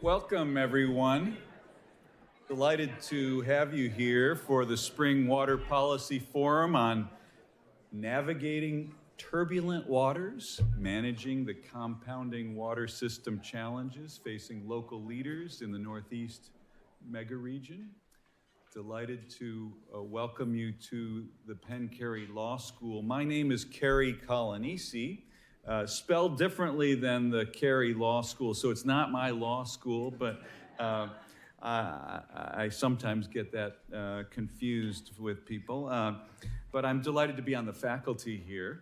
Welcome, everyone. Delighted to have you here for the Spring Water Policy Forum on navigating turbulent waters, managing the compounding water system challenges facing local leaders in the Northeast mega region. Delighted to welcome you to the Penn Carey Law School. My name is Carey Colanisi. Spelled differently than the Carey Law School, so it's not my law school, but I sometimes get that confused with people. But I'm delighted to be on the faculty here,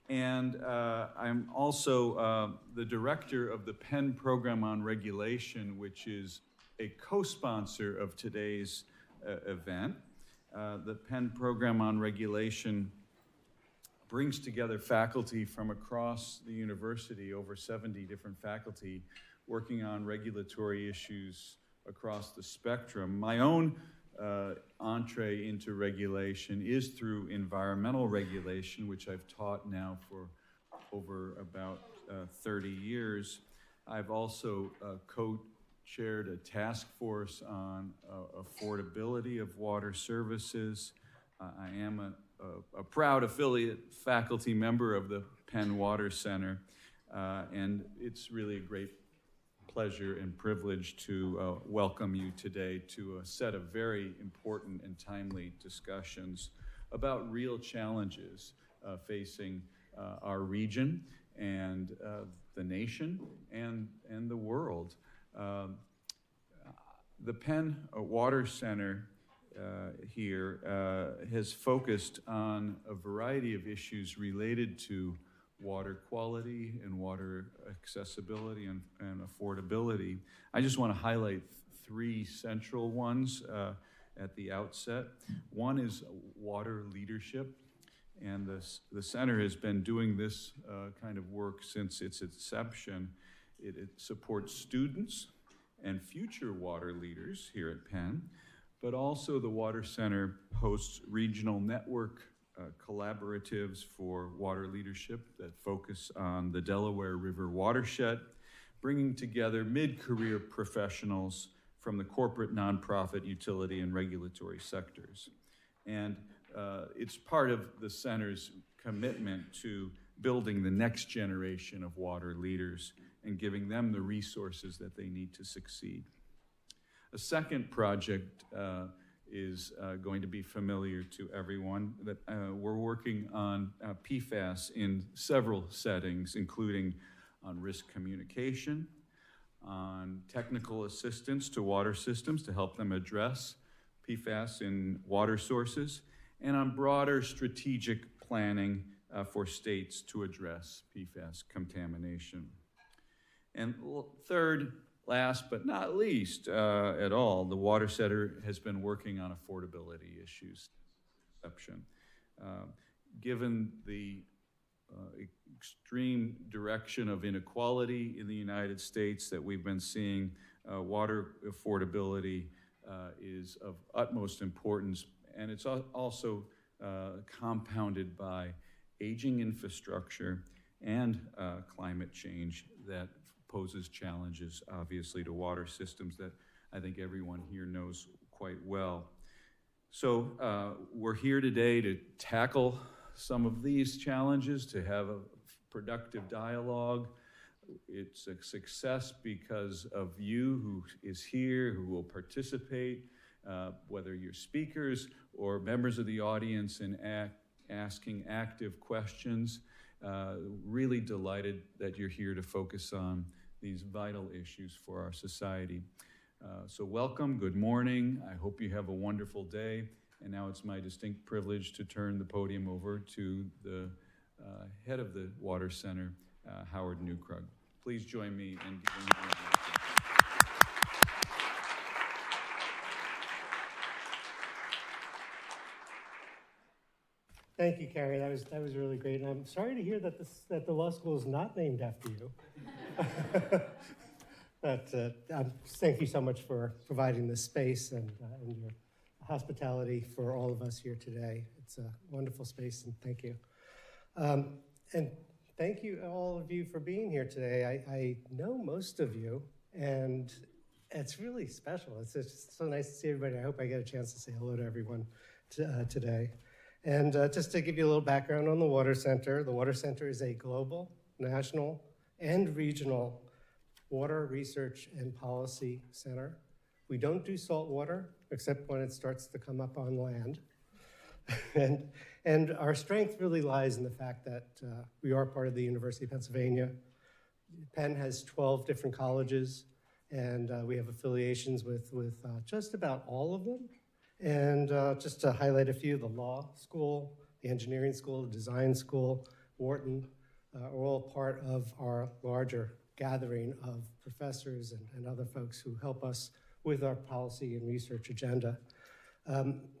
and I'm also the director of the Penn Program on Regulation, which is a co-sponsor of today's event. The Penn Program on Regulation brings together faculty from across the university, over 70 different faculty, working on regulatory issues across the spectrum. My own entree into regulation is through environmental regulation, which I've taught now for over about 30 years. I've also co-chaired a task force on affordability of water services. I am a proud affiliate faculty member of the Penn Water Center, and it's really a great pleasure and privilege to welcome you today to a set of very important and timely discussions about real challenges facing our region and the nation and the world. The Penn Water Center here has focused on a variety of issues related to water quality and water accessibility and affordability. I just want to highlight three central ones at the outset. One is water leadership, and the center has been doing this kind of work since its inception. It supports students and future water leaders here at Penn, but also the Water Center hosts regional network collaboratives for water leadership that focus on the Delaware River watershed, bringing together mid-career professionals from the corporate, nonprofit, utility, and regulatory sectors. And it's part of the center's commitment to building the next generation of water leaders and giving them the resources that they need to succeed. A second project is going to be familiar to everyone, that we're working on PFAS in several settings, including on risk communication, on technical assistance to water systems to help them address PFAS in water sources, and on broader strategic planning for states to address PFAS contamination. And third, last but not least at all, the Water Center has been working on affordability issues. Given the extreme direction of inequality in the United States that we've been seeing, water affordability is of utmost importance, and it's also compounded by aging infrastructure and climate change that poses challenges, obviously, to water systems that I think everyone here knows quite well. So we're here today to tackle some of these challenges, to have a productive dialogue. It's a success because of you who is here, who will participate, whether you're speakers or members of the audience, and asking active questions. Really delighted that you're here to focus on these vital issues for our society. So welcome, good morning. I hope you have a wonderful day. And now it's my distinct privilege to turn the podium over to the head of the Water Center, Howard Newkrug. Please join me in giving him a Thank you, Carey. That was really great. And I'm sorry to hear that the law school is not named after you. But thank you so much for providing this space and your hospitality for all of us here today. It's a wonderful space, and thank you. And thank you, all of you, for being here today. I know most of you, and It's really special. It's just so nice to see everybody. I hope I get a chance to say hello to everyone today. And just to give you a little background on the Water Center is a global, national, and regional water research and policy center. We don't do salt water, except when it starts to come up on land. and our strength really lies in the fact that we are part of the University of Pennsylvania. Penn has 12 different colleges, and we have affiliations with just about all of them. And just to highlight a few, the law school, the engineering school, the design school, Wharton, are all part of our larger gathering of professors and other folks who help us with our policy and research agenda.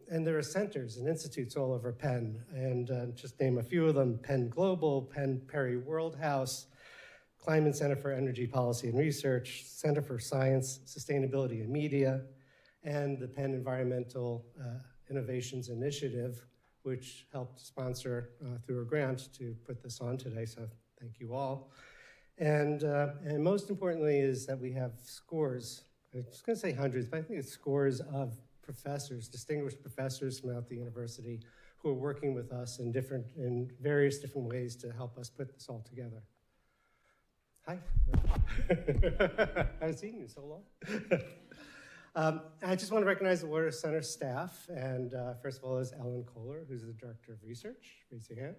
And there are centers and institutes all over Penn, and just name a few of them: Penn Global, Penn Perry World House, Kleinman Center for Energy Policy and Research, Center for Science, Sustainability and Media, and the Penn Environmental Innovations Initiative, which helped sponsor through a grant to put this on today, so thank you all. And most importantly is that we have scores, I was gonna say hundreds, but I think it's scores of professors, distinguished professors throughout the university who are working with us in various different ways to help us put this all together. Hi. I haven't seen you so long. I just want to recognize the Water Center staff, and first of all is Ellen Kohler, who's the Director of Research. Raise your hand.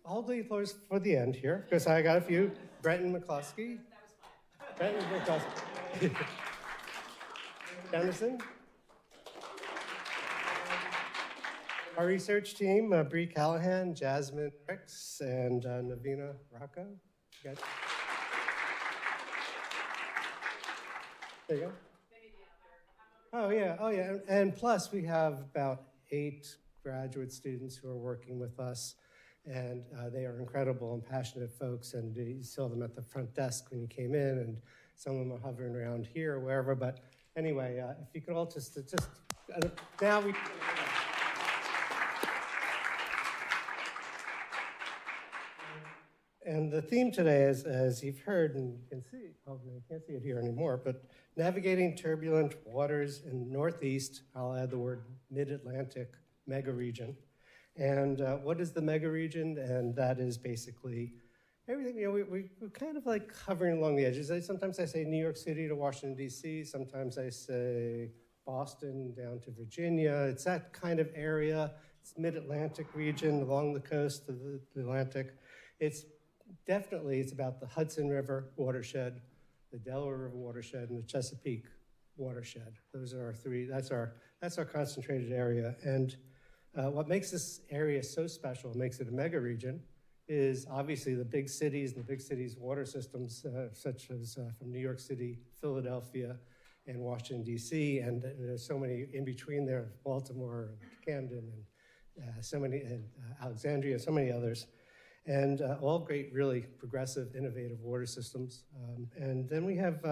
Hold the applause for the end here, because I got a few. Brenton McCloskey. Brenton McCloskey. Anderson. Our research team, Bree Callahan, Jasmine Ricks, and Navina Rocco. There you go. Oh yeah. And plus we have about 8 graduate students who are working with us, and they are incredible and passionate folks, and you saw them at the front desk when you came in, and some of them are hovering around here or wherever. But anyway, if you could all just now we. And the theme today is, as you've heard and you can see, oh, I can't see it here anymore, but navigating turbulent waters in Northeast, I'll add the word mid-Atlantic mega region. And what is the mega region? And that is basically everything, we're kind of like hovering along the edges. Sometimes I say New York City to Washington, D.C. Sometimes I say Boston down to Virginia. It's that kind of area. It's mid-Atlantic region along the coast of the Atlantic. It's about the Hudson River watershed, the Delaware River watershed, and the Chesapeake watershed. Those are our 3. That's our concentrated area. And what makes this area so special, makes it a mega region, is obviously the big cities and the big cities' water systems, such as from New York City, Philadelphia, and Washington, D.C., and there's so many in between there, Baltimore, and Camden, and Alexandria, so many others. And all great, really progressive, innovative water systems. And then we have,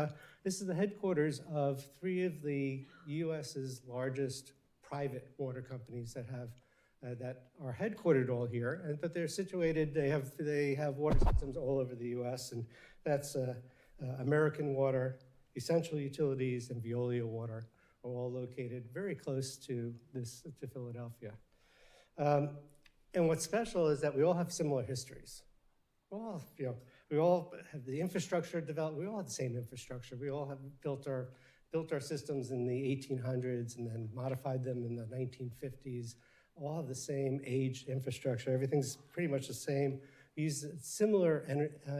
this is the headquarters of 3 of the U.S.'s largest private water companies that are headquartered all here, but they're situated, they have water systems all over the U.S., and that's American Water, Essential Utilities, and Veolia Water are all located very close to Philadelphia. And what's special is that we all have similar histories. We all have the infrastructure developed. We all have the same infrastructure. We all have built our systems in the 1800s and then modified them in the 1950s. All have the same aged infrastructure. Everything's pretty much the same. We use similar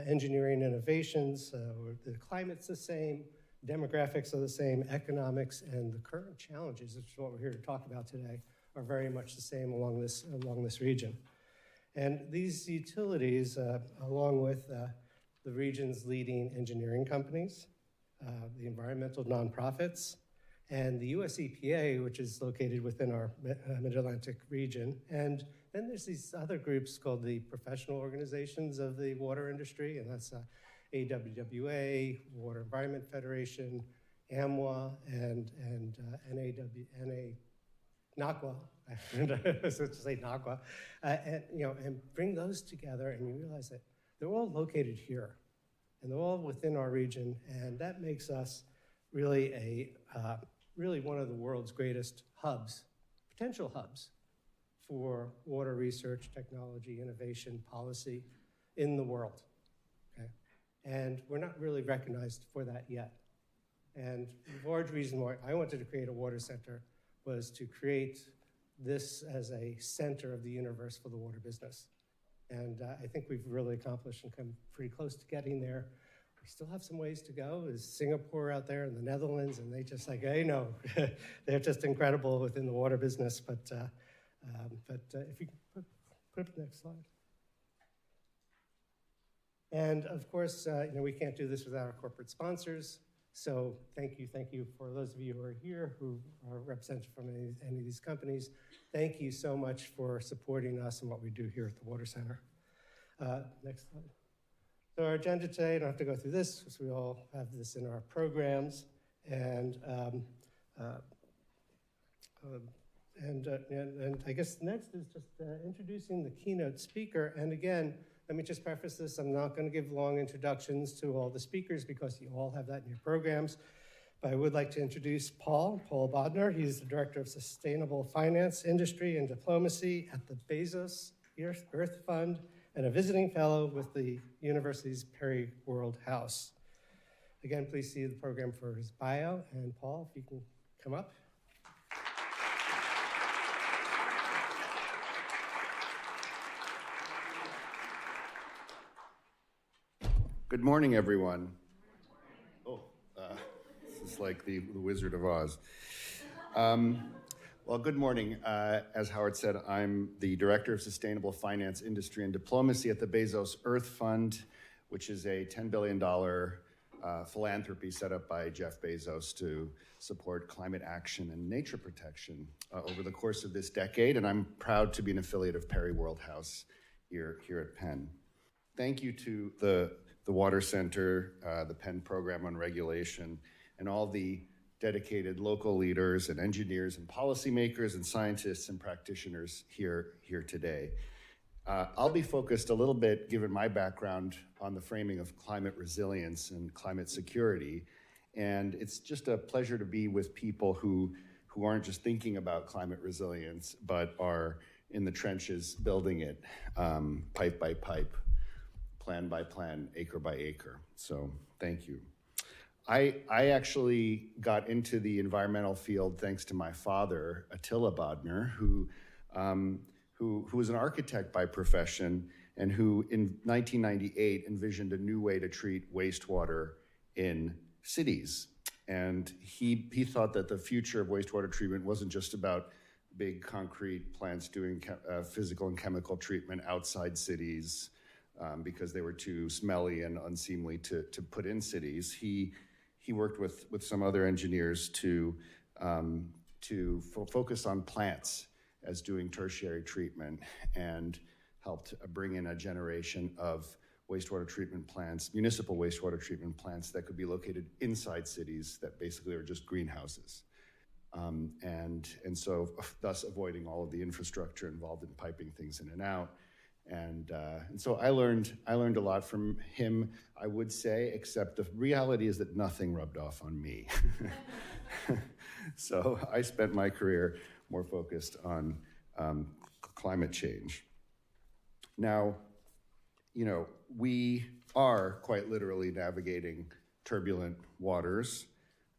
engineering innovations. The climate's the same. Demographics are the same. Economics and the current challenges, which is what we're here to talk about today, are very much the same along this region. And these utilities, along with the region's leading engineering companies, the environmental nonprofits, and the US EPA, which is located within our Mid-Atlantic region. And then there's these other groups called the professional organizations of the water industry, and that's AWWA, Water Environment Federation, AMWA, and NACWA, so to say NACWA, and bring those together, and you realize that they're all located here, and they're all within our region, and that makes us really really one of the world's greatest hubs, potential hubs for water research, technology, innovation, policy in the world, okay? And we're not really recognized for that yet. And the large reason why I wanted to create a water center was to create this as a center of the universe for the water business. And I think we've really accomplished and come pretty close to getting there. We still have some ways to go. There's Singapore out there and the Netherlands, and they just like, hey, no, they're just incredible within the water business. But if you can put up the next slide. And of course, we can't do this without our corporate sponsors. So thank you for those of you who are here who are represented from any of these companies. Thank you so much for supporting us and what we do here at the Water Center. Next slide. So our agenda today, I don't have to go through this because we all have this in our programs. And I guess next is just introducing the keynote speaker. And again, let me just preface this. I'm not going to give long introductions to all the speakers because you all have that in your programs. But I would like to introduce Paul Bodner. He's the Director of Sustainable Finance, Industry, and Diplomacy at the Bezos Earth Fund and a visiting fellow with the university's Perry World House. Again, please see the program for his bio. And Paul, if you can come up. Good morning, everyone. This is like the Wizard of Oz. Well, good morning. As Howard said, I'm the Director of Sustainable Finance, Industry, and Diplomacy at the Bezos Earth Fund, which is a $10 billion philanthropy set up by Jeff Bezos to support climate action and nature protection over the course of this decade. And I'm proud to be an affiliate of Perry World House here at Penn. Thank you to the Water Center, the Penn Program on Regulation, and all the dedicated local leaders and engineers and policymakers and scientists and practitioners here today. I'll be focused a little bit, given my background, on the framing of climate resilience and climate security. And it's just a pleasure to be with people who aren't just thinking about climate resilience, but are in the trenches building it, pipe by pipe, plan by plan, acre by acre. So thank you. I actually got into the environmental field thanks to my father, Attila Bodner, who was an architect by profession and who in 1998 envisioned a new way to treat wastewater in cities. And he thought that the future of wastewater treatment wasn't just about big concrete plants doing physical and chemical treatment outside cities because they were too smelly and unseemly to put in cities. He worked with some other engineers to focus on plants as doing tertiary treatment and helped bring in a generation of wastewater treatment plants, municipal wastewater treatment plants that could be located inside cities that basically are just greenhouses. And so thus avoiding all of the infrastructure involved in piping things in and out. And so I learned a lot from him, I would say, except the reality is that nothing rubbed off on me. So I spent my career more focused on climate change. Now, we are quite literally navigating turbulent waters,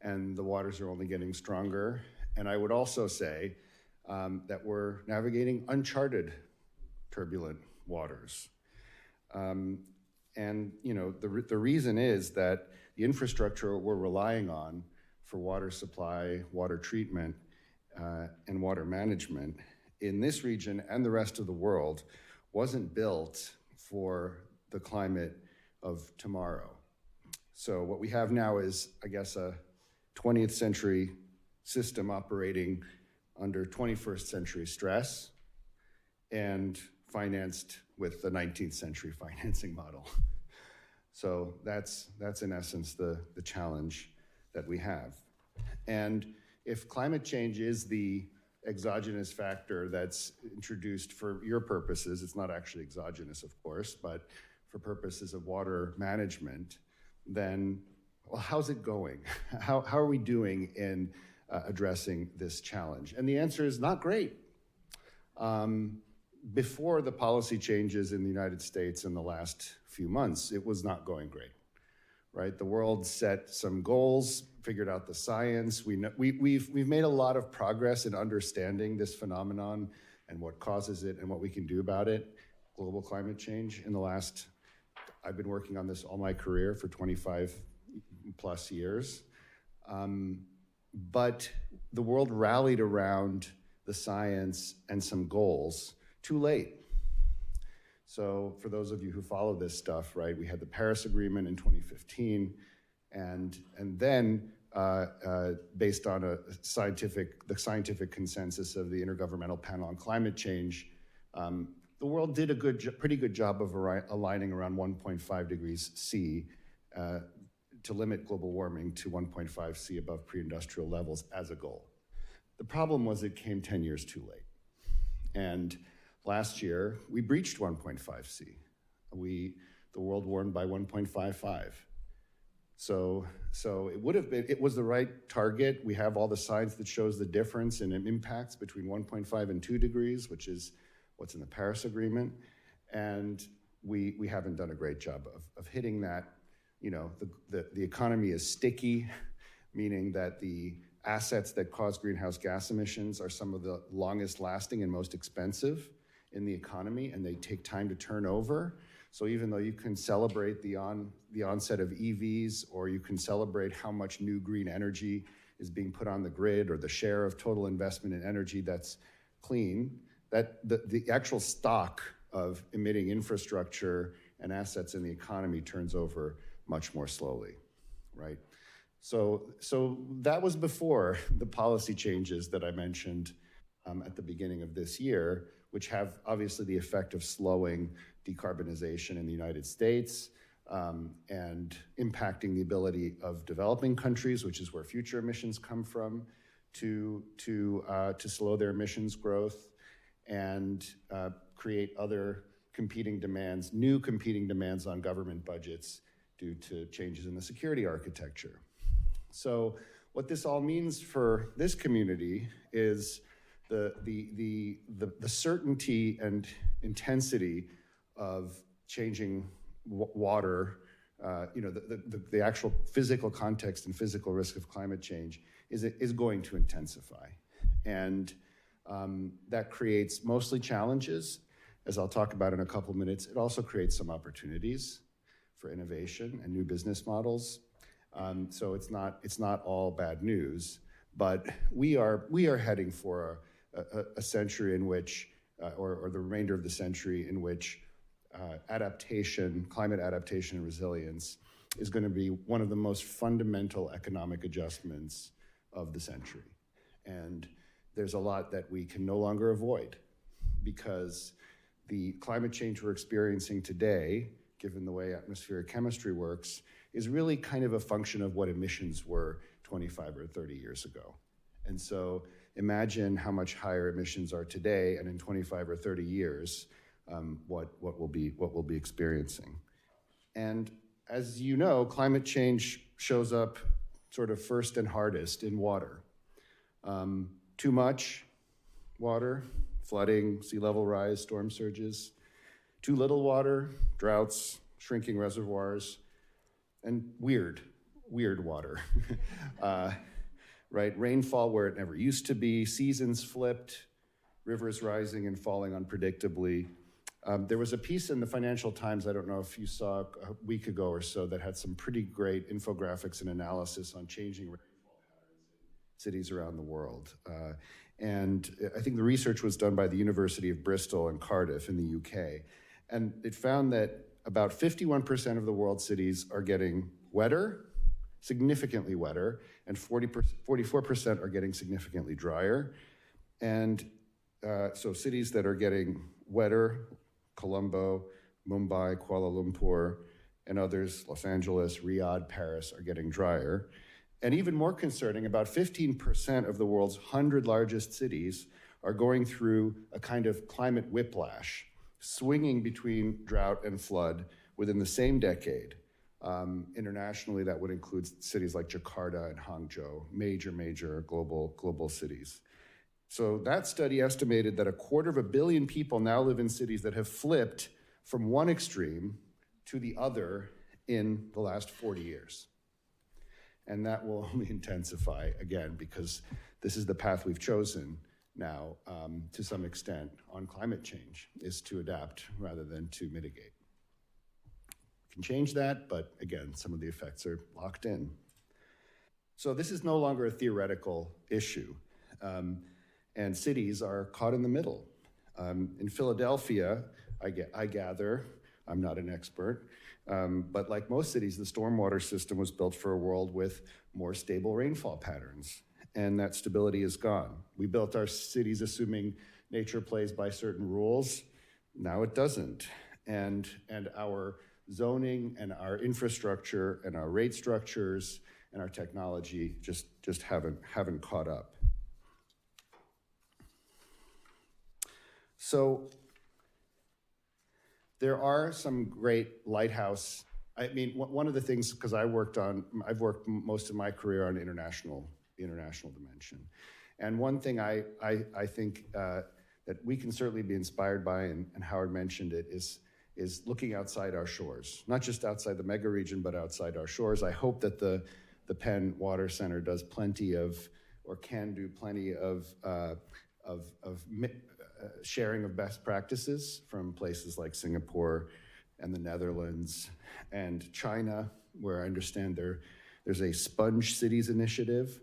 and the waters are only getting stronger. And I would also say that we're navigating uncharted turbulent waters. And the reason is that the infrastructure we're relying on for water supply, water treatment, and water management in this region and the rest of the world wasn't built for the climate of tomorrow. So what we have now is, I guess, a 20th century system operating under 21st century stress and financed with the 19th century financing model. So that's in essence the challenge that we have. And if climate change is the exogenous factor that's introduced for your purposes, it's not actually exogenous, of course, but for purposes of water management, then, well, how's it going? How are we doing in addressing this challenge? And the answer is not great. Before the policy changes in the United States in the last few months, it was not going great, right? The world set some goals, figured out the science. We've made a lot of progress in understanding this phenomenon and what causes it and what we can do about it, global climate change. I've been working on this all my career for 25 plus years. But the world rallied around the science and some goals too late. So for those of you who follow this stuff, right, we had the Paris Agreement in 2015, and then based on the scientific consensus of the Intergovernmental Panel on Climate Change, the world did a pretty good job of aligning around 1.5 degrees C to limit global warming to 1.5 C above pre-industrial levels as a goal. The problem was it came 10 years too late. And last year, we breached 1.5 C. The world warmed by 1.55. So it was the right target. We have all the science that shows the difference in impacts between 1.5 and 2 degrees, which is what's in the Paris Agreement. And we haven't done a great job of hitting that. You know, the economy is sticky, meaning that the assets that cause greenhouse gas emissions are some of the longest lasting and most expensive in the economy, and they take time to turn over. So even though you can celebrate the onset of EVs, or you can celebrate how much new green energy is being put on the grid, or the share of total investment in energy that's clean, that the actual stock of emitting infrastructure and assets in the economy turns over much more slowly, right? So that was before the policy changes that I mentioned at the beginning of this year, which have obviously the effect of slowing decarbonization in the United States and impacting the ability of developing countries, which is where future emissions come from, to slow their emissions growth and create other competing demands, new competing demands on government budgets due to changes in the security architecture. So what this all means for this community is the certainty and intensity of changing water, the actual physical context and physical risk of climate change is going to intensify. And that creates mostly challenges, as I'll talk about in a couple minutes. It also creates some opportunities for innovation and new business models. So it's not all bad news, but we are heading for a century in which, or the remainder of the century in which climate adaptation and resilience is going to be one of the most fundamental economic adjustments of the century. And there's a lot that we can no longer avoid, because the climate change we're experiencing today, given the way atmospheric chemistry works, is really kind of a function of what emissions were 25 or 30 years ago. And so imagine how much higher emissions are today, and in 25 or 30 years, what we'll be experiencing. And as you know, climate change shows up sort of first and hardest in water. Too much water, flooding, sea level rise, storm surges. Too little water, droughts, shrinking reservoirs, and weird water. Right? Rainfall where it never used to be, seasons flipped, rivers rising and falling unpredictably. There was a piece in the Financial Times, I don't know if you saw a week ago or so, that had some pretty great infographics and analysis on changing rainfall patterns in cities around the world. And I think the research was done by the University of Bristol and Cardiff in the UK. And it found that about 51% of the world's cities are getting wetter, significantly wetter, and 44% are getting significantly drier. And so cities that are getting wetter, Colombo, Mumbai, Kuala Lumpur, and others, Los Angeles, Riyadh, Paris, are getting drier. And even more concerning, about 15% of the world's 100 largest cities are going through a kind of climate whiplash. swinging between drought and flood within the same decade. Internationally, that would include cities like Jakarta and Hangzhou, major global cities. So that study estimated that 250 million people now live in cities that have flipped from one extreme to the other in the last 40 years. And that will only intensify again, because this is the path we've chosen now, to some extent, on climate change, is to adapt rather than to mitigate. We can change that, but again, some of the effects are locked in. So this is no longer a theoretical issue, and cities are caught in the middle. In Philadelphia, I gather, I'm not an expert, but like most cities, the stormwater system was built for a world with more stable rainfall patterns, and that stability is gone. We built our cities assuming nature plays by certain rules. Now it doesn't. And our zoning and our infrastructure and our rate structures and our technology just haven't caught up. So there are some great lighthouse. I mean, one of the things, because I've worked most of my career on the international dimension. And one thing I think that we can certainly be inspired by, and Howard mentioned it, is looking outside our shores, not just outside the mega region, but outside our shores. I hope that the Penn Water Center does plenty of, or can do plenty of sharing of best practices from places like Singapore and the Netherlands and China, where I understand there's a sponge cities initiative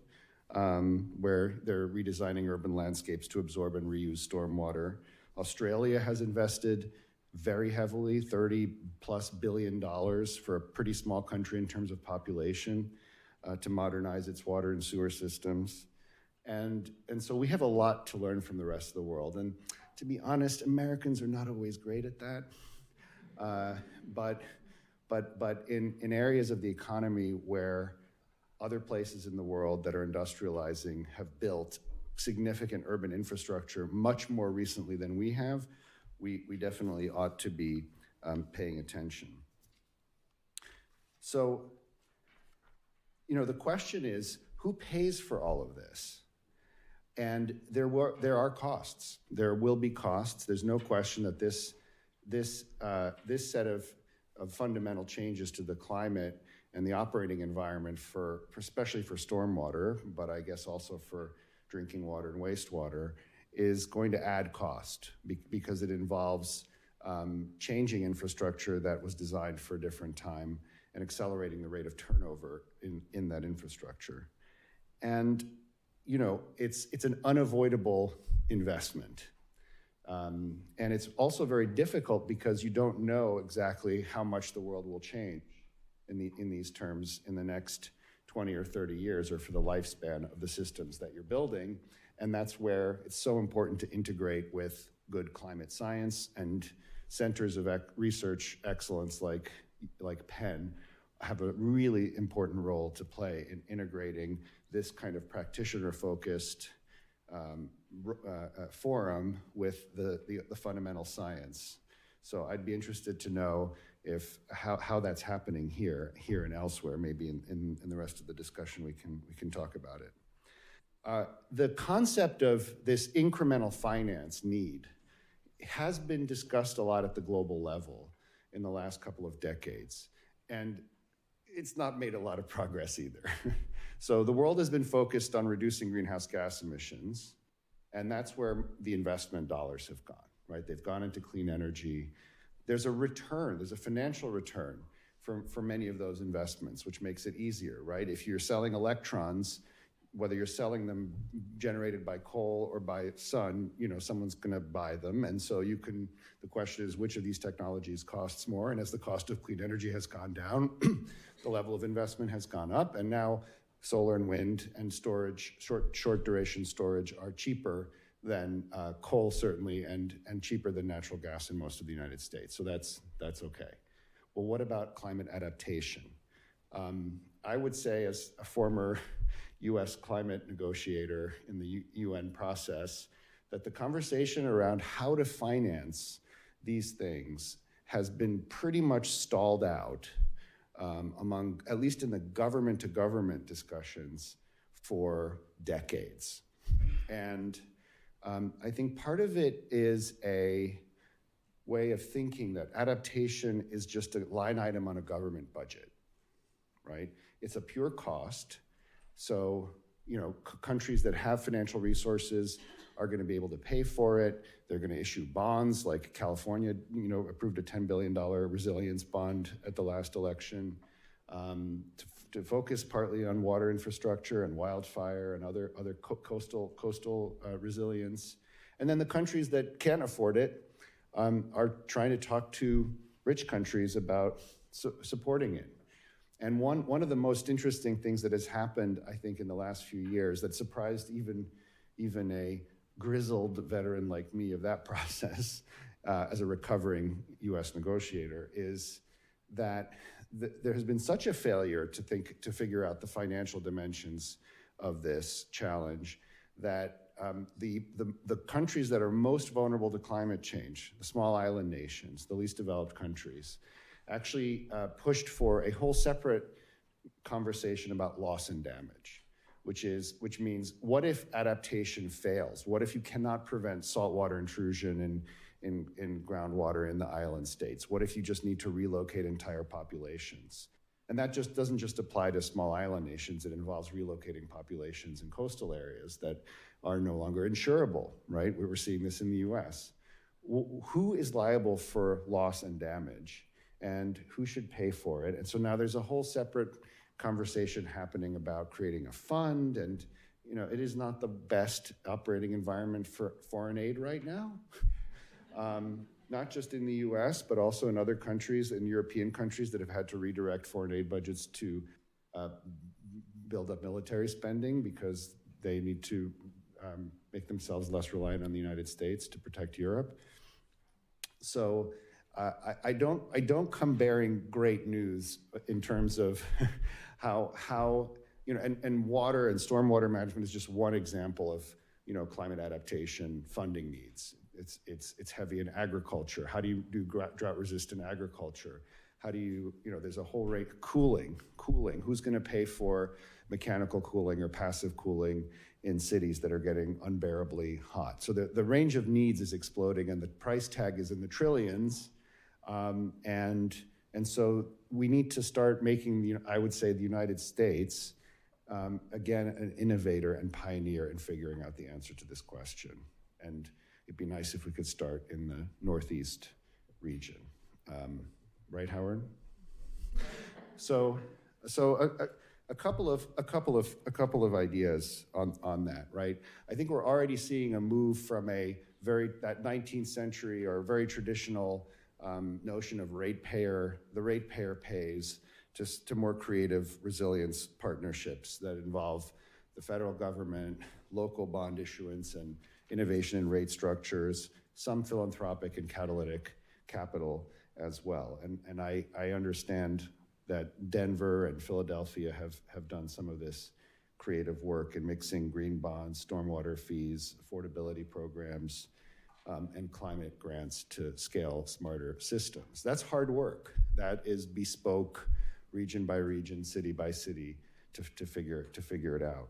where they're redesigning urban landscapes to absorb and reuse stormwater. Australia has invested very heavily, $30+ billion for a pretty small country in terms of population, to modernize its water and sewer systems. And so we have a lot to learn from the rest of the world. And to be honest, Americans are not always great at that. But in areas of the economy where other places in the world that are industrializing have built significant urban infrastructure much more recently than we have, we definitely ought to be paying attention. So, the question is, who pays for all of this? And there are costs. There will be costs. There's no question that this set of fundamental changes to the climate and the operating environment especially for stormwater, but I guess also for drinking water and wastewater, is going to add cost because it involves changing infrastructure that was designed for a different time and accelerating the rate of turnover in that infrastructure. And it's an unavoidable investment. And it's also very difficult because you don't know exactly how much the world will change in these terms in the next 20 or 30 years, or for the lifespan of the systems that you're building. And that's where it's so important to integrate with good climate science, and centers of research excellence like Penn have a really important role to play in integrating this kind of practitioner-focused forum with the fundamental science. So I'd be interested to know how that's happening here and elsewhere. Maybe in the rest of the discussion we can talk about it. The concept of this incremental finance need has been discussed a lot at the global level in the last couple of decades, and it's not made a lot of progress either. So the world has been focused on reducing greenhouse gas emissions, and that's where the investment dollars have gone, right? They've gone into clean energy. There's a return, there's a financial return for many of those investments, which makes it easier, right? If you're selling electrons, whether you're selling them generated by coal or by sun, someone's gonna buy them. And so the question is, which of these technologies costs more? And as the cost of clean energy has gone down, the level of investment has gone up. And now solar and wind and storage, short duration storage, are cheaper than coal, certainly, and cheaper than natural gas in most of the United States. So that's okay. Well, what about climate adaptation? I would say, as a former US climate negotiator in the UN process, that the conversation around how to finance these things has been pretty much stalled out among, at least in the government-to-government discussions, for decades. And I think part of it is a way of thinking that adaptation is just a line item on a government budget, right? It's a pure cost. So, countries that have financial resources are going to be able to pay for it. They're going to issue bonds, like California, approved a $10 billion resilience bond at the last election to focus partly on water infrastructure and wildfire and other coastal resilience. And then the countries that can't afford it are trying to talk to rich countries about supporting it. And one of the most interesting things that has happened, I think, in the last few years that surprised even a grizzled veteran like me of that process as a recovering U.S. negotiator is that there has been such a failure to figure out the financial dimensions of this challenge that the countries that are most vulnerable to climate change, the small island nations, the least developed countries, actually pushed for a whole separate conversation about loss and damage, which means, what if adaptation fails? What if you cannot prevent saltwater intrusion in groundwater in the island states? What if you just need to relocate entire populations? And that just doesn't just apply to small island nations. It involves relocating populations in coastal areas that are no longer insurable, right? We were seeing this in the US. Who is liable for loss and damage? And who should pay for it? And so now there's a whole separate conversation happening about creating a fund. And it is not the best operating environment for foreign aid right now. Not just in the US, but also in other countries, in European countries that have had to redirect foreign aid budgets to build up military spending because they need to make themselves less reliant on the United States to protect Europe. So I don't come bearing great news in terms of how and water and stormwater management is just one example of climate adaptation funding needs. It's heavy in agriculture. How do you do drought-resistant agriculture? How do you, there's a whole rate, cooling. Who's going to pay for mechanical cooling or passive cooling in cities that are getting unbearably hot? So the range of needs is exploding, and the price tag is in the trillions. And so we need to start making, I would say, the United States, again, an innovator and pioneer in figuring out the answer to this question. And it'd be nice if we could start in the Northeast region. Right, Howard? So a couple of ideas on that, right? I think we're already seeing a move from that 19th century or very traditional notion of the ratepayer pays, to more creative resilience partnerships that involve the federal government, local bond issuance, and innovation in rate structures, some philanthropic and catalytic capital as well. And I understand that Denver and Philadelphia have done some of this creative work in mixing green bonds, stormwater fees, affordability programs, and climate grants to scale smarter systems. That's hard work. That is bespoke, region by region, city by city, to figure it out.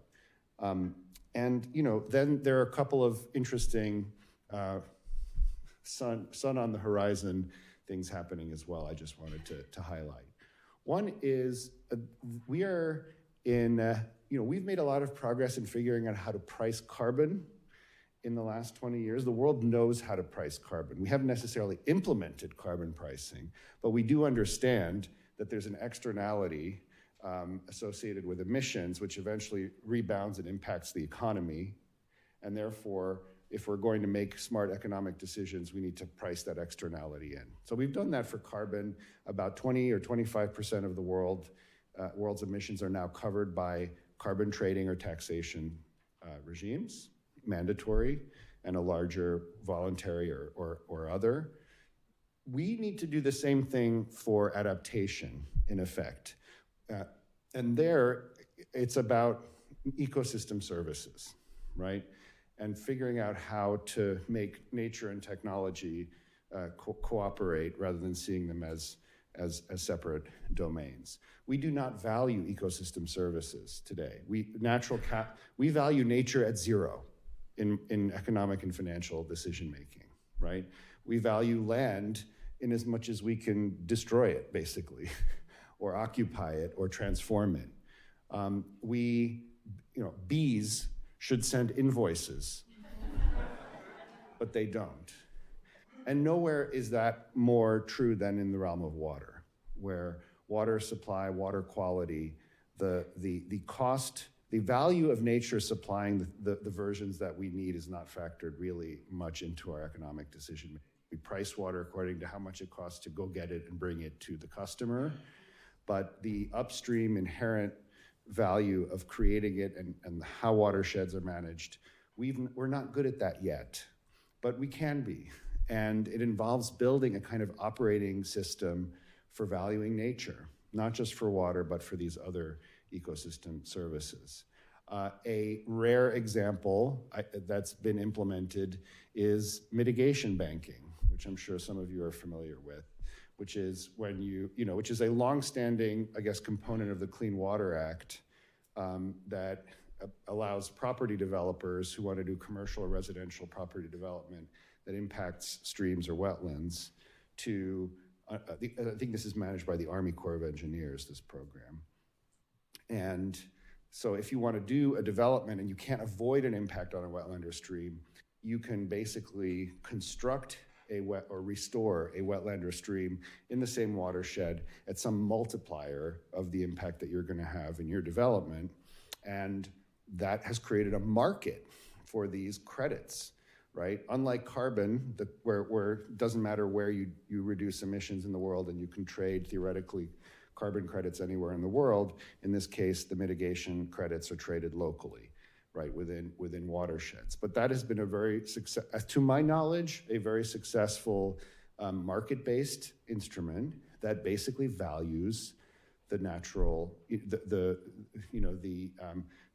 And then there are a couple of interesting sun on the horizon things happening as well. I just wanted to highlight. One is we are in. We've made a lot of progress in figuring out how to price carbon in the last 20 years. The world knows how to price carbon. We haven't necessarily implemented carbon pricing, but we do understand that there's an externality associated with emissions, which eventually rebounds and impacts the economy. And therefore, if we're going to make smart economic decisions, we need to price that externality in. So we've done that for carbon. About 20 or 25% of the world's emissions are now covered by carbon trading or taxation regimes, mandatory, and a larger voluntary or other. We need to do the same thing for adaptation, in effect. And there, it's about ecosystem services, right? And figuring out how to make nature and technology cooperate rather than seeing them as separate domains. We do not value ecosystem services today. We value nature at zero in economic and financial decision making, right? We value land in as much as we can destroy it, basically, or occupy it or transform it. Bees should send invoices, but they don't. And nowhere is that more true than in the realm of water, where water supply, water quality, the cost, the value of nature supplying the versions that we need is not factored really much into our economic decision making. We price water according to how much it costs to go get it and bring it to the customer, but the upstream inherent value of creating it and how watersheds are managed, we're not good at that yet, but we can be. And it involves building a kind of operating system for valuing nature, not just for water, but for these other ecosystem services. A rare example that's been implemented is mitigation banking, which I'm sure some of you are familiar with, which is when which is a longstanding, I guess, component of the Clean Water Act that allows property developers who want to do commercial or residential property development that impacts streams or wetlands to, I think this is managed by the Army Corps of Engineers, this program. And so if you want to do a development and you can't avoid an impact on a wetland or stream, you can basically construct or restore a wetland or stream in the same watershed at some multiplier of the impact that you're going to have in your development. And that has created a market for these credits, right? Unlike carbon, where it doesn't matter where you reduce emissions in the world and you can trade theoretically carbon credits anywhere in the world, in this case, the mitigation credits are traded locally, right, within watersheds. But that has been to my knowledge, a very successful market-based instrument that basically values the natural,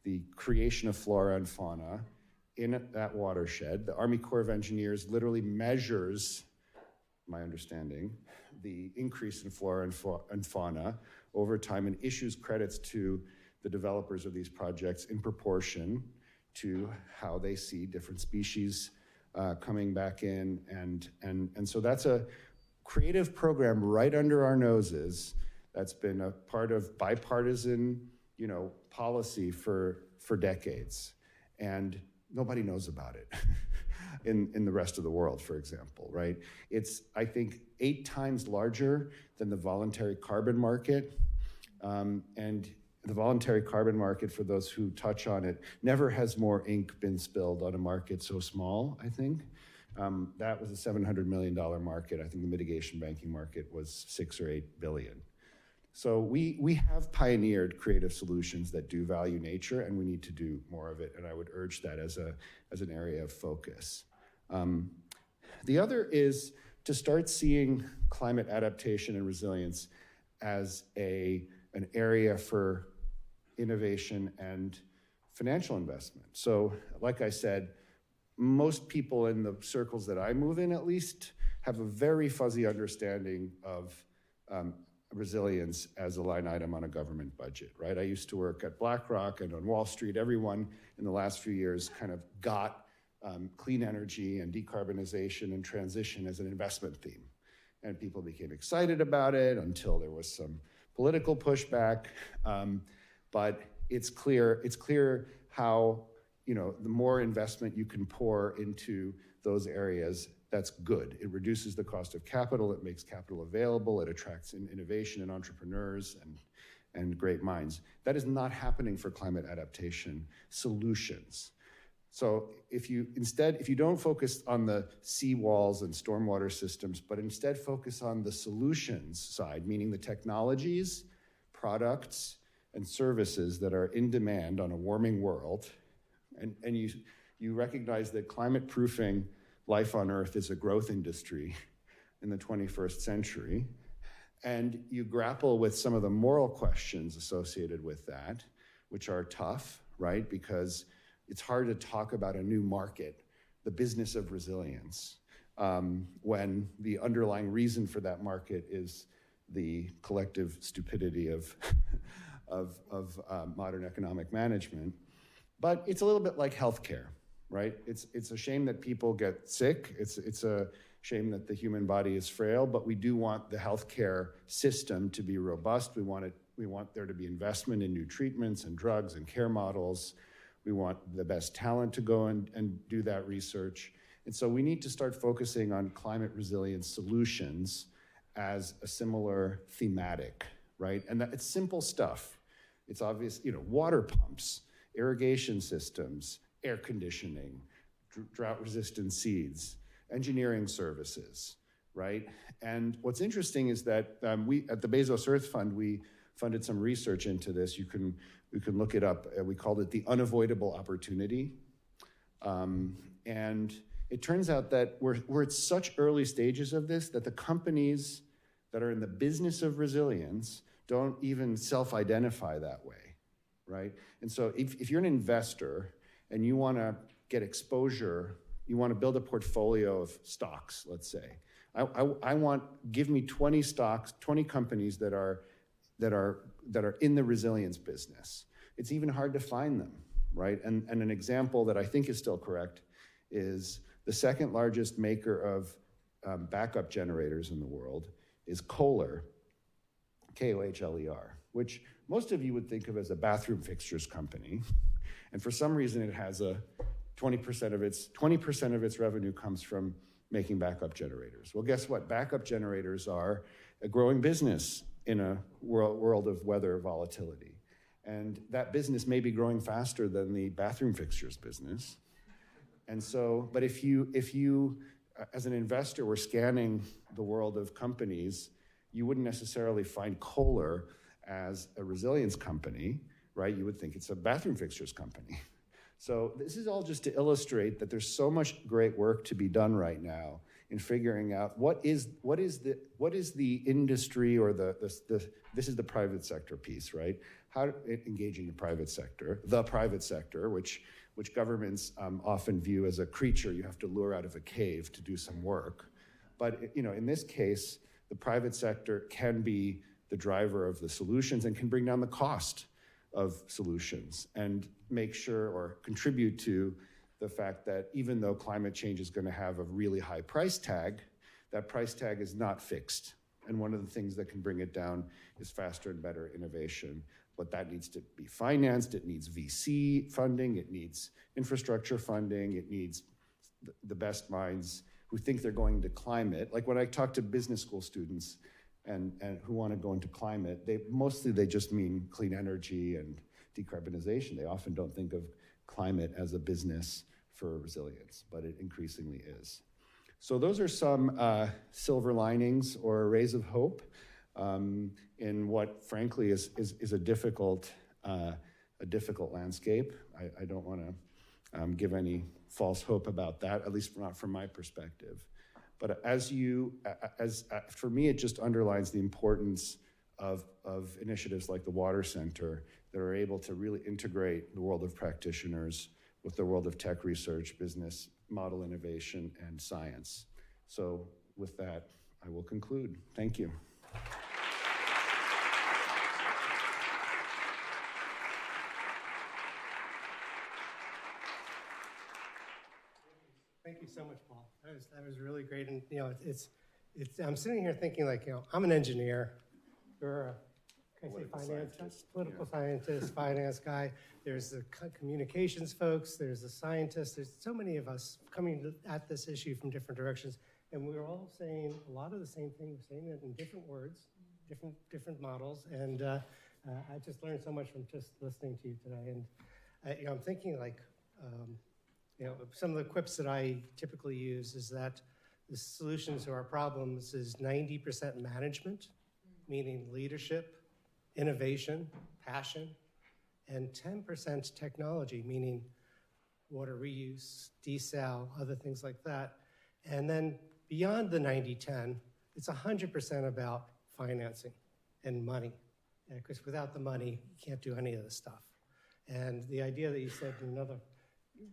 the creation of flora and fauna in that watershed. The Army Corps of Engineers literally measures, my understanding, the increase in flora and fauna over time and issues credits to the developers of these projects in proportion to how they see different species coming back in. And so that's a creative program right under our noses that's been a part of bipartisan, policy for decades. And nobody knows about it in the rest of the world, for example, right? It's, I think, 8 times larger than the voluntary carbon market. And the voluntary carbon market, for those who touch on it, never has more ink been spilled on a market so small, I think. That was a $700 million market. I think the mitigation banking market was 6 or 8 billion. So we have pioneered creative solutions that do value nature, and we need to do more of it, and I would urge that as an area of focus. The other is to start seeing climate adaptation and resilience as an area for innovation and financial investment. So, like I said, most people in the circles that I move in, at least, have a very fuzzy understanding of resilience as a line item on a government budget, right? I used to work at BlackRock and on Wall Street. Everyone in the last few years kind of got clean energy and decarbonization and transition as an investment theme. And people became excited about it until there was some political pushback. But it's clear how, the more investment you can pour into those areas, that's good. It reduces the cost of capital, it makes capital available, it attracts innovation and entrepreneurs and great minds. That is not happening for climate adaptation solutions. So if you don't focus on the seawalls and stormwater systems, but instead focus on the solutions side, meaning the technologies, products, and services that are in demand on a warming world, and you recognize that climate proofing life on Earth is a growth industry in the 21st century, and you grapple with some of the moral questions associated with that, which are tough, right? Because it's hard to talk about a new market, the business of resilience, when the underlying reason for that market is the collective stupidity of, modern economic management. But it's a little bit like healthcare, right? It's a shame that people get sick. It's a shame that the human body is frail, but we do want the healthcare system to be robust. We want there to be investment in new treatments and drugs and care models. We want the best talent to go and do that research. And so we need to start focusing on climate resilience solutions as a similar thematic, right? And that it's simple stuff. It's obvious, water pumps, irrigation systems, air conditioning, drought-resistant seeds, engineering services, right? And what's interesting is that we, at the Bezos Earth Fund, we funded some research into this. You can look it up. We called it the unavoidable opportunity. And it turns out that we're at such early stages of this that the companies that are in the business of resilience don't even self-identify that way, right? And so if you're an investor and you want to get exposure, you want to build a portfolio of stocks, let's say. Give me 20 stocks, 20 companies that are in the resilience business. It's even hard to find them, right? And an example that I think is still correct is the second largest maker of backup generators in the world is Kohler, Kohler, which most of you would think of as a bathroom fixtures company. And for some reason, it has 20% of its revenue comes from making backup generators. Well, guess what? Backup generators are a growing business in a world of weather volatility. And that business may be growing faster than the bathroom fixtures business. And so, but if you as an investor were scanning the world of companies, you wouldn't necessarily find Kohler as a resilience company, right? You would think it's a bathroom fixtures company. So this is all just to illustrate that there's so much great work to be done right now in figuring out what is the industry, or this is the private sector piece, right? How engaging the private sector, which governments often view as a creature you have to lure out of a cave to do some work. But in this case, the private sector can be the driver of the solutions and can bring down the cost of solutions and make sure or contribute to the fact that even though climate change is going to have a really high price tag, that price tag is not fixed. And one of the things that can bring it down is faster and better innovation. But that needs to be financed. It needs VC funding. It needs infrastructure funding. It needs the best minds who think they're going to climate. Like when I talk to business school students and who want to go into climate, they just mean clean energy and decarbonization. They often don't think of climate as a business for resilience, but it increasingly is. So those are some silver linings or rays of hope in what, frankly, is a difficult landscape. I don't want to give any false hope about that, at least not from my perspective. But for me, it just underlines the importance of initiatives like the Water Center that are able to really integrate the world of practitioners with the world of tech research, business model innovation, and science. So with that, I will conclude. Thank you. Thank you so much, Paul. That was really great. And I'm sitting here thinking I'm an engineer. You're political scientist, finance guy. There's the communications folks. There's the scientists. There's so many of us coming at this issue from different directions, and we're all saying a lot of the same thing. We're saying it in different words, different models, and I just learned so much from just listening to you today. And I'm thinking some of the quips that I typically use is that the solutions to our problems is 90% management, meaning leadership, innovation, passion, and 10% technology, meaning water reuse, desal, other things like that. And then beyond the 90-10, it's 100% about financing and money, because without the money, you can't do any of this stuff. And the idea that you said in another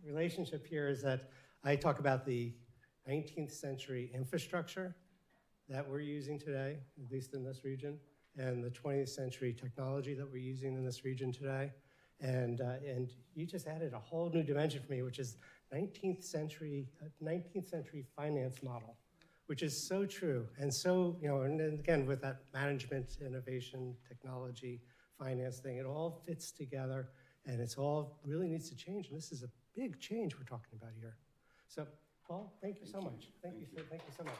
relationship here is that I talk about the 19th century infrastructure that we're using today, at least in this region, and the 20th century technology that we're using in this region today. And you just added a whole new dimension for me, which is 19th century finance model, which is so true. And so, and again, with that management, innovation, technology, finance thing, it all fits together, and it's all really needs to change. And this is a big change we're talking about here. So, Paul, thank you so much. Thank you so much.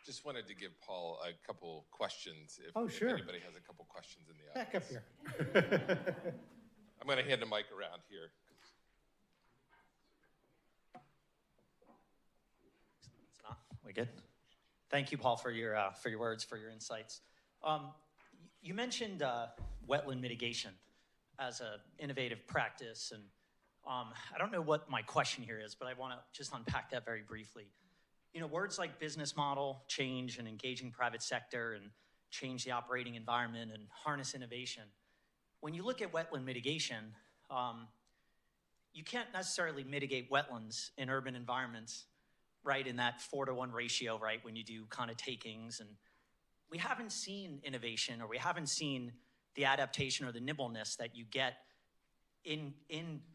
Just wanted to give Paul a couple questions. If sure. Anybody has a couple questions in the audience. Back up here. I'm going to hand the mic around here. It's not. We good? Thank you, Paul, for your words, for your insights. You mentioned wetland mitigation as an innovative practice, and I don't know what my question here is, but I want to just unpack that very briefly. Words like business model, change, and engaging private sector, and change the operating environment, and harness innovation. When you look at wetland mitigation, you can't necessarily mitigate wetlands in urban environments, right, in that 4-to-1 ratio, right, when you do kind of takings. And we haven't seen innovation, or we haven't seen the adaptation or the nimbleness that you get in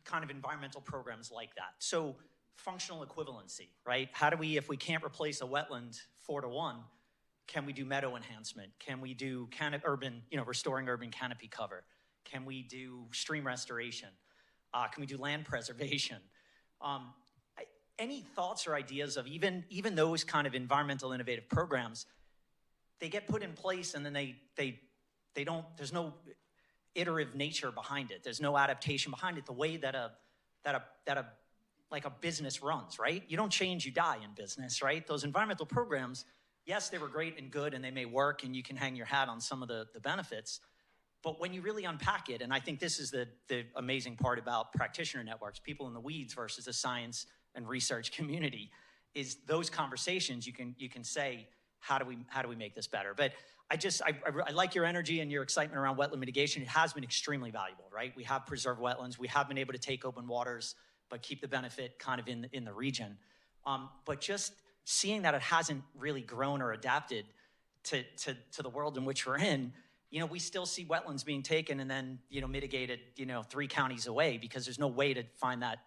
kind of environmental programs like that. So functional equivalency, right? How do we, if we can't replace a wetland 4-to-1, can we do meadow enhancement? Can we do restoring urban canopy cover? Can we do stream restoration? Can we do land preservation? Any thoughts or ideas of even those kind of environmental innovative programs? They get put in place, and then they don't. There's no iterative nature behind it. There's no adaptation behind it. The way that a business runs, right? You don't change, you die in business, right? Those environmental programs, yes, they were great and good, and they may work, and you can hang your hat on some of the benefits. But when you really unpack it, and I think this is the amazing part about practitioner networks, people in the weeds versus the science and research community, is those conversations you can say, how do we make this better? But I like your energy and your excitement around wetland mitigation. It has been extremely valuable, right? We have preserved wetlands. We have been able to take open waters, but keep the benefit kind of in the region. But just seeing that it hasn't really grown or adapted to the world in which we're in, we still see wetlands being taken and then, mitigated, 3 counties away, because there's no way to find that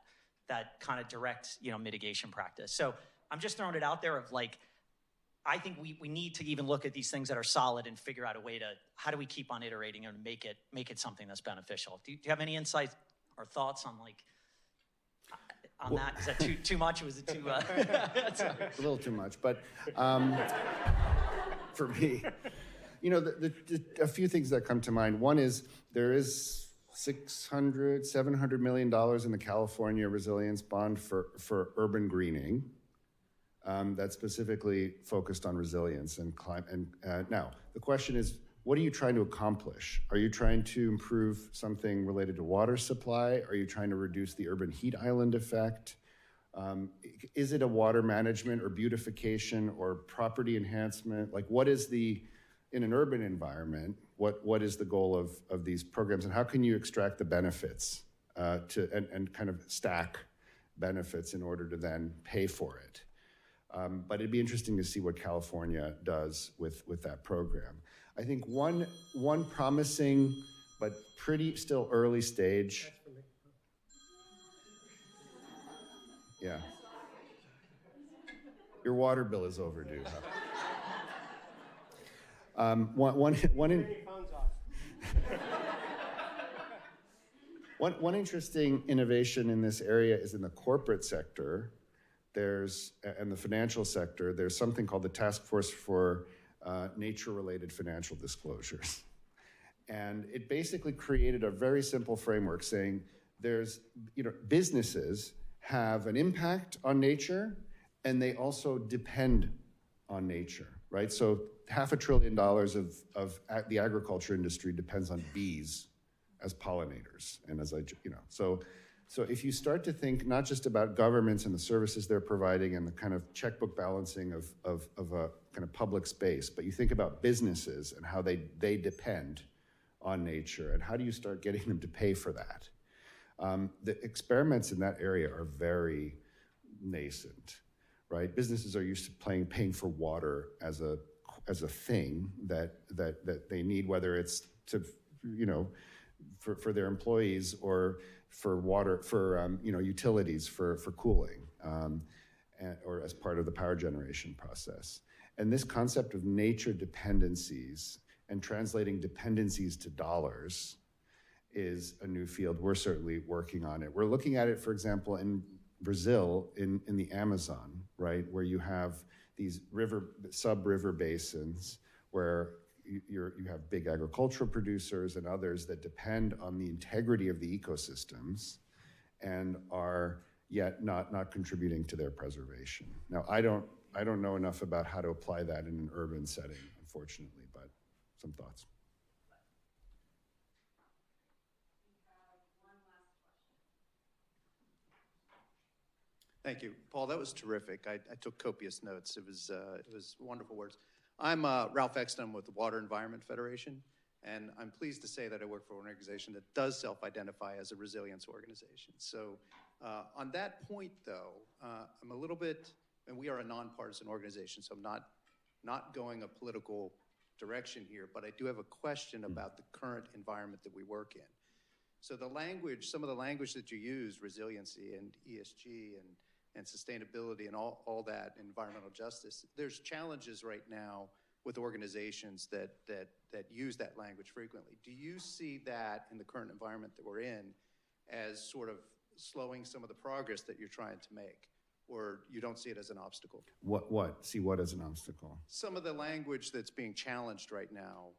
kind of direct, mitigation practice. So I'm just throwing it out there of I think we need to even look at these things that are solid and figure out a way to, how do we keep on iterating and make it something that's beneficial? Do you have any insights or thoughts on that? Is that too much? Was it too? It's a little too much, but for me, a few things that come to mind. One is there is $700 million in the California Resilience Bond for urban greening. That's specifically focused on resilience and climate. And now the question is, what are you trying to accomplish? Are you trying to improve something related to water supply? Are you trying to reduce the urban heat island effect? Is it a water management or beautification or property enhancement? What is in an urban environment, what is the goal of these programs, and how can you extract the benefits and kind of stack benefits in order to then pay for it? But it'd be interesting to see what California does with that program. I think one promising but pretty still early stage. Yeah. Your water bill is overdue. One interesting innovation in this area is in the corporate sector. And the financial sector, there's something called the Task Force for Nature-Related Financial Disclosures. And it basically created a very simple framework saying businesses have an impact on nature, and they also depend on nature, right? So $500 billion of the agriculture industry depends on bees as pollinators. And so if you start to think not just about governments and the services they're providing and the kind of checkbook balancing of a kind of public space, but you think about businesses and how they depend on nature, and how do you start getting them to pay for that? The experiments in that area are very nascent, right? Businesses are used to paying for water as a thing that they need, whether it's to, for their employees or for water, for utilities for cooling, or as part of the power generation process. And this concept of nature dependencies and translating dependencies to dollars is a new field. We're certainly working on it. We're looking at it, for example, in Brazil, in the Amazon, right, where you have these sub-river basins where you have big agricultural producers and others that depend on the integrity of the ecosystems and are yet not contributing to their preservation. Now, I don't know enough about how to apply that in an urban setting, unfortunately, but some thoughts. Thank you, Paul. That was terrific. I took copious notes. It was wonderful words. I'm Ralph Exton with the Water Environment Federation, and I'm pleased to say that I work for an organization that does self-identify as a resilience organization. So on that point, though, I'm a little bit, and we are a nonpartisan organization, so I'm not going a political direction here, but I do have a question about the current environment that we work in. So the language, some of the language that you use, resiliency and ESG and sustainability and all that, environmental justice, there's challenges right now with organizations that use that language frequently. Do you see that in the current environment that we're in as sort of slowing some of the progress that you're trying to make? Or you don't see it as an obstacle? What? See what as an obstacle? Some of the language that's being challenged right now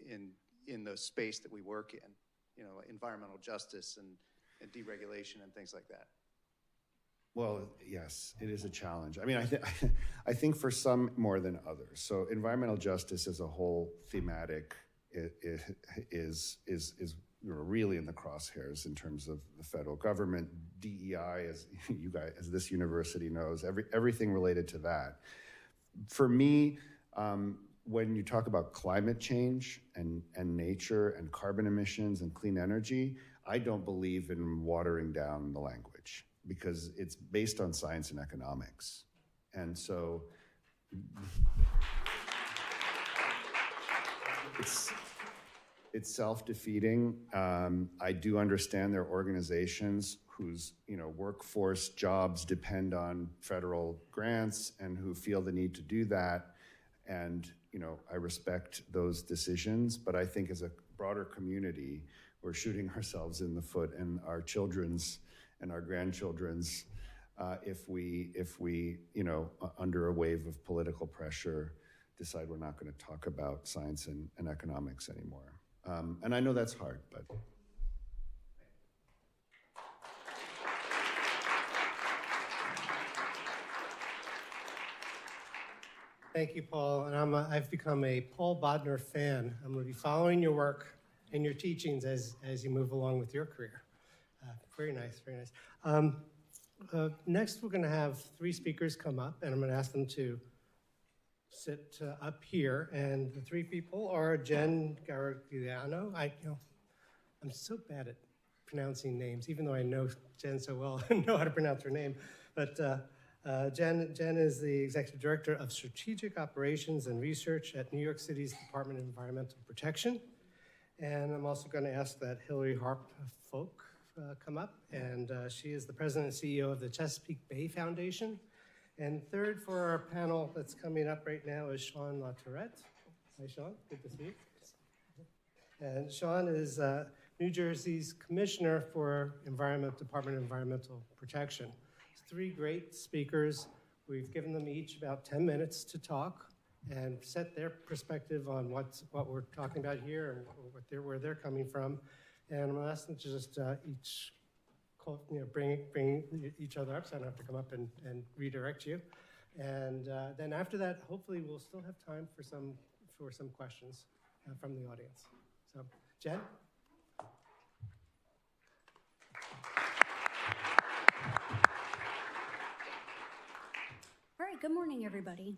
in the space that we work in, environmental justice and deregulation and things like that. Well, yes, it is a challenge. I mean, I think for some more than others. So environmental justice as a whole thematic is really in the crosshairs in terms of the federal government, DEI, as you guys, as this university knows, everything related to that. For me, when you talk about climate change and nature and carbon emissions and clean energy, I don't believe in watering down the language, because it's based on science and economics. And so it's self-defeating. I do understand there are organizations whose workforce jobs depend on federal grants and who feel the need to do that. And I respect those decisions, but I think as a broader community, we're shooting ourselves in the foot and our children's and our grandchildren's if we under a wave of political pressure, decide we're not going to talk about science and economics anymore. And I know that's hard, but. Thank you, Paul. And I've become a Paul Bodnar fan. I'm going to be following your work and your teachings as you move along with your career. Very nice, very nice. Next, we're going to have three speakers come up, and I'm going to ask them to sit up here. And the three people are Jen Garagliano. I'm so bad at pronouncing names, even though I know Jen so well and know how to pronounce her name. But Jen is the Executive Director of Strategic Operations and Research at New York City's Department of Environmental Protection. And I'm also going to ask that Hillary Harp-Folk come up, and she is the President and CEO of the Chesapeake Bay Foundation. And third for our panel that's coming up right now is Sean LaTourette. Hi, Sean. Good to see you. And Sean is New Jersey's Commissioner for Department of Environmental Protection. Three great speakers. We've given them each about 10 minutes to talk and set their perspective on what we're talking about here and where they're coming from. And I'm going to ask them to just each bring each other up, so I don't have to come up and redirect you. And then after that, hopefully we'll still have time for some questions from the audience. So, Jen? All right, good morning, everybody.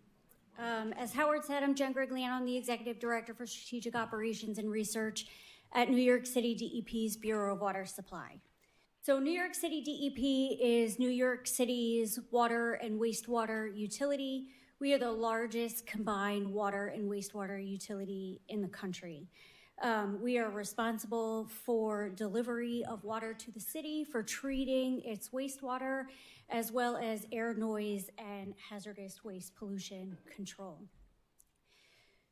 As Howard said, I'm Jen Grigliano. I'm the Executive Director for Strategic Operations and Research at New York City DEP's Bureau of Water Supply. So New York City DEP is New York City's water and wastewater utility. We are the largest combined water and wastewater utility in the country. We are responsible for delivery of water to the city, for treating its wastewater, as well as air, noise, and hazardous waste pollution control.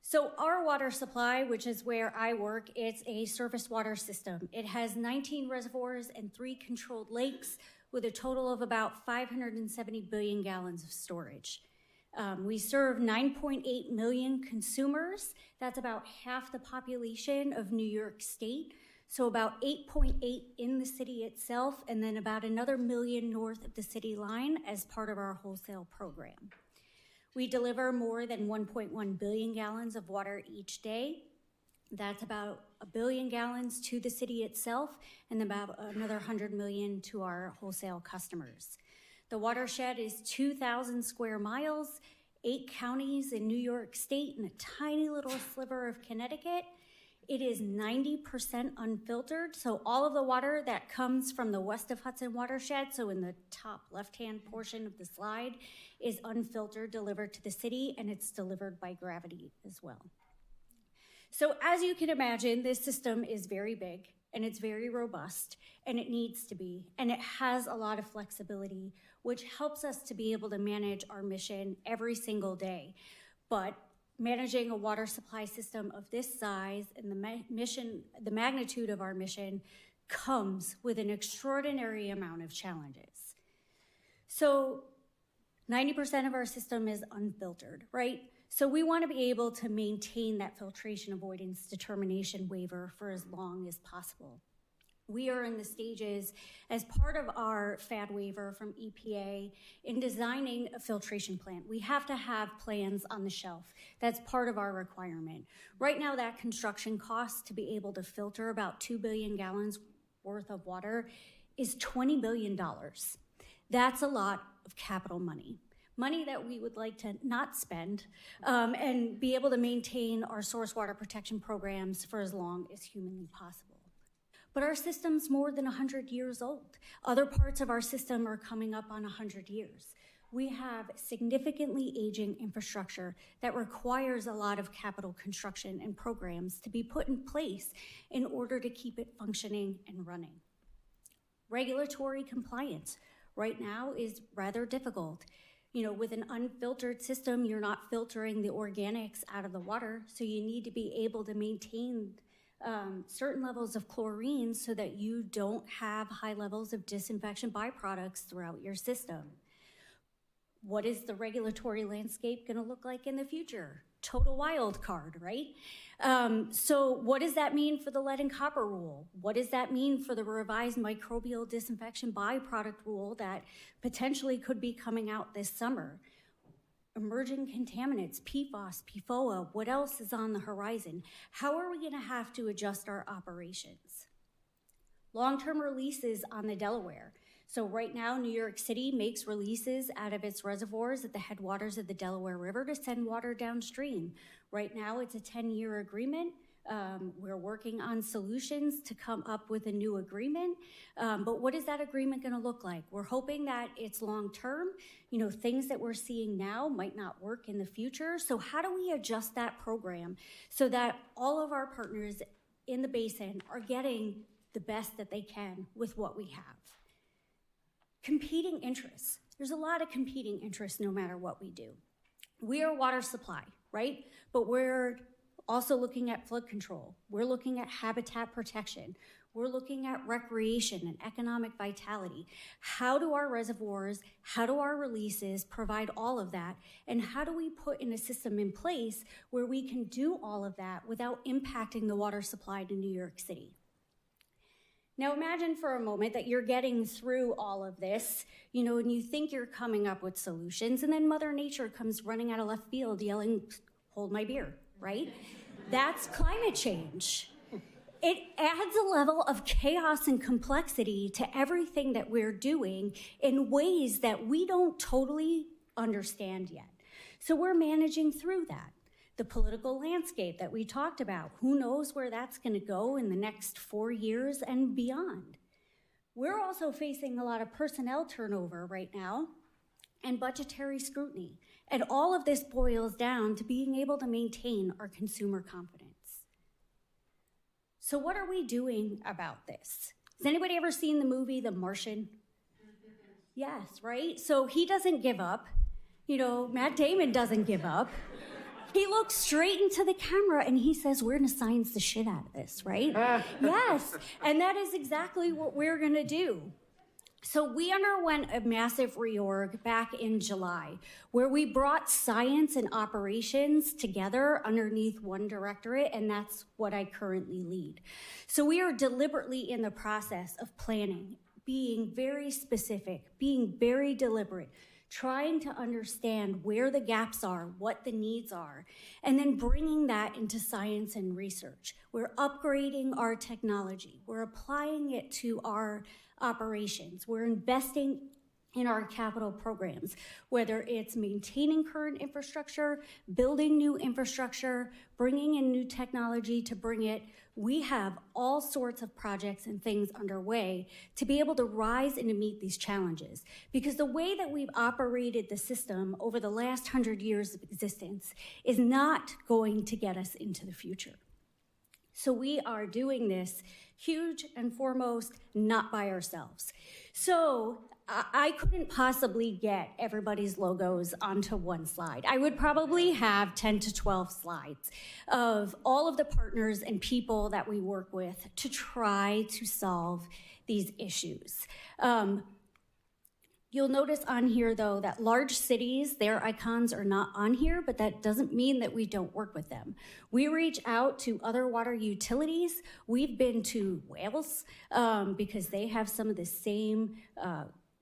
So our water supply, which is where I work, it's a surface water system. It has 19 reservoirs and 3 controlled lakes with a total of about 570 billion gallons of storage. We serve 9.8 million consumers. That's about half the population of New York State. So about 8.8 in the city itself, and then about another million north of the city line as part of our wholesale program. We deliver more than 1.1 billion gallons of water each day. That's about 1 billion gallons to the city itself, and about another 100 million to our wholesale customers. The watershed is 2,000 square miles, 8 counties in New York State, and a tiny little sliver of Connecticut. It is 90% unfiltered, so all of the water that comes from the west of Hudson watershed, so in the top left-hand portion of the slide, is unfiltered, delivered to the city, and it's delivered by gravity as well. So as you can imagine, this system is very big, and it's very robust, and it needs to be, and it has a lot of flexibility, which helps us to be able to manage our mission every single day. But managing a water supply system of this size and the magnitude of our mission comes with an extraordinary amount of challenges. So 90% of our system is unfiltered, right? So we want to be able to maintain that filtration avoidance determination waiver for as long as possible. We are in the stages as part of our FAD waiver from EPA in designing a filtration plant. We have to have plans on the shelf. That's part of our requirement. Right now, that construction cost to be able to filter about 2 billion gallons worth of water is $20 billion. That's a lot of capital money that we would like to not spend and be able to maintain our source water protection programs for as long as humanly possible. But our system's more than 100 years old. Other parts of our system are coming up on 100 years. We have significantly aging infrastructure that requires a lot of capital construction and programs to be put in place in order to keep it functioning and running. Regulatory compliance right now is rather difficult. You know, with an unfiltered system, you're not filtering the organics out of the water, so you need to be able to maintain certain levels of chlorine so that you don't have high levels of disinfection byproducts throughout your system. What is the regulatory landscape going to look like in the future? Total wild card, right? So what does that mean for the lead and copper rule? What does that mean for the revised microbial disinfection byproduct rule that potentially could be coming out this summer? Emerging contaminants, PFOS, PFOA, what else is on the horizon? How are we going to have to adjust our operations? Long-term releases on the Delaware. So right now, New York City makes releases out of its reservoirs at the headwaters of the Delaware River to send water downstream. Right now, it's a 10-year agreement. We're working on solutions to come up with a new agreement. But what is that agreement going to look like? We're hoping that it's long-term. You know, things that we're seeing now might not work in the future. So how do we adjust that program so that all of our partners in the basin are getting the best that they can with what we have? Competing interests. There's a lot of competing interests no matter what we do. We are water supply, right? But we're also looking at flood control. We're looking at habitat protection. We're looking at recreation and economic vitality. How do our reservoirs, how do our releases provide all of that? And how do we put in a system in place where we can do all of that without impacting the water supply to New York City? Now imagine for a moment that you're getting through all of this, you know, and you think you're coming up with solutions, and then Mother Nature comes running out of left field yelling, "Hold my beer," right? That's climate change. It adds a level of chaos and complexity to everything that we're doing in ways that we don't totally understand yet. So we're managing through that. The political landscape that we talked about, who knows where that's going to go in the next 4 years and beyond. We're also facing a lot of personnel turnover right now and budgetary scrutiny. And all of this boils down to being able to maintain our consumer confidence. So what are we doing about this? Has anybody ever seen the movie The Martian? Yes, right? So he doesn't give up. You know, Matt Damon doesn't give up. He looks straight into the camera and he says, we're gonna science the shit out of this, right? Yes, and that is exactly what we're gonna do. So we underwent a massive reorg back in July, where we brought science and operations together underneath one directorate, and that's what I currently lead. So we are deliberately in the process of planning, being very specific, being very deliberate, trying to understand where the gaps are, what the needs are, and then bringing that into science and research. We're upgrading our technology. We're applying it to our operations. We're investing in our capital programs, whether it's maintaining current infrastructure, building new infrastructure, bringing in new technology to bring it. We have all sorts of projects and things underway to be able to rise and to meet these challenges. Because the way that we've operated the system over the last 100 years of existence is not going to get us into the future. So we are doing this huge and foremost, not by ourselves. So I couldn't possibly get everybody's logos onto one slide. I would probably have 10 to 12 slides of all of the partners and people that we work with to try to solve these issues. You'll notice on here, though, that large cities, their icons are not on here, but that doesn't mean that we don't work with them. We reach out to other water utilities. We've been to Wales because they have some of the same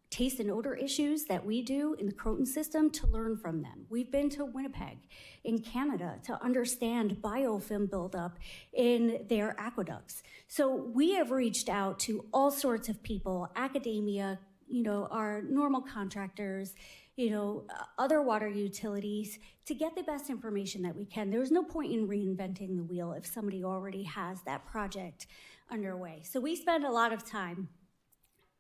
taste and odor issues that we do in the Croton system to learn from them. We've been to Winnipeg in Canada to understand biofilm buildup in their aqueducts. So we have reached out to all sorts of people, academia, our normal contractors, other water utilities to get the best information that we can. There's no point in reinventing the wheel if somebody already has that project underway. So we spend a lot of time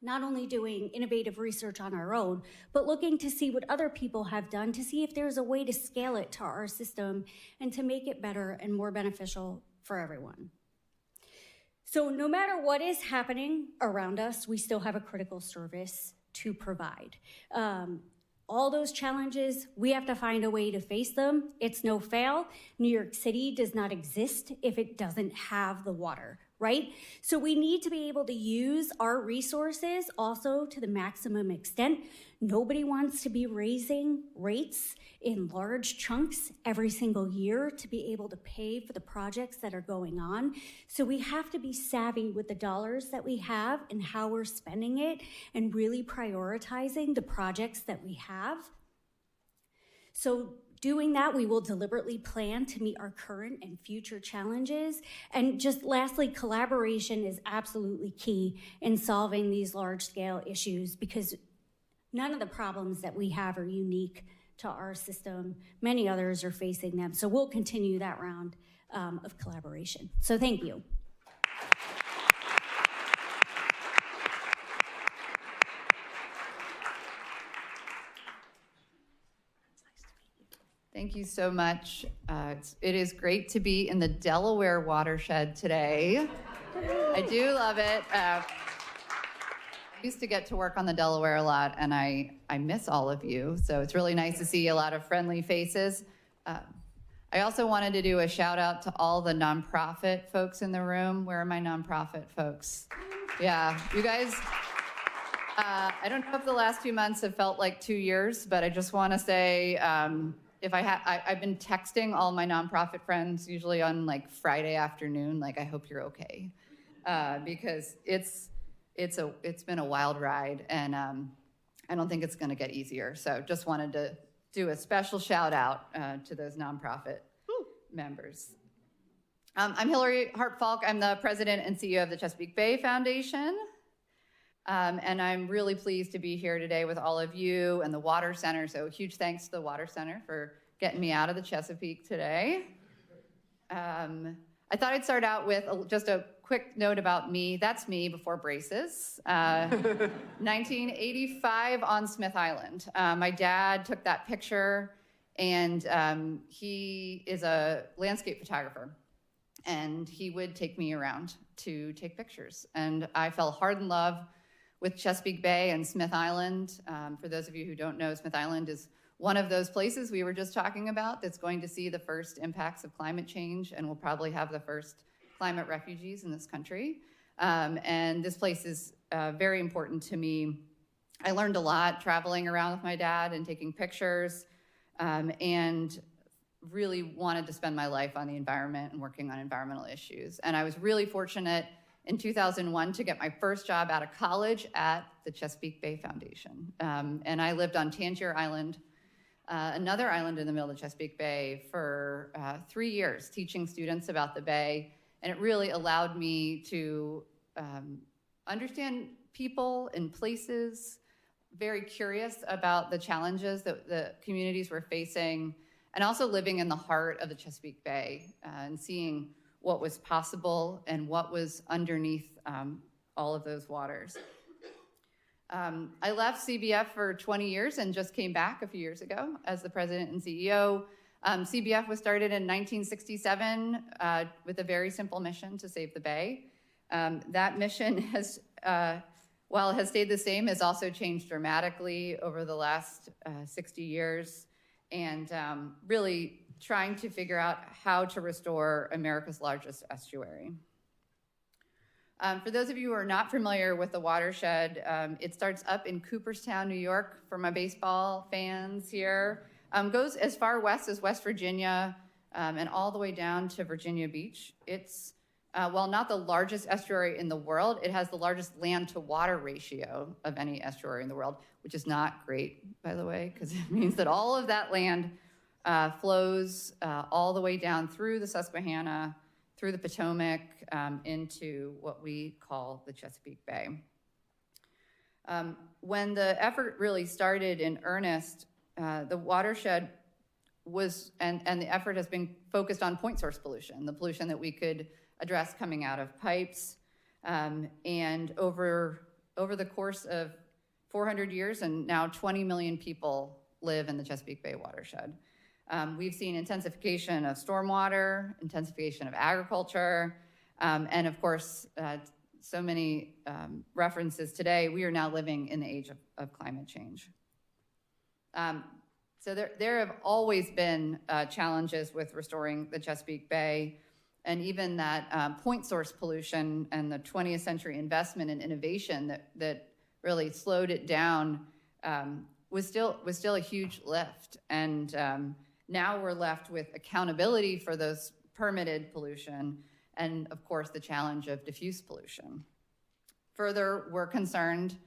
not only doing innovative research on our own, but looking to see what other people have done to see if there's a way to scale it to our system and to make it better and more beneficial for everyone. So no matter what is happening around us, we still have a critical service to provide. All those challenges, we have to find a way to face them. It's no fail. New York City does not exist if it doesn't have the water, right? So we need to be able to use our resources also to the maximum extent. Nobody wants to be raising rates in large chunks every single year to be able to pay for the projects that are going on. So we have to be savvy with the dollars that we have and how we're spending it and really prioritizing the projects that we have. So doing that, we will deliberately plan to meet our current and future challenges. And just lastly, collaboration is absolutely key in solving these large-scale issues because none of the problems that we have are unique to our system. Many others are facing them. So we'll continue that round of collaboration. So thank you. Thank you so much. It is great to be in the Delaware watershed today. I do love it. I used to get to work on the Delaware a lot, and I miss all of you. So it's really nice to see a lot of friendly faces. I also wanted to do a shout out to all the nonprofit folks in the room. Where are my nonprofit folks? Yeah, you guys, I don't know if the last 2 months have felt like 2 years, but I just want to say, I've been texting all my nonprofit friends, usually on like Friday afternoon, like I hope you're okay, because it's been a wild ride, and I don't think it's going to get easier. So just wanted to do a special shout out to those nonprofit members. I'm Hillary Hart-Falk. I'm the president and CEO of the Chesapeake Bay Foundation. And I'm really pleased to be here today with all of you and the Water Center. So huge thanks to the Water Center for getting me out of the Chesapeake today. I thought I'd start out with just a quick note about me. That's me before braces. 1985 on Smith Island. My dad took that picture, and he is a landscape photographer. And he would take me around to take pictures. And I fell hard in love with Chesapeake Bay and Smith Island. For those of you who don't know, Smith Island is one of those places we were just talking about that's going to see the first impacts of climate change and will probably have the first climate refugees in this country. And this place is very important to me. I learned a lot traveling around with my dad and taking pictures, and really wanted to spend my life on the environment and working on environmental issues. And I was really fortunate in 2001 to get my first job out of college at the Chesapeake Bay Foundation. And I lived on Tangier Island, another island in the middle of the Chesapeake Bay, for 3 years, teaching students about the bay. And it really allowed me to understand people and places, very curious about the challenges that the communities were facing, and also living in the heart of the Chesapeake Bay and seeing what was possible and what was underneath all of those waters. I left CBF for 20 years and just came back a few years ago as the president and CEO. CBF was started in 1967 with a very simple mission to save the Bay. That mission has, while it has stayed the same, has also changed dramatically over the last 60 years, and really trying to figure out how to restore America's largest estuary. For those of you who are not familiar with the watershed, it starts up in Cooperstown, New York, for my baseball fans here. Goes as far west as West Virginia, and all the way down to Virginia Beach. It's, while not the largest estuary in the world, it has the largest land-to-water ratio of any estuary in the world, which is not great, by the way, because it means that all of that land flows all the way down through the Susquehanna, through the Potomac, into what we call the Chesapeake Bay. When the effort really started in earnest, the watershed was, and the effort has been focused on point source pollution, the pollution that we could address coming out of pipes. And over the course of 400 years, and now 20 million people live in the Chesapeake Bay watershed. We've seen intensification of stormwater, intensification of agriculture, and of course, so many references today. We are now living in the age of climate change. So there have always been challenges with restoring the Chesapeake Bay, and even that point source pollution and the 20th century investment and innovation that really slowed it down was still a huge lift. And now we're left with accountability for those permitted pollution and, of course, the challenge of diffuse pollution. Further, we're concerned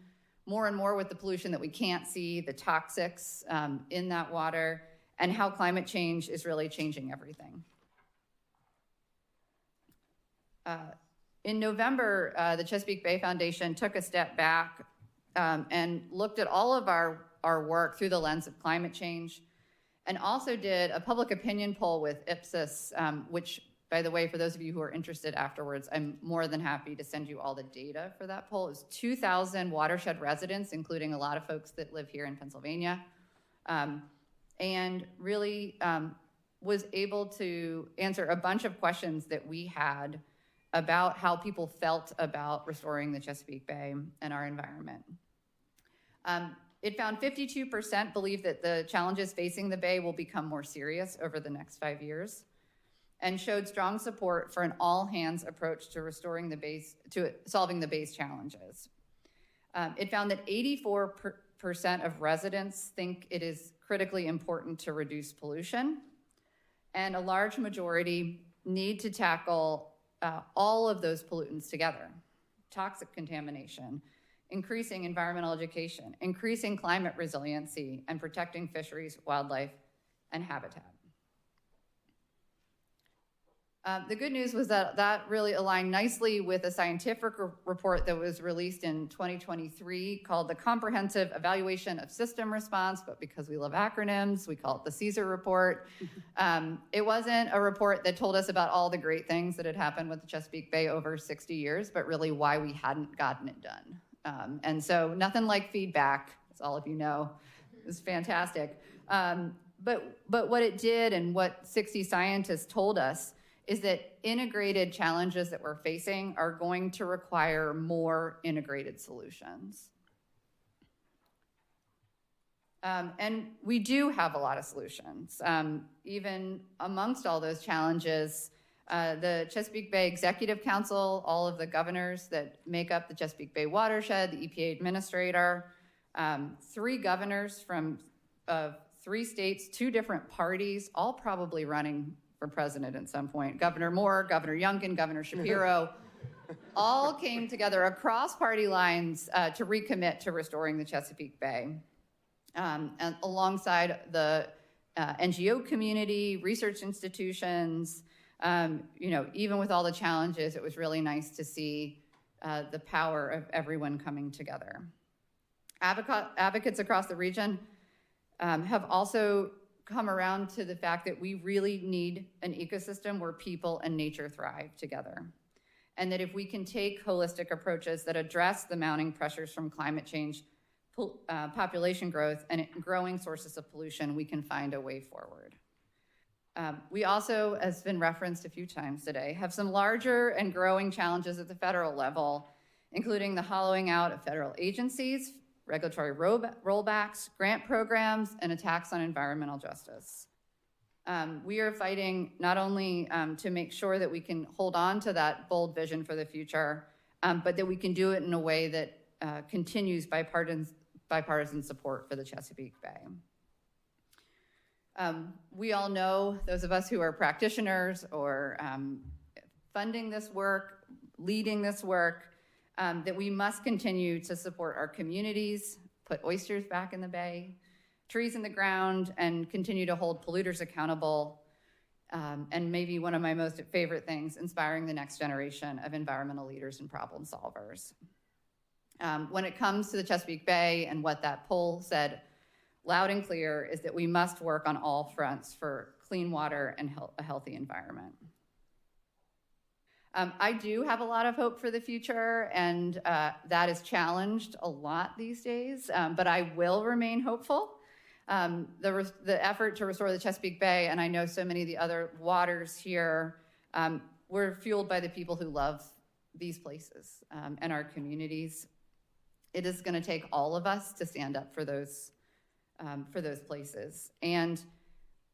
more and more with the pollution that we can't see, the toxics in that water, and how climate change is really changing everything. In November, the Chesapeake Bay Foundation took a step back and looked at all of our work through the lens of climate change, and also did a public opinion poll with Ipsos, which, by the way, for those of you who are interested afterwards, I'm more than happy to send you all the data for that poll. It was 2,000 watershed residents, including a lot of folks that live here in Pennsylvania, and really was able to answer a bunch of questions that we had about how people felt about restoring the Chesapeake Bay and our environment. It found 52% believe that the challenges facing the Bay will become more serious over the next 5 years, and showed strong support for an all-hands approach to restoring the Bay's, to solving the Bay's challenges. It found that 84% of residents think it is critically important to reduce pollution, and a large majority need to tackle all of those pollutants together: toxic contamination, increasing environmental education, increasing climate resiliency, and protecting fisheries, wildlife, and habitat. The good news was that that really aligned nicely with a scientific report that was released in 2023 called the Comprehensive Evaluation of System Response, but because we love acronyms, we call it the CSER report. It wasn't a report that told us about all the great things that had happened with the Chesapeake Bay over 60 years, but really why we hadn't gotten it done. And so nothing like feedback, as all of you know, is fantastic. But what it did and what 60 scientists told us is that integrated challenges that we're facing are going to require more integrated solutions. And we do have a lot of solutions. Even amongst all those challenges, the Chesapeake Bay Executive Council, all of the governors that make up the Chesapeake Bay watershed, the EPA administrator, 3 governors from 3 states, 2 different parties, all probably running for president at some point. Governor Moore, Governor Youngkin, Governor Shapiro, all came together across party lines to recommit to restoring the Chesapeake Bay. And alongside the NGO community, research institutions, even with all the challenges, it was really nice to see the power of everyone coming together. Advocates across the region have also come around to the fact that we really need an ecosystem where people and nature thrive together. And that if we can take holistic approaches that address the mounting pressures from climate change, population growth, and growing sources of pollution, we can find a way forward. We also, as has been referenced a few times today, have some larger and growing challenges at the federal level, including the hollowing out of federal agencies, regulatory rollbacks, grant programs, and attacks on environmental justice. We are fighting not only to make sure that we can hold on to that bold vision for the future, but that we can do it in a way that continues bipartisan support for the Chesapeake Bay. We all know, those of us who are practitioners or funding this work, leading this work, that we must continue to support our communities, put oysters back in the bay, trees in the ground, and continue to hold polluters accountable. And maybe one of my most favorite things, inspiring the next generation of environmental leaders and problem solvers. When it comes to the Chesapeake Bay and what that poll said loud and clear is that we must work on all fronts for clean water and a healthy environment. I do have a lot of hope for the future, and that is challenged a lot these days, but I will remain hopeful. The effort to restore the Chesapeake Bay, and I know so many of the other waters here, were fueled by the people who love these places and our communities. It is going to take all of us to stand up for those places. And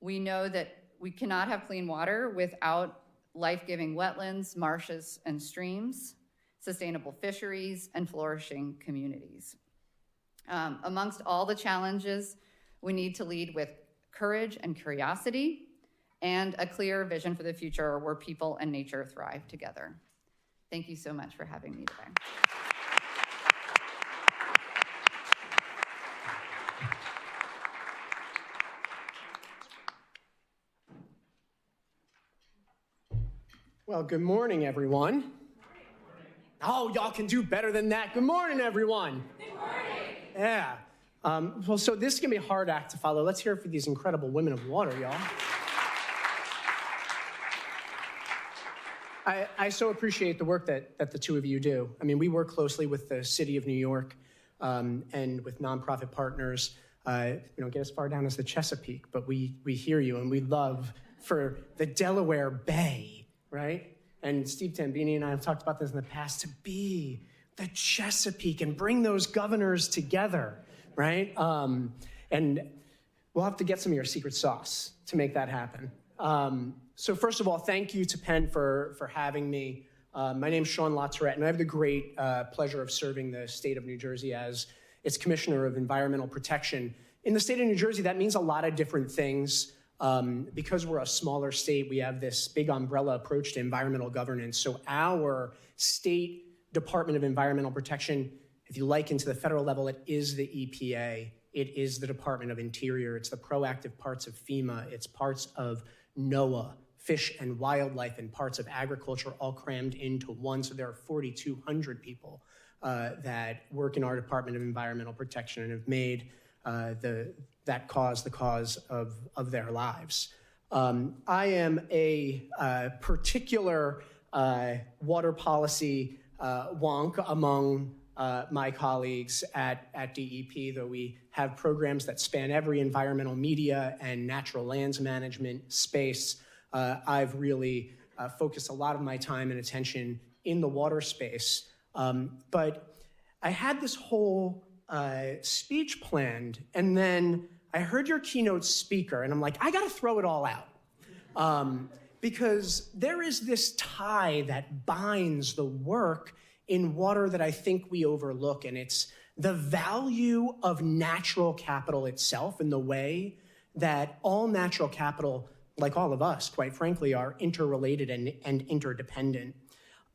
we know that we cannot have clean water without life-giving wetlands, marshes, and streams, sustainable fisheries, and flourishing communities. Amongst all the challenges, we need to lead with courage and curiosity and a clear vision for the future where people and nature thrive together. Thank you so much for having me today. Well, good morning, everyone. Oh, y'all can do better than that. Good morning, everyone. Good morning. Yeah. Well, so this is going to be a hard act to follow. Let's hear it for these incredible women of water, y'all. I so appreciate the work that the two of you do. I mean, we work closely with the city of New York and with nonprofit partners. We don't get as far down as the Chesapeake, but we hear you, and we love for the Delaware Bay, right? And Steve Tambini and I have talked about this in the past, to be the Chesapeake and bring those governors together, right? And we'll have to get some of your secret sauce to make that happen. So first of all, thank you to Penn for having me. My name's Sean LaTourette, and I have the great pleasure of serving the state of New Jersey as its Commissioner of Environmental Protection. In the state of New Jersey, that means a lot of different things. Because we're a smaller state, we have this big umbrella approach to environmental governance. So our state Department of Environmental Protection, if you liken to the federal level, it is the EPA. It is the Department of Interior. It's the proactive parts of FEMA. It's parts of NOAA, fish and wildlife and parts of agriculture all crammed into one. So there are 4,200 people that work in our Department of Environmental Protection and have made that cause the cause of their lives. I am a particular water policy wonk among my colleagues at DEP, though we have programs that span every environmental media and natural lands management space. I've really focused a lot of my time and attention in the water space. But I had this whole speech planned, and then I heard your keynote speaker, and I'm like, I gotta throw it all out. Because there is this tie that binds the work in water that I think we overlook, and it's the value of natural capital itself and the way that all natural capital, like all of us, quite frankly, are interrelated and interdependent.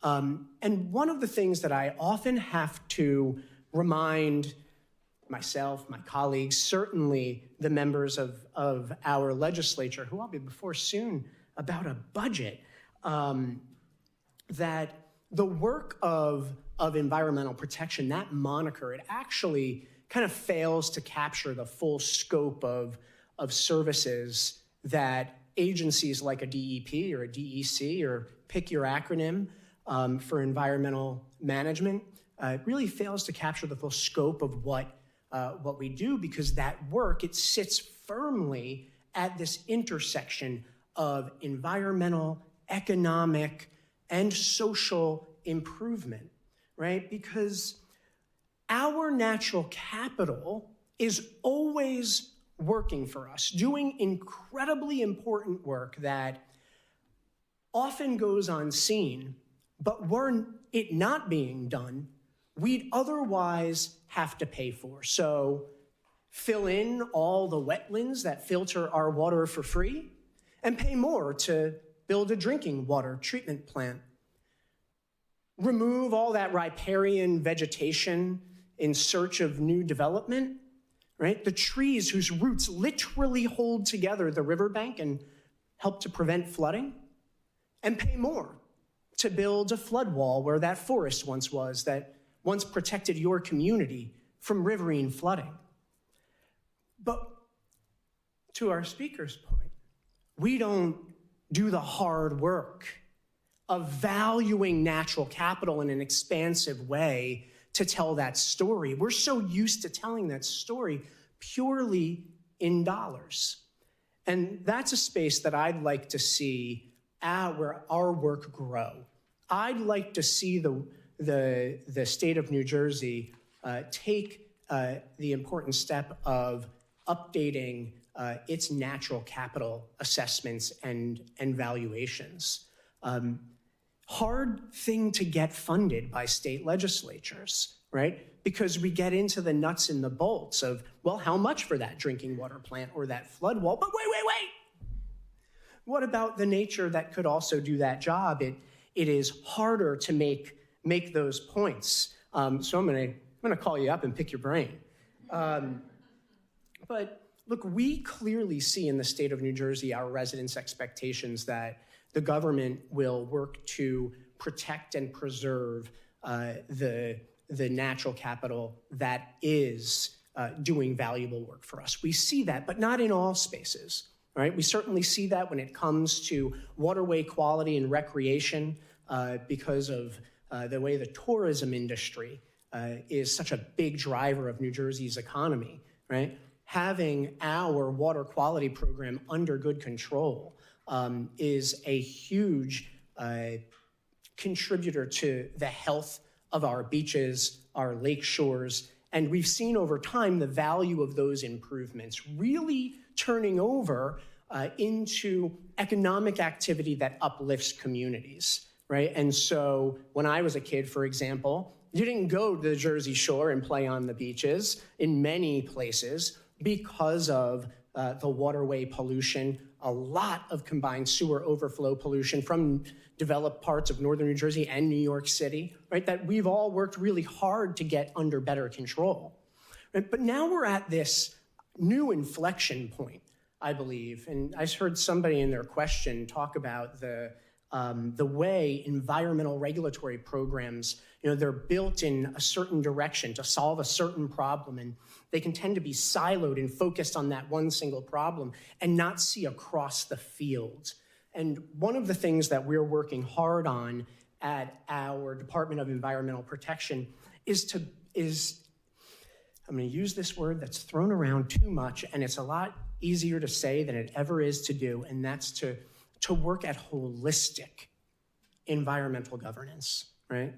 And one of the things that I often have to remind myself, my colleagues, certainly the members of our legislature, who I'll be before soon, about a budget, that the work of environmental protection, that moniker, it actually kind of fails to capture the full scope of services that agencies like a DEP or a DEC, or pick your acronym for environmental management, really fails to capture the full scope of what we do, because that work, it sits firmly at this intersection of environmental, economic, and social improvement, right? Because our natural capital is always working for us, doing incredibly important work that often goes unseen, but were it not being done, we'd otherwise have to pay for. So fill in all the wetlands that filter our water for free and pay more to build a drinking water treatment plant. Remove all that riparian vegetation in search of new development, right? The trees whose roots literally hold together the riverbank and help to prevent flooding, and pay more to build a flood wall where that forest once was, that once protected your community from riverine flooding. But to our speaker's point, we don't do the hard work of valuing natural capital in an expansive way to tell that story. We're so used to telling that story purely in dollars. And that's a space that I'd like to see where our work grow. I'd like to see the state of New Jersey take the important step of updating its natural capital assessments and valuations. Hard thing to get funded by state legislatures, right? Because we get into the nuts and the bolts of, well, how much for that drinking water plant or that flood wall? But wait. What about the nature that could also do that job? It is harder to make those points. So I'm gonna call you up and pick your brain. But look, we clearly see in the state of New Jersey our residents' expectations that the government will work to protect and preserve the natural capital that is doing valuable work for us. We see that, but not in all spaces, right? We certainly see that when it comes to waterway quality and recreation because of the way the tourism industry is such a big driver of New Jersey's economy, right? Having our water quality program under good control is a huge contributor to the health of our beaches, our lake shores, and we've seen over time the value of those improvements really turning over into economic activity that uplifts communities, right? And so when I was a kid, for example, you didn't go to the Jersey Shore and play on the beaches in many places because of the waterway pollution, a lot of combined sewer overflow pollution from developed parts of northern New Jersey and New York City, right? That we've all worked really hard to get under better control. Right? But now we're at this new inflection point I believe. And I heard somebody in their question talk about the way environmental regulatory programs, they're built in a certain direction to solve a certain problem, and they can tend to be siloed and focused on that one single problem and not see across the field. And one of the things that we're working hard on at our Department of Environmental Protection is I'm going to use this word that's thrown around too much, and it's a lot easier to say than it ever is to do, and that's to work at holistic environmental governance, right?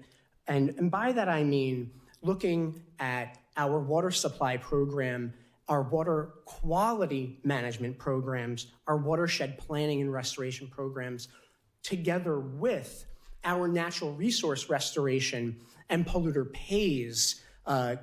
And by that I mean looking at our water supply program, our water quality management programs, our watershed planning and restoration programs, together with our natural resource restoration and polluter pays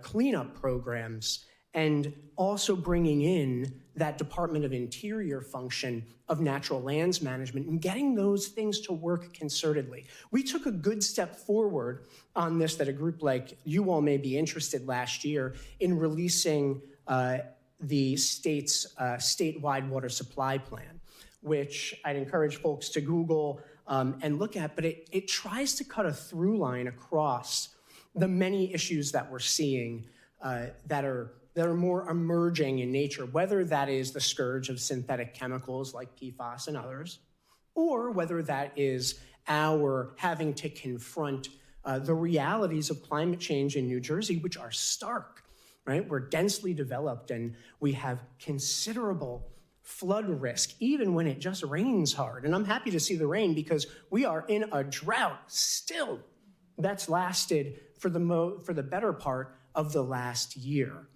cleanup programs, and also bringing in that Department of Interior function of natural lands management and getting those things to work concertedly. We took a good step forward on this that a group like you all may be interested last year in releasing the state's statewide water supply plan, which I'd encourage folks to Google and look at, but it tries to cut a through line across the many issues that we're seeing that are more emerging in nature, whether that is the scourge of synthetic chemicals like PFAS and others, or whether that is our having to confront the realities of climate change in New Jersey, which are stark, right? We're densely developed and we have considerable flood risk, even when it just rains hard. And I'm happy to see the rain because we are in a drought still that's lasted for the better part of the last year.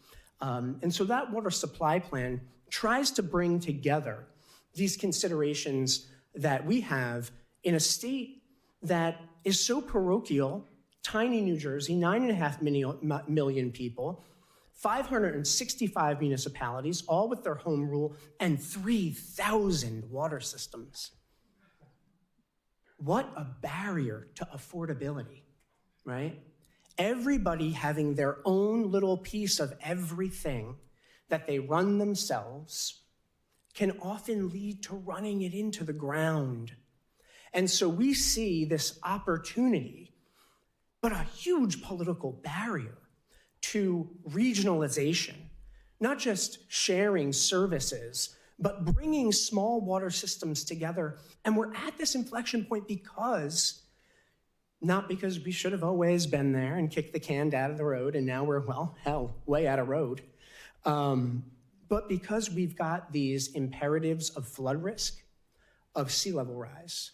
And so that water supply plan tries to bring together these considerations that we have in a state that is so parochial, tiny New Jersey, 9.5 million people, 565 municipalities, all with their home rule, and 3,000 water systems. What a barrier to affordability, right? Everybody having their own little piece of everything that they run themselves can often lead to running it into the ground. And so we see this opportunity, but a huge political barrier to regionalization, not just sharing services, but bringing small water systems together. And we're at this inflection point not because we should have always been there and kicked the can down the road and now we're, way out of road, but because we've got these imperatives of flood risk, of sea level rise,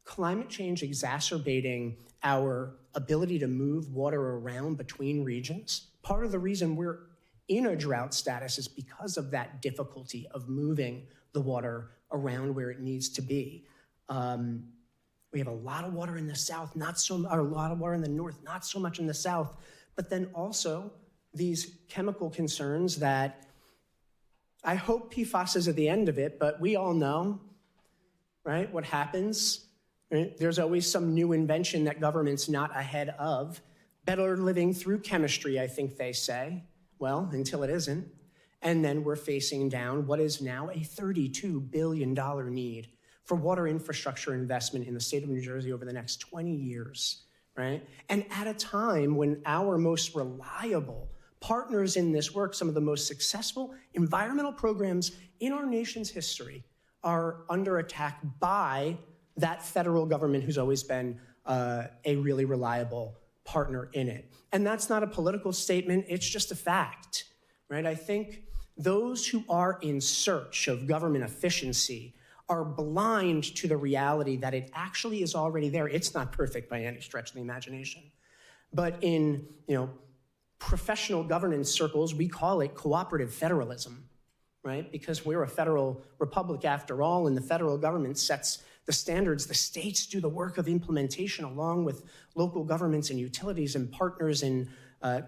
climate change exacerbating our ability to move water around between regions. Part of the reason we're in a drought status is because of that difficulty of moving the water around where it needs to be. We have a lot of water in the south, a lot of water in the north, not so much in the south, but then also these chemical concerns that I hope PFAS is at the end of it, but we all know, right, what happens. Right? There's always some new invention that government's not ahead of. Better living through chemistry, I think they say. Well, until it isn't. And then we're facing down what is now a $32 billion need for water infrastructure investment in the state of New Jersey over the next 20 years, right? And at a time when our most reliable partners in this work, some of the most successful environmental programs in our nation's history, are under attack by that federal government who's always been a really reliable partner in it. And that's not a political statement, it's just a fact, right? I think those who are in search of government efficiency are blind to the reality that it actually is already there. It's not perfect by any stretch of the imagination. But in professional governance circles, we call it cooperative federalism, right? Because we're a federal republic after all, and the federal government sets the standards. The states do the work of implementation along with local governments and utilities and partners in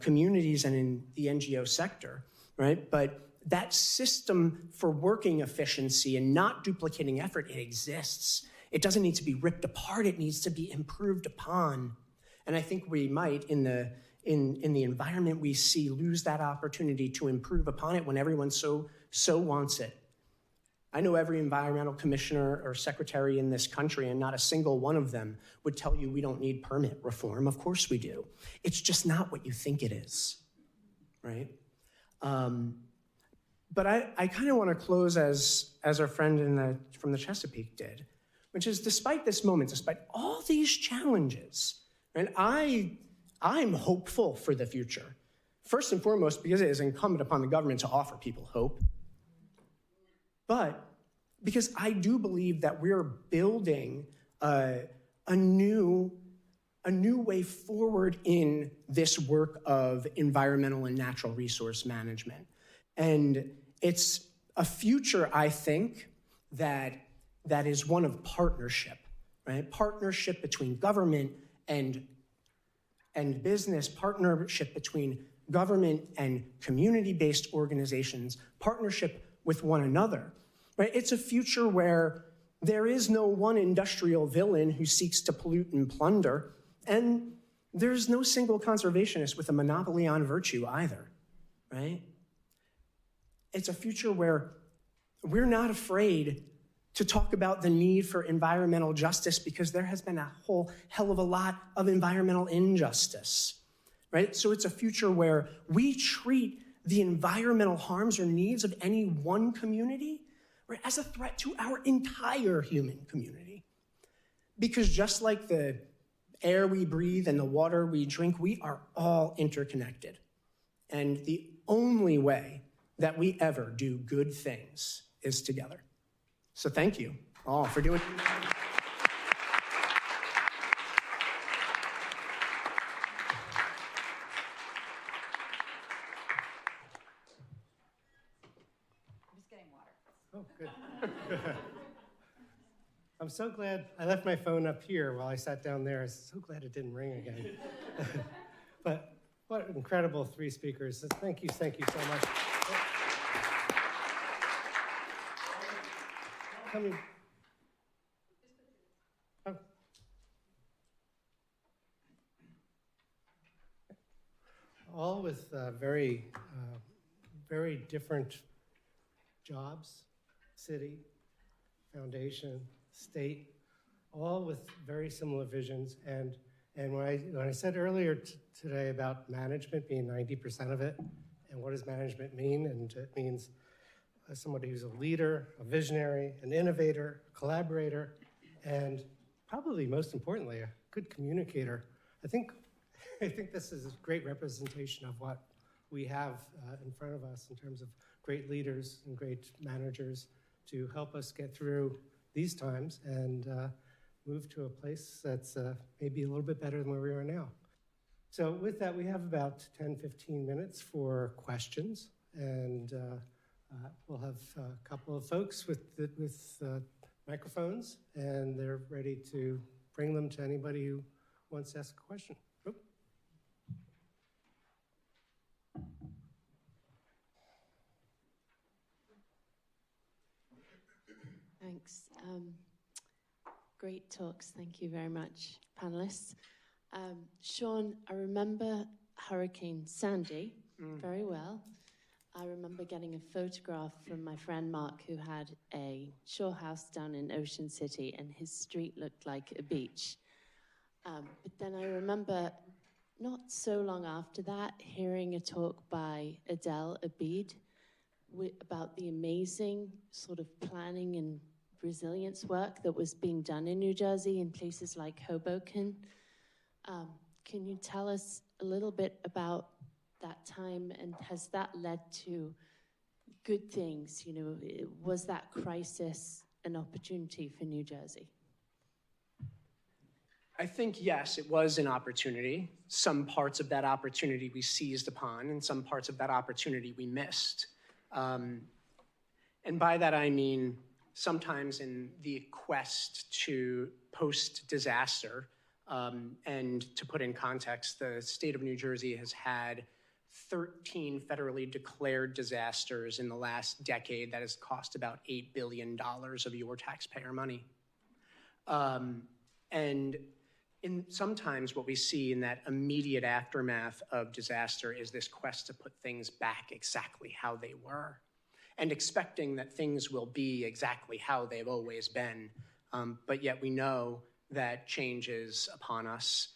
communities and in the NGO sector, right? But that system for working efficiency and not duplicating effort, it exists. It doesn't need to be ripped apart. It needs to be improved upon. And I think we might, in the environment we see, lose that opportunity to improve upon it when everyone so wants it. I know every environmental commissioner or secretary in this country, and not a single one of them would tell you we don't need permit reform. Of course we do. It's just not what you think it is, right? But I kind of want to close as our friend from the Chesapeake did, which is despite this moment, despite all these challenges, and I'm hopeful for the future. First and foremost, because it is incumbent upon the government to offer people hope. But because I do believe that we're building a new way forward in this work of environmental and natural resource management. And it's a future, I think, that is one of partnership, right? Partnership between government and business, partnership between government and community-based organizations, partnership with one another, right? It's a future where there is no one industrial villain who seeks to pollute and plunder, and there's no single conservationist with a monopoly on virtue either, right? It's a future where we're not afraid to talk about the need for environmental justice because there has been a whole hell of a lot of environmental injustice, right? So it's a future where we treat the environmental harms or needs of any one community, right, as a threat to our entire human community. Because just like the air we breathe and the water we drink, we are all interconnected. And the only way that we ever do good things is together. So thank you all for doing it. I'm just getting water. Oh, good. I'm so glad I left my phone up here while I sat down there. I'm so glad it didn't ring again. But what incredible three speakers. Thank you so much. Coming. Oh. All with very different jobs, city, foundation, state, all with very similar visions. And when I said earlier today about management being 90% of it, and what does management mean? And it means somebody who's a leader, a visionary, an innovator, a collaborator, and probably most importantly, a good communicator. I think this is a great representation of what we have in front of us in terms of great leaders and great managers to help us get through these times and move to a place that's maybe a little bit better than where we are now. So with that, we have about 10, 15 minutes for questions, and we'll have a couple of folks with microphones, and they're ready to bring them to anybody who wants to ask a question. Oop. Thanks. Great talks. Thank you very much, panelists. Sean, I remember Hurricane Sandy very well. I remember getting a photograph from my friend Mark, who had a shore house down in Ocean City, and his street looked like a beach. But then I remember, not so long after that, hearing a talk by Adele Abid about the amazing sort of planning and resilience work that was being done in New Jersey in places like Hoboken. Can you tell us a little bit about that time, and has that led to good things? You know, was that crisis an opportunity for New Jersey? I think, yes, it was an opportunity. Some parts of that opportunity we seized upon, and some parts of that opportunity we missed. And by that I mean, sometimes in the quest to post-disaster, and to put in context, the state of New Jersey has had 13 federally declared disasters in the last decade that has cost about $8 billion of your taxpayer money. And sometimes what we see in that immediate aftermath of disaster is this quest to put things back exactly how they were. and expecting that things will be exactly how they've always been. But yet we know that change is upon us.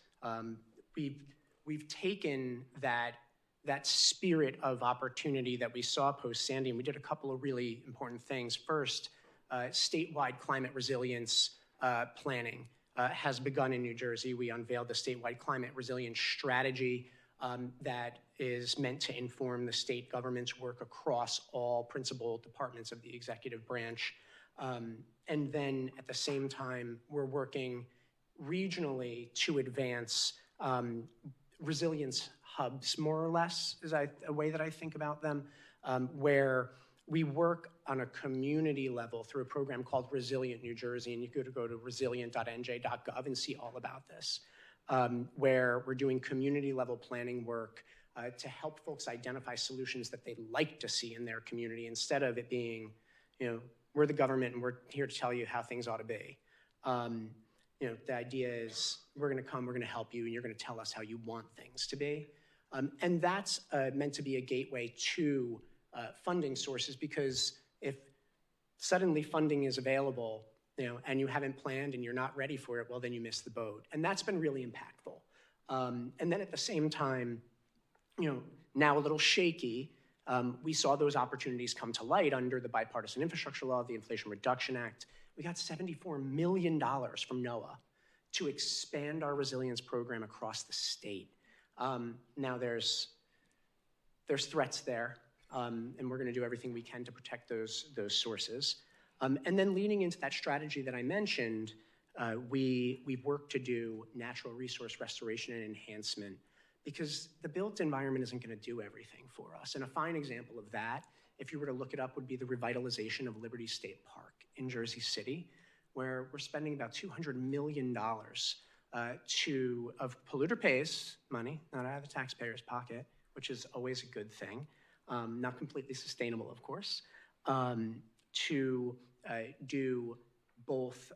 We've taken that spirit of opportunity that we saw post-Sandy, and we did a couple of really important things. First, statewide climate resilience planning has begun in New Jersey. We unveiled the statewide climate resilience strategy that is meant to inform the state government's work across all principal departments of the executive branch. And then at the same time, we're working regionally to advance resilience hubs, more or less, is a way that I think about them, where we work on a community level through a program called Resilient New Jersey, and you could go to resilient.nj.gov and see all about this, where we're doing community level planning work to help folks identify solutions that they'd like to see in their community, instead of it being, we're the government and we're here to tell you how things ought to be. The idea is we're going to come, we're going to help you, and you're going to tell us how you want things to be. And that's meant to be a gateway to funding sources, because if suddenly funding is available, and you haven't planned and you're not ready for it, well, then you miss the boat. And that's been really impactful. And then at the same time, now a little shaky, we saw those opportunities come to light under the Bipartisan Infrastructure Law, the Inflation Reduction Act. We got $74 million from NOAA to expand our resilience program across the state. Now there's threats there, and we're going to do everything we can to protect those sources. And then leaning into that strategy that I mentioned, we've worked to do natural resource restoration and enhancement, because the built environment isn't going to do everything for us. And a fine example of that, if you were to look it up, would be the revitalization of Liberty State Park in Jersey City, where we're spending about $200 million of polluter pays money, not out of the taxpayer's pocket, which is always a good thing, not completely sustainable, of course, to do both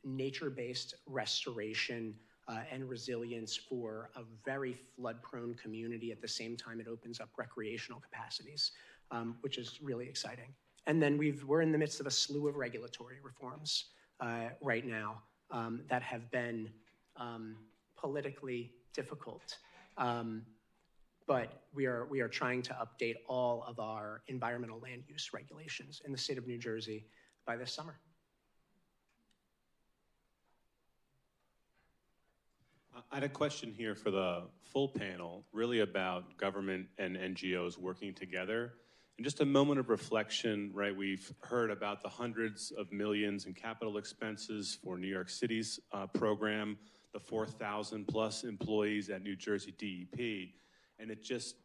nature-based restoration and resilience for a very flood-prone community. At the same time, it opens up recreational capacities, which is really exciting. And then we're in the midst of a slew of regulatory reforms right now that have been politically difficult. But we are trying to update all of our environmental land use regulations in the state of New Jersey by this summer. I had a question here for the full panel, really about government and NGOs working together. And just a moment of reflection, right? We've heard about the hundreds of millions in capital expenses for New York City's program, the 4,000 plus employees at New Jersey DEP. And it just,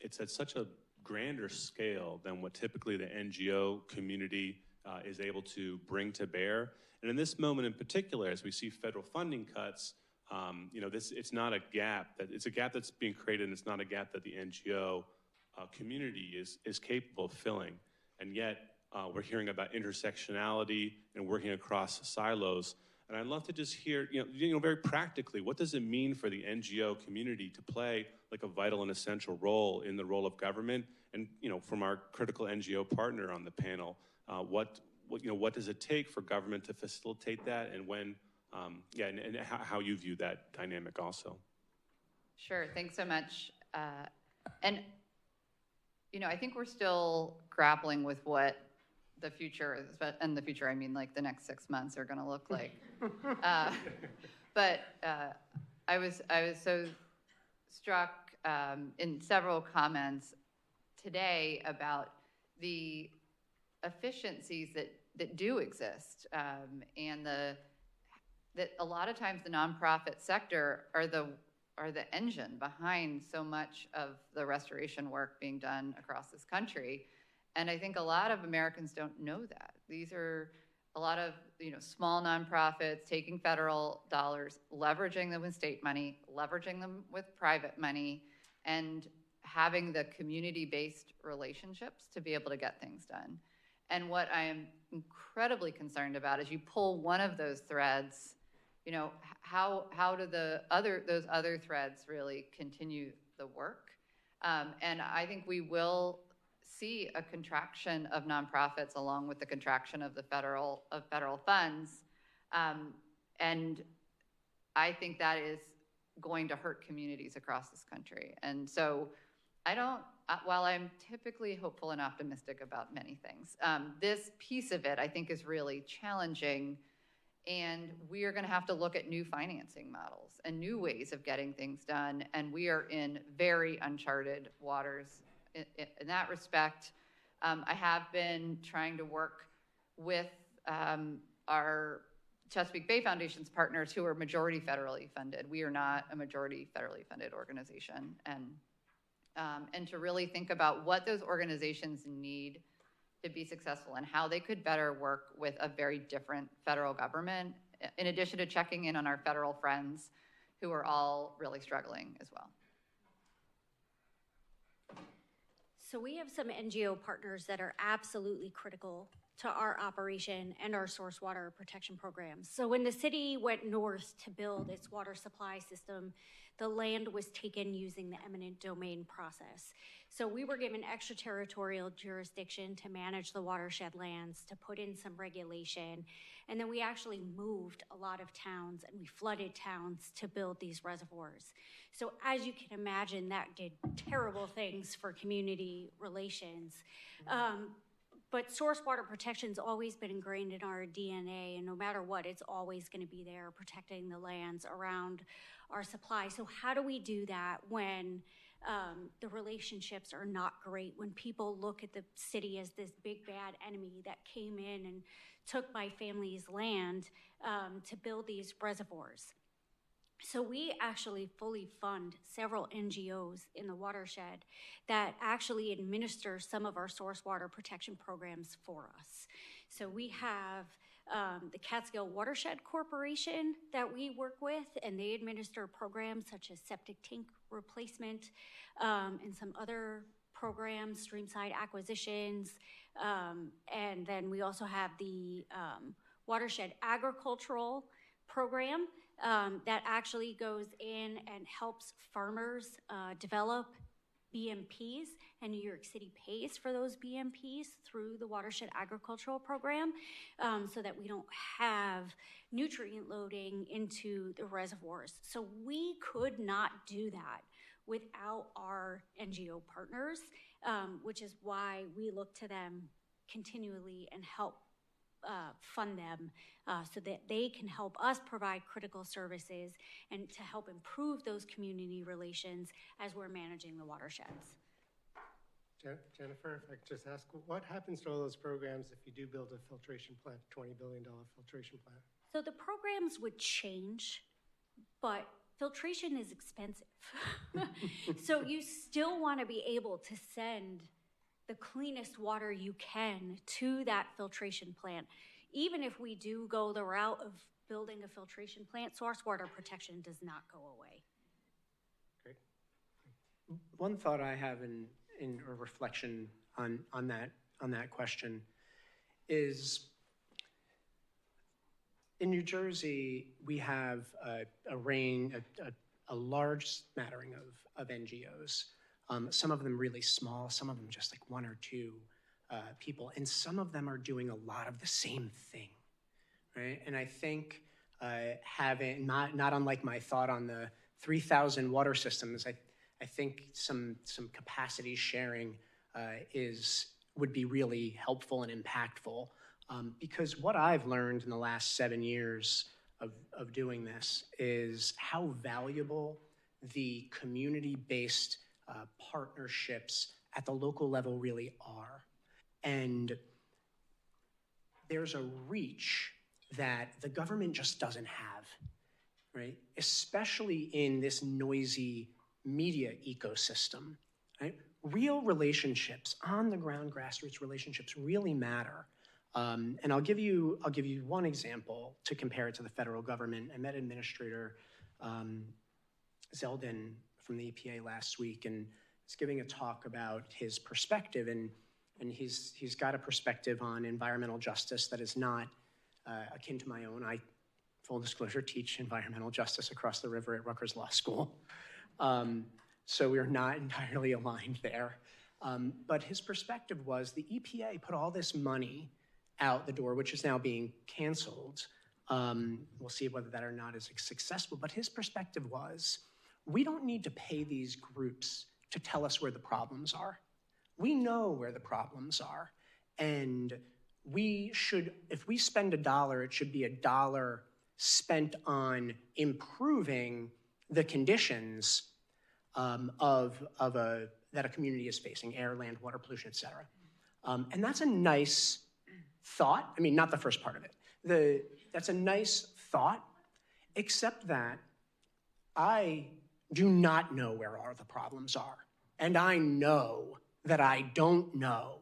it's at such a grander scale than what typically the NGO community is able to bring to bear. And in this moment in particular, as we see federal funding cuts, it's not a gap, it's a gap that's being created, and it's not a gap that the NGO community is capable of filling. And yet we're hearing about intersectionality and working across silos. And I'd love to just hear, very practically, what does it mean for the NGO community to play like a vital and essential role in the role of government? And from our critical NGO partner on the panel, what does it take for government to facilitate that, and when, and how you view that dynamic also? Sure, thanks so much. And I think we're still grappling with what the future, and the future I mean like the next 6 months, are going to look like. But I was so struck in several comments today about the efficiencies that do exist, and that a lot of times the nonprofit sector are the engine behind so much of the restoration work being done across this country. And I think a lot of Americans don't know that. These are a lot of small nonprofits taking federal dollars, leveraging them with state money, leveraging them with private money, and having the community-based relationships to be able to get things done. And what I am incredibly concerned about is you pull one of those threads, how do those other threads really continue the work? And I think we will see a contraction of nonprofits along with the contraction of the federal funds. And I think that is going to hurt communities across this country. And so while I'm typically hopeful and optimistic about many things, this piece of it I think is really challenging. And we are going to have to look at new financing models and new ways of getting things done. And we are in very uncharted waters in that respect. I have been trying to work with our Chesapeake Bay Foundation's partners who are majority federally funded. We are not a majority federally funded organization. And to really think about what those organizations need to be successful and how they could better work with a very different federal government, in addition to checking in on our federal friends who are all really struggling as well. So we have some NGO partners that are absolutely critical to our operation and our source water protection programs. So when the city went north to build its water supply system, the land was taken using the eminent domain process. So we were given extraterritorial jurisdiction to manage the watershed lands, to put in some regulation, and then we actually moved a lot of towns and we flooded towns to build these reservoirs. So as you can imagine, that did terrible things for community relations. But source water protection's always been ingrained in our DNA, and no matter what, it's always going to be there, protecting the lands around our supply. So how do we do that when the relationships are not great, when people look at the city as this big bad enemy that came in and took my family's land to build these reservoirs? So we actually fully fund several NGOs in the watershed that actually administer some of our source water protection programs for us. So we have the Catskill Watershed Corporation that we work with, and they administer programs such as septic tank replacement and some other programs, streamside acquisitions. And then we also have the Watershed Agricultural Program that actually goes in and helps farmers develop BMPs, and New York City pays for those BMPs through the Watershed Agricultural Program so that we don't have nutrient loading into the reservoirs. So we could not do that without our NGO partners, which is why we look to them continually and help fund them so that they can help us provide critical services and to help improve those community relations as we're managing the watersheds. Jennifer, if I could just ask, what happens to all those programs if you do build a filtration plant, $20 billion filtration plant? So the programs would change, but filtration is expensive. So you still want to be able to send the cleanest water you can to that filtration plant. Even if we do go the route of building a filtration plant, source water protection does not go away. Great. One thought I have in a reflection on that question is, in New Jersey, we have a large smattering of NGOs. Some of them really small, some of them just like one or two people, and some of them are doing a lot of the same thing, right? And I think having, not unlike my thought on the 3,000 water systems, I think some capacity sharing would be really helpful and impactful, because what I've learned in the last 7 years of doing this is how valuable the community-based partnerships at the local level really are. And there's a reach that the government just doesn't have, right? Especially in this noisy media ecosystem, right? Real relationships, on the ground grassroots relationships really matter. And I'll give you one example to compare it to the federal government. I met Administrator Zeldin from the EPA last week, and was giving a talk about his perspective, and he's got a perspective on environmental justice that is not akin to my own. I, full disclosure, teach environmental justice across the river at Rutgers Law School. So we're not entirely aligned there. But his perspective was the EPA put all this money out the door, which is now being canceled. We'll see whether that or not is successful. But his perspective was, we don't need to pay these groups to tell us where the problems are. We know where the problems are. And we should, if we spend $1, it should be $1 spent on improving the conditions that a community is facing, air, land, water pollution, et cetera. And that's a nice thought. I mean, not the first part of it. That's a nice thought, except that I do not know where all the problems are. And I know that I don't know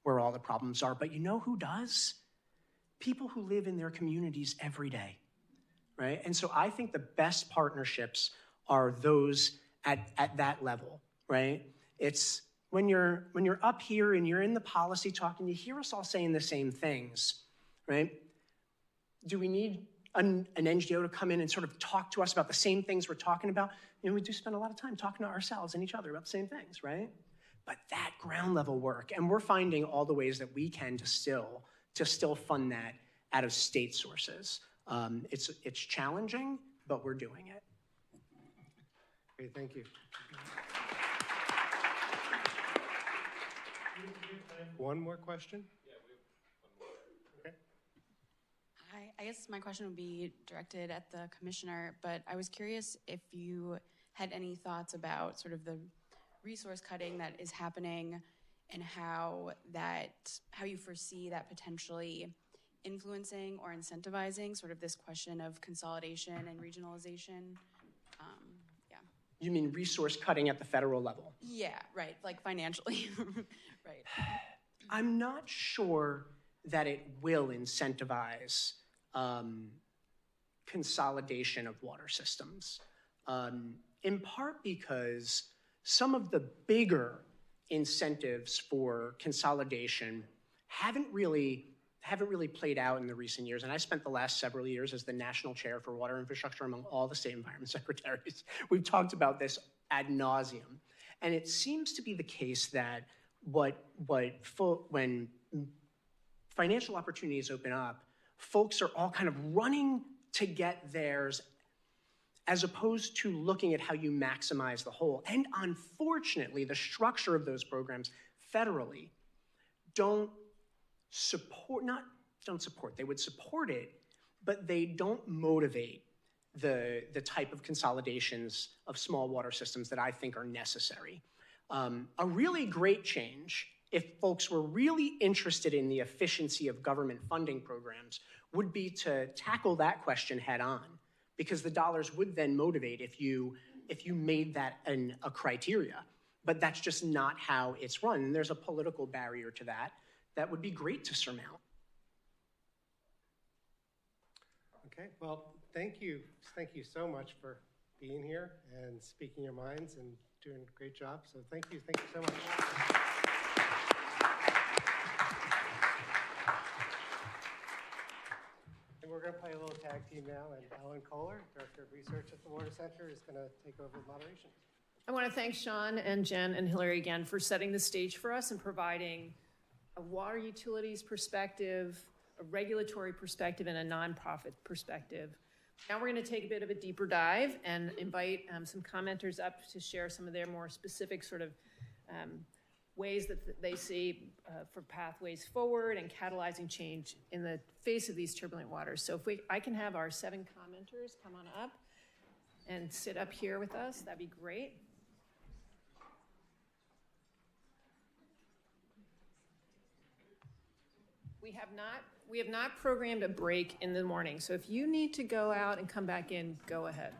where all the problems are. But you know who does? People who live in their communities every day, right? And so I think the best partnerships are those at that level, right? It's when you're up here and you're in the policy talk and you hear us all saying the same things, right? Do we need an NGO to come in and sort of talk to us about the same things we're talking about? You know, we do spend a lot of time talking to ourselves and each other about the same things, right? But that ground level work, and we're finding all the ways that we can to still fund that out of state sources. It's challenging, but we're doing it. Great, thank you. One more question? Yeah, we have one more. Okay. I guess my question would be directed at the commissioner, but I was curious if you had any thoughts about sort of the resource cutting that is happening and how you foresee that potentially influencing or incentivizing sort of this question of consolidation and regionalization. Yeah. You mean resource cutting at the federal level? Yeah, right, like financially, right. I'm not sure that it will incentivize consolidation of water systems, in part because some of the bigger incentives for consolidation haven't really played out in the recent years. And I spent the last several years as the national chair for water infrastructure among all the state environment secretaries. We've talked about this ad nauseum. And it seems to be the case that when financial opportunities open up, folks are all kind of running to get theirs as opposed to looking at how you maximize the whole. And unfortunately, the structure of those programs federally they would support it, but they don't motivate the type of consolidations of small water systems that I think are necessary. A really great change, if folks were really interested in the efficiency of government funding programs, would be to tackle that question head on, because the dollars would then motivate if you made that a criteria. But that's just not how it's run. And there's a political barrier to that would be great to surmount. Okay, well, thank you so much for being here and speaking your minds and doing a great job. So thank you so much. And we're going to play a little tag team now, and Ellen Kohler, Director of Research at the Water Center, is going to take over moderation. I want to thank Sean and Jen and Hillary again for setting the stage for us and providing a water utilities perspective, a regulatory perspective, and a nonprofit perspective. Now we're going to take a bit of a deeper dive and invite some commenters up to share some of their more specific sort of ways that they see for pathways forward and catalyzing change in the face of these turbulent waters. So if I can have our 7 commenters come on up and sit up here with us, that'd be great. We have not programmed a break in the morning, so if you need to go out and come back in, go ahead.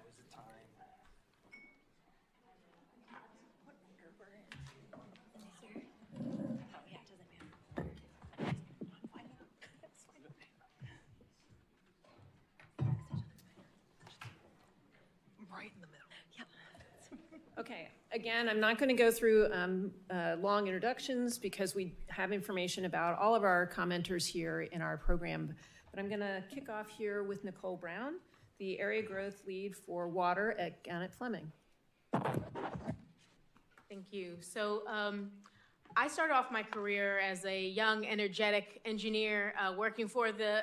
Okay, again, I'm not going to go through long introductions because we have information about all of our commenters here in our program, but I'm going to kick off here with Nicole Brown, the Area Growth Lead for Water at Gannett Fleming. Thank you. So I started off my career as a young, energetic engineer working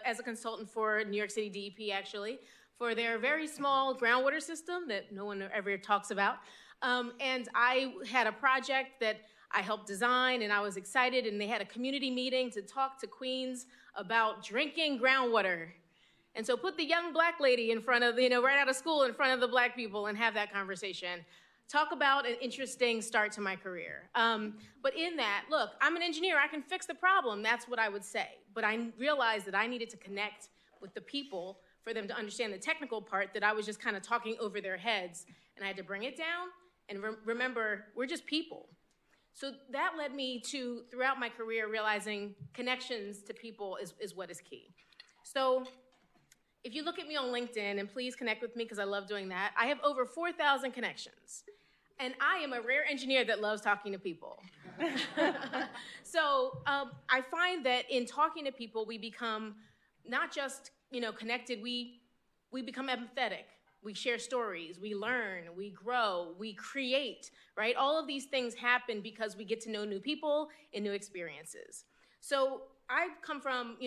as a consultant for New York City DEP, actually, for their very small groundwater system that no one ever talks about. And I had a project that I helped design, and I was excited, and they had a community meeting to talk to Queens about drinking groundwater. And so put the young black lady in front of, right out of school in front of the black people and have that conversation. Talk about an interesting start to my career. But in that, look, I'm an engineer, I can fix the problem, that's what I would say. But I realized that I needed to connect with the people for them to understand the technical part, that I was just kind of talking over their heads. And I had to bring it down and remember, we're just people. So that led me to, throughout my career, realizing connections to people is what is key. So if you look at me on LinkedIn, and please connect with me because I love doing that, I have over 4,000 connections. And I am a rare engineer that loves talking to people. So I find that in talking to people, we become not just connected, we become empathetic. We share stories, we learn, we grow, we create, right? All of these things happen because we get to know new people and new experiences. So I come from,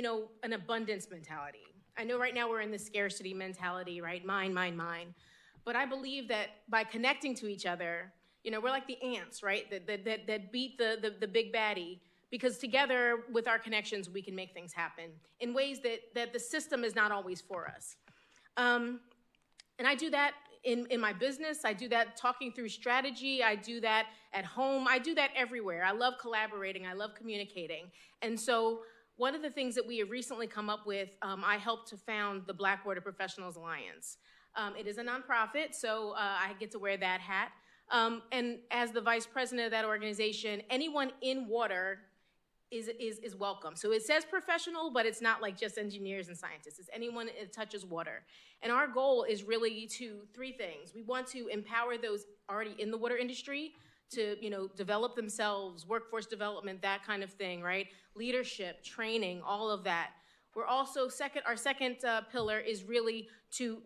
an abundance mentality. I know right now we're in the scarcity mentality, right? Mine, mine, mine. But I believe that by connecting to each other, we're like the ants, right? That beat the big baddie, because together with our connections, we can make things happen in ways that the system is not always for us. And I do that in my business. I do that talking through strategy. I do that at home. I do that everywhere. I love collaborating. I love communicating. And so one of the things that we have recently come up with, I helped to found the Blackwater Professionals Alliance. It is a nonprofit, so I get to wear that hat. And as the vice president of that organization, anyone in water is welcome. So it says professional, but it's not like just engineers and scientists. It's anyone that touches water. And our goal is really three things. We want to empower those already in the water industry to, develop themselves, workforce development, that kind of thing, right? Leadership, training, all of that. We're also our second pillar is really to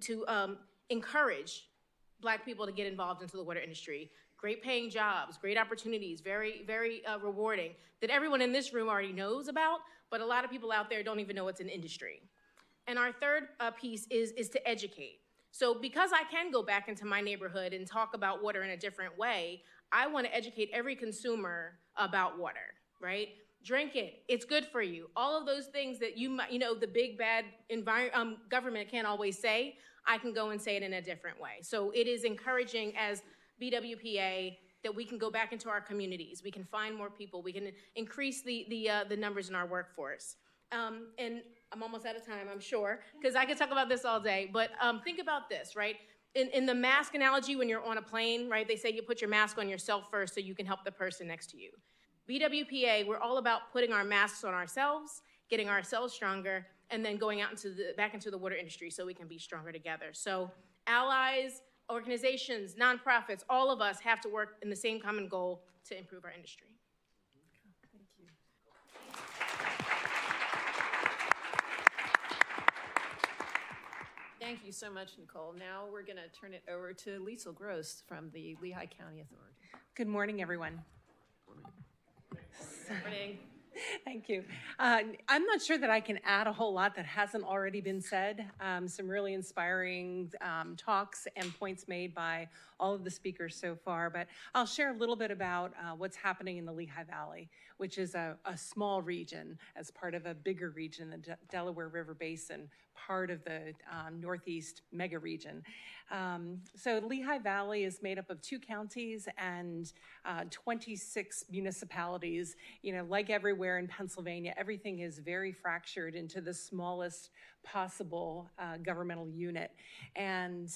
encourage Black people to get involved into the water industry. Great paying jobs, great opportunities, very, very rewarding, that everyone in this room already knows about, but a lot of people out there don't even know it's an industry. And our third piece is to educate. So because I can go back into my neighborhood and talk about water in a different way, I want to educate every consumer about water, right? Drink it, it's good for you. All of those things that the big bad government can't always say, I can go and say it in a different way. So it is encouraging as BWPA that we can go back into our communities. We can find more people. We can increase the numbers in our workforce. And I'm almost out of time, I'm sure, because I could talk about this all day. But think about this, right? In the mask analogy, when you're on a plane, right, they say you put your mask on yourself first so you can help the person next to you. BWPA, we're all about putting our masks on ourselves, getting ourselves stronger, and then going out back into the water industry so we can be stronger together. So allies, organizations, nonprofits, all of us have to work in the same common goal to improve our industry. Thank you so much, Nicole. Now we're going to turn it over to Liesl Gross from the Lehigh County Authority. Good morning, everyone. Good morning. Thank you. I'm not sure that I can add a whole lot that hasn't already been said. Some really inspiring talks and points made by all of the speakers so far, but I'll share a little bit about what's happening in the Lehigh Valley, which is a small region as part of a bigger region, the Delaware River Basin, part of the Northeast mega region. So Lehigh Valley is made up of 2 counties and 26 municipalities. Like everywhere in Pennsylvania, everything is very fractured into the smallest possible governmental unit. And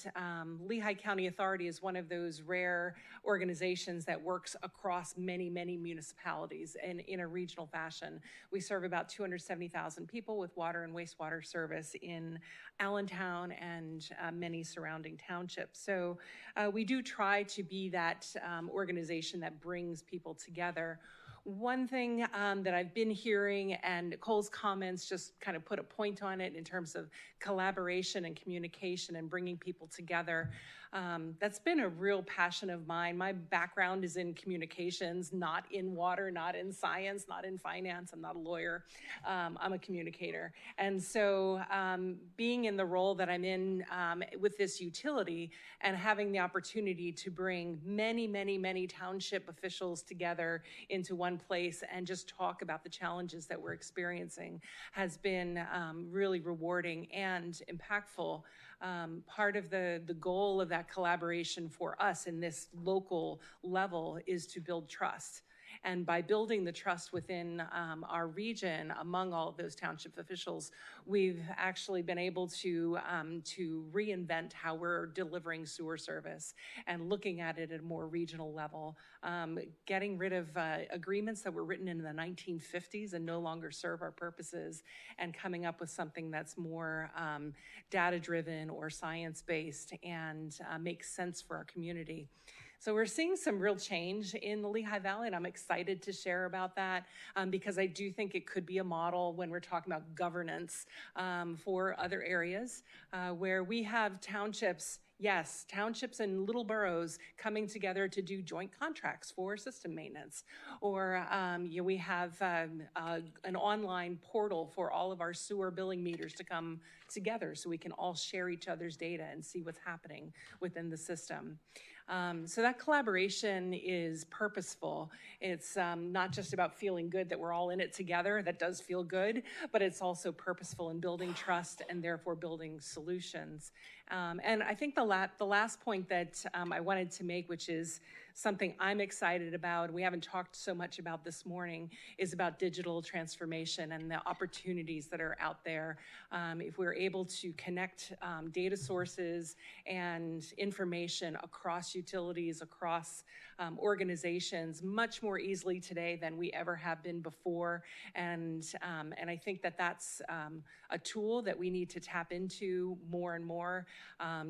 Lehigh County Authority is one of those rare organizations that works across many, many municipalities in a regional fashion. We serve about 270,000 people with water and wastewater service in Allentown and many surrounding townships. So we do try to be that organization that brings people together. One thing that I've been hearing, and Nicole's comments just kind of put a point on it in terms of collaboration and communication and bringing people together. That's been a real passion of mine. My background is in communications, not in water, not in science, not in finance. I'm not a lawyer. I'm a communicator. And so being in the role that I'm in with this utility and having the opportunity to bring many, many, many township officials together into one place and just talk about the challenges that we're experiencing has been really rewarding and impactful. Part of the goal of that collaboration for us in this local level is to build trust. And by building the trust within our region among all of those township officials, we've actually been able to reinvent how we're delivering sewer service and looking at it at a more regional level, getting rid of agreements that were written in the 1950s and no longer serve our purposes, and coming up with something that's more data-driven or science-based and makes sense for our community. So we're seeing some real change in the Lehigh Valley, and I'm excited to share about that because I do think it could be a model when we're talking about governance for other areas where we have townships, yes, townships and little boroughs coming together to do joint contracts for system maintenance. Or we have an online portal for all of our sewer billing meters to come together so we can all share each other's data and see what's happening within the system. So that collaboration is purposeful. It's not just about feeling good that we're all in it together. That does feel good, but it's also purposeful in building trust and therefore building solutions. And I think the last point that I wanted to make, which is something I'm excited about, we haven't talked so much about this morning, is about digital transformation and the opportunities that are out there. If we're able to connect data sources and information across utilities, across organizations much more easily today than we ever have been before. And I think that that's a tool that we need to tap into more and more.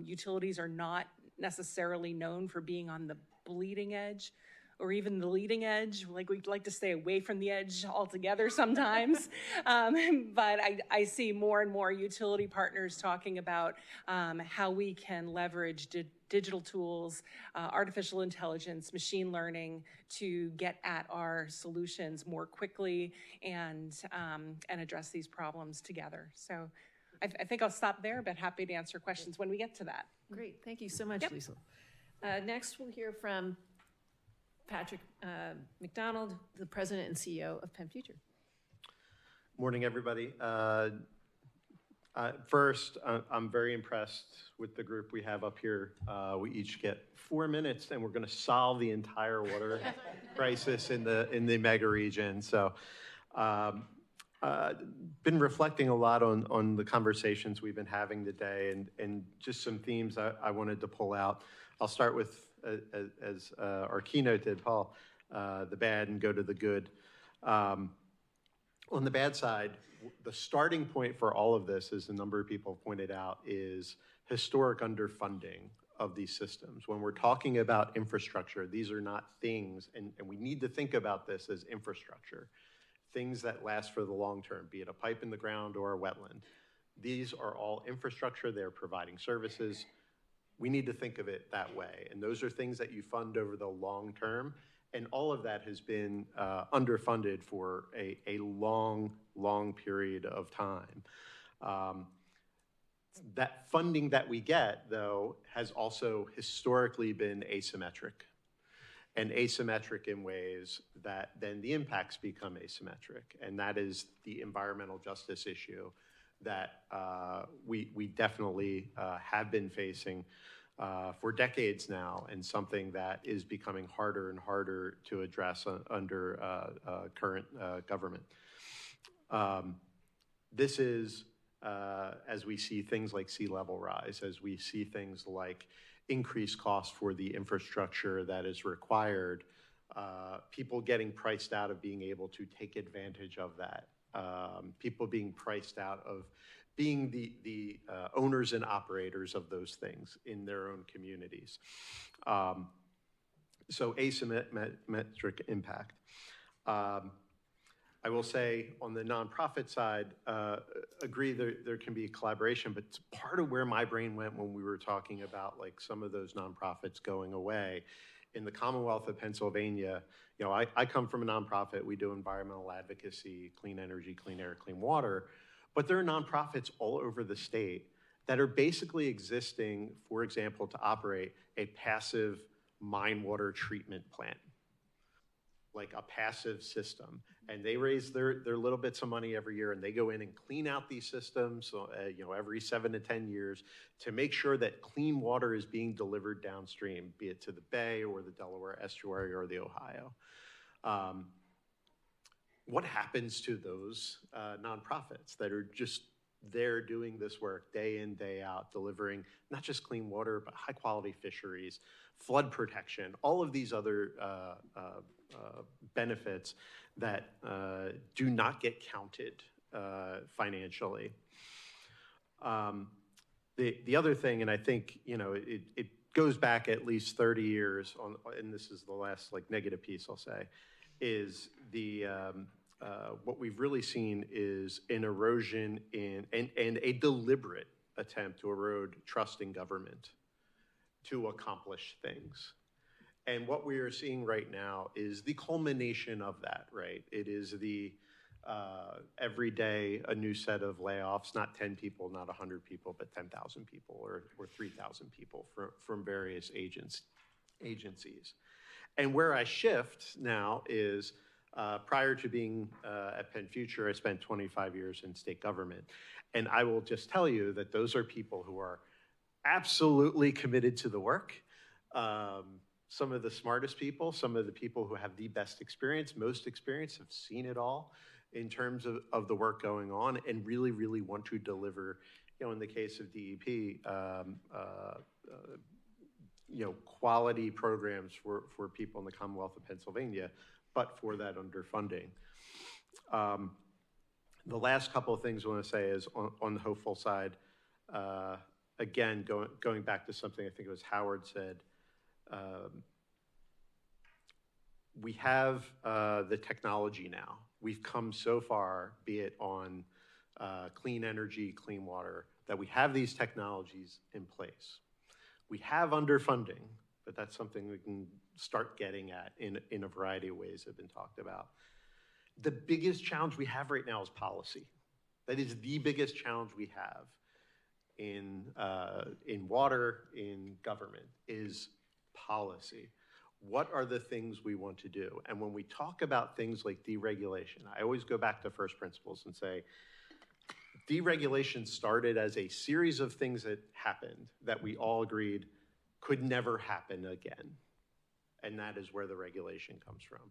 Utilities are not necessarily known for being on the bleeding edge or even the leading edge. Like, we'd like to stay away from the edge altogether sometimes. But I see more and more utility partners talking about how we can leverage digital tools, artificial intelligence, machine learning to get at our solutions more quickly and address these problems together. So I think I'll stop there, but happy to answer questions when we get to that. Great, thank you so much, Yep. Lisa. Next, we'll hear from Patrick McDonald, the president and CEO of Penn Future. Morning, everybody. First, I'm very impressed with the group we have up here. We each get 4 minutes, and we're going to solve the entire water crisis in the mega region. So, been reflecting a lot on the conversations we've been having today, and just some themes I wanted to pull out. I'll start with, as our keynote did, Paul, the bad and go to the good. On the bad side, the starting point for all of this, as a number of people have pointed out, is historic underfunding of these systems. When we're talking about infrastructure, these are not things, and we need to think about this as infrastructure, things that last for the long term, be it a pipe in the ground or a wetland. These are all infrastructure. They're providing services. We need to think of it that way. And those are things that you fund over the long term. And all of that has been underfunded for a long, long period of time. That funding that we get, though, has also historically been asymmetric. And asymmetric in ways that then the impacts become asymmetric. And that is the environmental justice issue that we definitely have been facing for decades now, and something that is becoming harder and harder to address under current government. This is, as we see things like sea level rise, as we see things like increased cost for the infrastructure that is required, people getting priced out of being able to take advantage of that, people being priced out of being the owners and operators of those things in their own communities. So asymmetric impact. I will say on the nonprofit side, agree there can be collaboration, but it's part of where my brain went when we were talking about like some of those nonprofits going away. In the Commonwealth of Pennsylvania, you know, I come from a nonprofit. We do environmental advocacy, clean energy, clean air, clean water, but there are nonprofits all over the state that are basically existing, for example, to operate a passive mine water treatment plant, like a passive system. And they raise their little bits of money every year, and they go in and clean out these systems, you know, every 7 to 10 years to make sure that clean water is being delivered downstream, be it to the Bay or the Delaware estuary or the Ohio. What happens to those nonprofits that are just there doing this work day in, day out, delivering not just clean water, but high quality fisheries, flood protection, all of these other benefits that do not get counted financially. The other thing, and I think, you know, it goes back at least 30 years on, and this is the last like negative piece I'll say, is the what we've really seen is an erosion in and a deliberate attempt to erode trust in government to accomplish things. And what we are seeing right now is the culmination of that, right? It is the every day a new set of layoffs, not 10 people, not 100 people, but 10,000 people or 3,000 people from various agencies. And where I shift now is prior to being at Penn Future, I spent 25 years in state government. And I will just tell you that those are people who are absolutely committed to the work. Some of the smartest people, some of the people who have the best experience, most experience, have seen it all in terms of the work going on and really, really want to deliver, you know, in the case of DEP, you know, quality programs for people in the Commonwealth of Pennsylvania, but for that underfunding. The last couple of things I want to say is on the hopeful side, again, going back to something I think it was Howard said, we have the technology now. We've come so far, be it on clean energy, clean water, that we have these technologies in place. We have underfunding, but that's something we can start getting at in a variety of ways that have been talked about. The biggest challenge we have right now is policy. That is the biggest challenge we have in water, in government, is policy. What are the things we want to do? And when we talk about things like deregulation, I always go back to first principles and say, deregulation started as a series of things that happened that we all agreed could never happen again. And that is where the regulation comes from.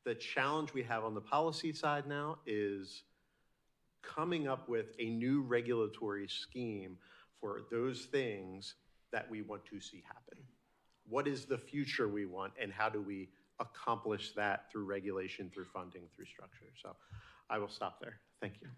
The challenge we have on the policy side now is coming up with a new regulatory scheme for those things that we want to see happen. What is the future we want, and how do we accomplish that through regulation, through funding, through structure? So I will stop there. Thank you.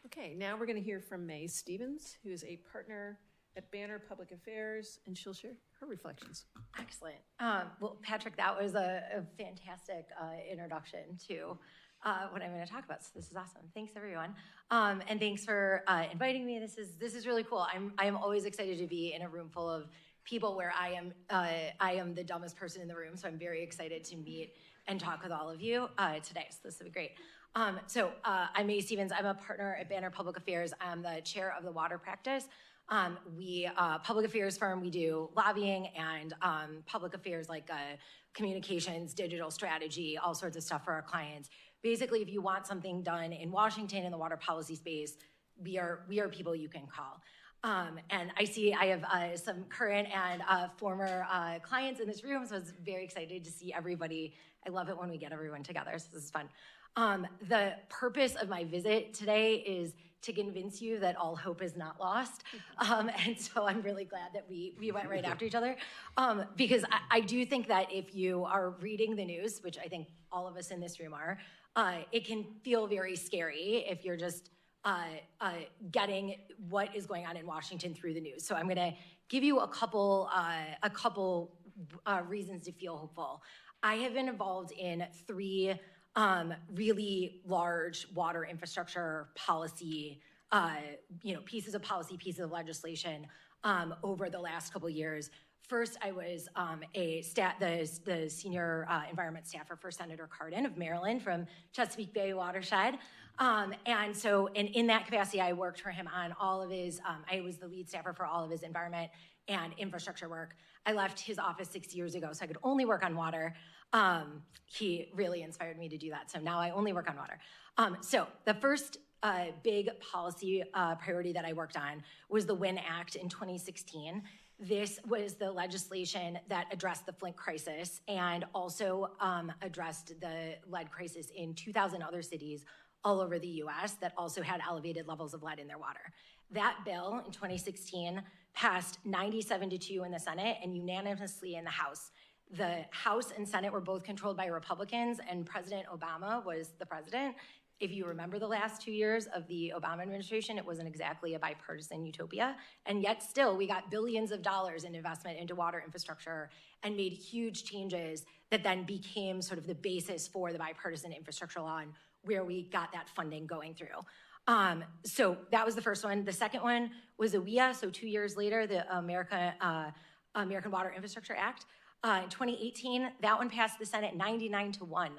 Okay, now we're going to hear from May Stevens, who is a partner at Banner Public Affairs, and she'll share her reflections. Excellent. Well, Patrick, that was a fantastic introduction to what I'm going to talk about. So this is awesome. Thanks, everyone, and thanks for inviting me. This is really cool. I'm always excited to be in a room full of people where I am the dumbest person in the room. So I'm very excited to meet and talk with all of you today. So this will be great. So I'm May Stevens. I'm a partner at Banner Public Affairs. I'm the chair of the water practice. We public affairs firm. We do lobbying and public affairs like communications, digital strategy, all sorts of stuff for our clients. Basically, if you want something done in Washington in the water policy space, we are people you can call. And I see I have some current and former clients in this room, so I was very excited to see everybody. I love it when we get everyone together, so this is fun. The purpose of my visit today is to convince you that all hope is not lost. And so I'm really glad that we went right after each other. Because I do think that if you are reading the news, which I think all of us in this room are, it can feel very scary if you're just getting what is going on in Washington through the news. So I'm gonna give you a couple reasons to feel hopeful. I have been involved in 3 really large water infrastructure policy, pieces of policy, pieces of legislation over the last couple of years. First, I was the senior environment staffer for Senator Cardin of Maryland from Chesapeake Bay watershed. And so in that capacity, I worked for him on all of his, I was the lead staffer for all of his environment and infrastructure work. I left his office 6 years ago, so I could only work on water. He really inspired me to do that, so now I only work on water. So the first big policy priority that I worked on was the WIN Act in 2016. This was the legislation that addressed the Flint crisis and also addressed the lead crisis in 2,000 other cities all over the US that also had elevated levels of lead in their water. That bill in 2016 passed 97-2 in the Senate and unanimously in the House. The House and Senate were both controlled by Republicans, and President Obama was the president. If you remember the last 2 years of the Obama administration, it wasn't exactly a bipartisan utopia. And yet still, we got billions of dollars in investment into water infrastructure and made huge changes that then became sort of the basis for the bipartisan infrastructure law and where we got that funding going through. So that was the first one. The second one was AWIA. So 2 years later, the American Water Infrastructure Act. In 2018, that one passed the Senate 99-1.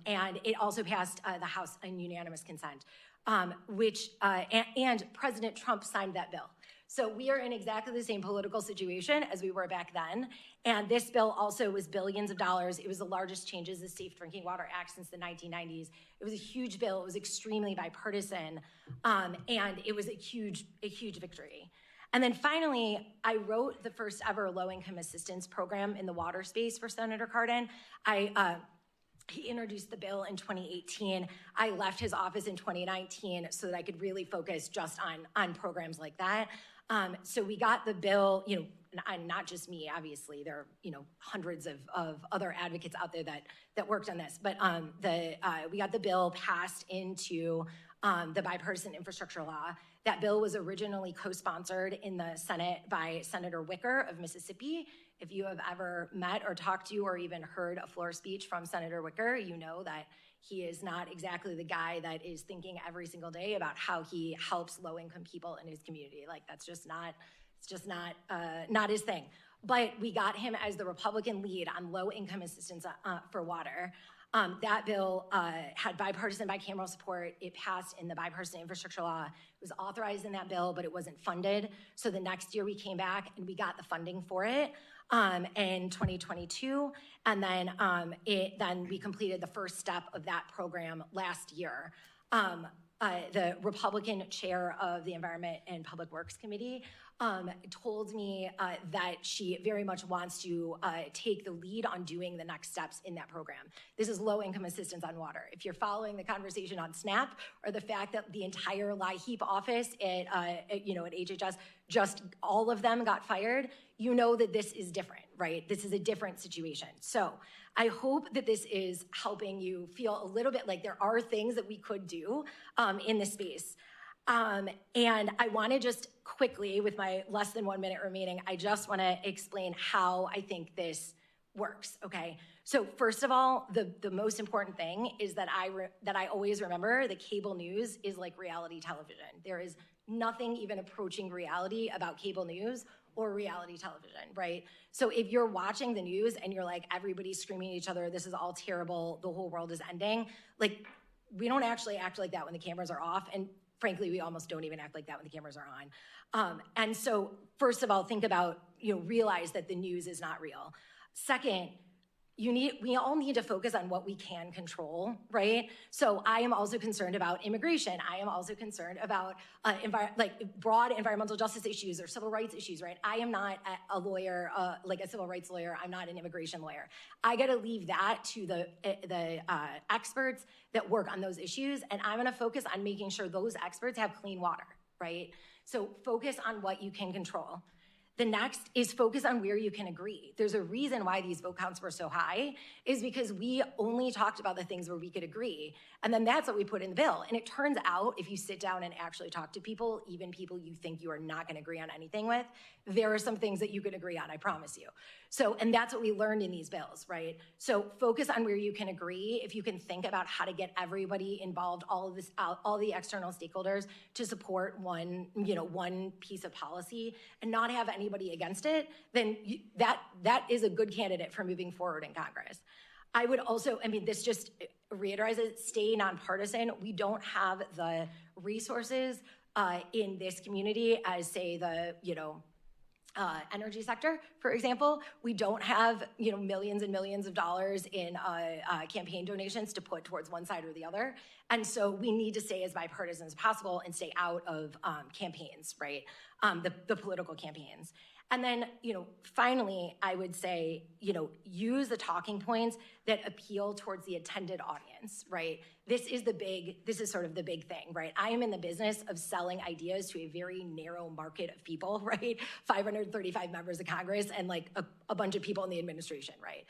And it also passed the House on unanimous consent, and President Trump signed that bill. So we are in exactly the same political situation as we were back then. And this bill also was billions of dollars. It was the largest changes to the Safe Drinking Water Act since the 1990s. It was a huge bill. It was extremely bipartisan. And it was a huge victory. And then finally, I wrote the first ever low-income assistance program in the water space for Senator Cardin. He introduced the bill in 2018. I left his office in 2019 so that I could really focus just on programs like that. So we got the bill, and not just me, obviously. There are, hundreds of other advocates out there that worked on this. But we got the bill passed into the bipartisan infrastructure law. That bill was originally co-sponsored in the Senate by Senator Wicker of Mississippi. If you have ever met or talked to or even heard a floor speech from Senator Wicker, you know that he is not exactly the guy that is thinking every single day about how he helps low-income people in his community. Like, that's just not his thing. But we got him as the Republican lead on low-income assistance for water. That bill had bipartisan bicameral support. It passed in the bipartisan infrastructure law. It was authorized in that bill, but it wasn't funded. So the next year we came back and we got the funding for it in 2022. And then we completed the first step of that program last year. The Republican chair of the Environment and Public Works Committee told me that she very much wants to take the lead on doing the next steps in that program. This is low-income assistance on water. If you're following the conversation on SNAP or the fact that the entire LIHEAP office at HHS, just all of them got fired, you know that this is different, right? This is a different situation. So I hope that this is helping you feel a little bit like there are things that we could do in this space. And I want to just quickly, with my less than 1 minute remaining, I just want to explain how I think this works, okay? So first of all, the most important thing is that I always remember that cable news is like reality television. There is nothing even approaching reality about cable news or reality television, right? So if you're watching the news and you're like, everybody's screaming at each other, this is all terrible, the whole world is ending, like, we don't actually act like that when the cameras are off. And frankly, we almost don't even act like that when the cameras are on. And so first of all, think about, realize that the news is not real. Second, we all need to focus on what we can control, right? So I am also concerned about immigration. I am also concerned about broad environmental justice issues or civil rights issues, right? I am not a lawyer, like a civil rights lawyer. I'm not an immigration lawyer. I got to leave that to the experts that work on those issues, and I'm going to focus on making sure those experts have clean water, right? So focus on what you can control. The next is focus on where you can agree. There's a reason why these vote counts were so high, is because we only talked about the things where we could agree. And then that's what we put in the bill. And it turns out, if you sit down and actually talk to people, even people you think you are not going to agree on anything with, there are some things that you can agree on, I promise you. So, and that's what we learned in these bills, right? So focus on where you can agree. If you can think about how to get everybody involved, all of this, all the external stakeholders to support one piece of policy and not have anybody against it, then that is a good candidate for moving forward in Congress. I would also, this just reiterates it, stay nonpartisan. We don't have the resources in this community as, say, the, energy sector, for example. We don't have, millions and millions of dollars in campaign donations to put towards one side or the other. And so we need to stay as bipartisan as possible and stay out of campaigns, right? The political campaigns. And then, finally, I would say, use the talking points that appeal towards the intended audience, right? This is sort of the big thing, right? I am in the business of selling ideas to a very narrow market of people, right? 535 members of Congress and like a bunch of people in the administration, right?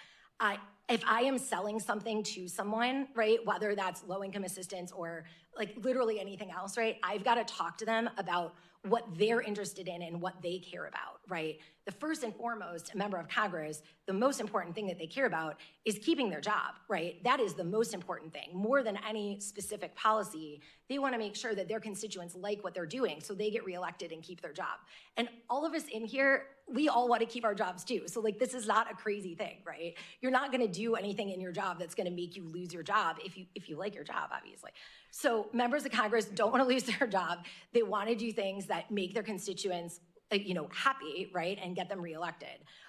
If I am selling something to someone, right, whether that's low-income assistance or like literally anything else, right, I've got to talk to them about what they're interested in and what they care about, right? The first and foremost, a member of Congress, the most important thing that they care about is keeping their job, right? That is the most important thing. More than any specific policy, they want to make sure that their constituents like what they're doing so they get reelected and keep their job. And all of us in here, we all want to keep our jobs too. So like, this is not a crazy thing, right? You're not going to do anything in your job that's going to make you lose your job if you like your job, obviously. So members of Congress don't want to lose their job. They want to do things that make their constituents happy, right, and get them reelected.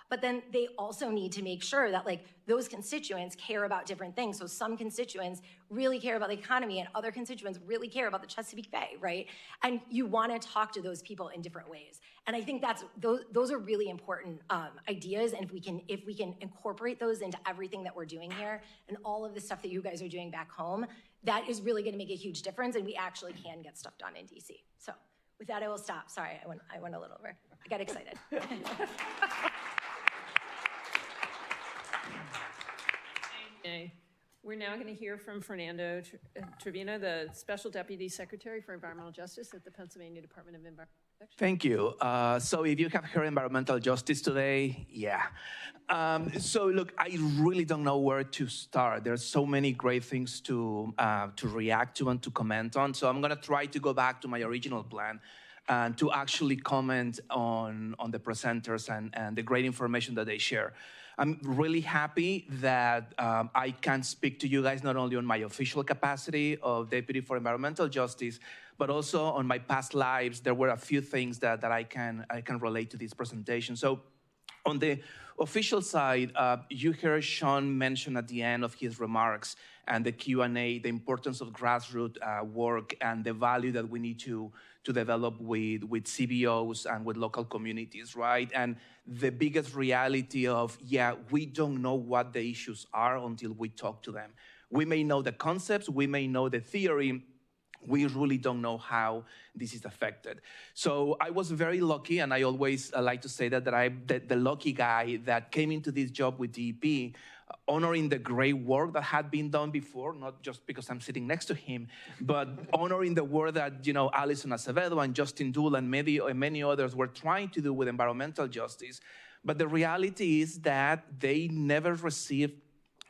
But then they also need to make sure that like those constituents care about different things. So some constituents really care about the economy and other constituents really care about the Chesapeake Bay, right? And you want to talk to those people in different ways. And I think those are really important ideas. And if we can incorporate those into everything that we're doing here and all of the stuff that you guys are doing back home, that is really going to make a huge difference. And we actually can get stuff done in DC. So with that, I will stop. Sorry, I went a little over. I got excited. Okay. We're now going to hear from Fernando Trevino, the Special Deputy Secretary for Environmental Justice at the Pennsylvania Department of Environmental Protection. Thank you. So if you have heard environmental justice today, yeah. So look, I really don't know where to start. There's so many great things to react to and to comment on. So I'm going to try to go back to my original plan and to actually comment on the presenters and the great information that they share. I'm really happy that I can speak to you guys not only on my official capacity of Deputy for Environmental Justice, but also on my past lives. There were a few things that I can relate to this presentation. So on the official side, you heard Sean mention at the end of his remarks and the Q&A, the importance of grassroots work and the value that we need to develop with CBOs and with local communities, right? And the biggest reality of, we don't know what the issues are until we talk to them. We may know the concepts, we may know the theory, we really don't know how this is affected. So I was very lucky, and I always like to say that I'm the lucky guy that came into this job with DEP, honoring the great work that had been done before, not just because I'm sitting next to him, but honoring the work that Alison Acevedo and Justin Dool and many others were trying to do with environmental justice. But the reality is that they never received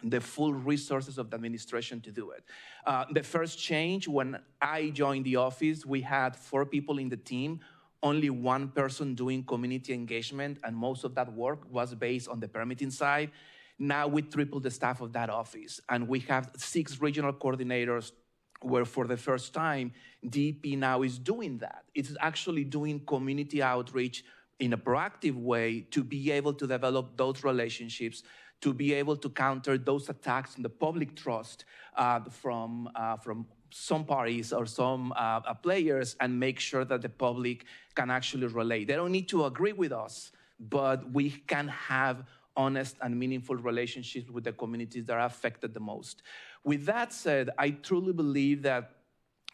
the full resources of the administration to do it. The first change, when I joined the office, we had 4 people in the team, only 1 person doing community engagement, and most of that work was based on the permitting side. Now we tripled the staff of that office, and we have 6 regional coordinators where for the first time, DEP now is doing that. It's actually doing community outreach in a proactive way to be able to develop those relationships, to be able to counter those attacks on the public trust from some parties or some players and make sure that the public can actually relate. They don't need to agree with us, but we can have honest and meaningful relationships with the communities that are affected the most. With that said, I truly believe that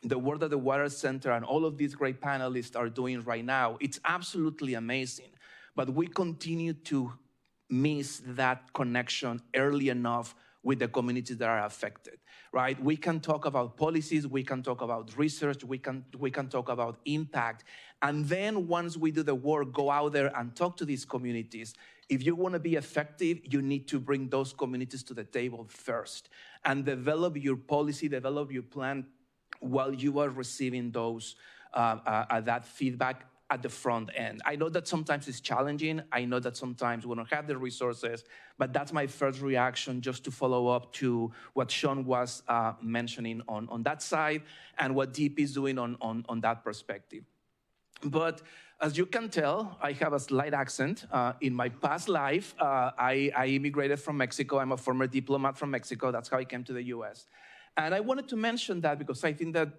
the work that the Water Center and all of these great panelists are doing right now, it's absolutely amazing. but we continue to miss that connection early enough with the communities that are affected, right? We can talk about policies, we can talk about research, we can talk about impact, and then once we do the work, go out there and talk to these communities. If you want to be effective, you need to bring those communities to the table first and develop your policy, develop your plan while you are receiving those that feedback at the front end. I know that sometimes it's challenging. I know that sometimes we don't have the resources, but that's my first reaction, just to follow up to what Sean was mentioning on that side and what DEP is doing on that perspective. But as you can tell, I have a slight accent. In my past life, I immigrated from Mexico. I'm a former diplomat from Mexico. That's how I came to the US. And I wanted to mention that because I think that,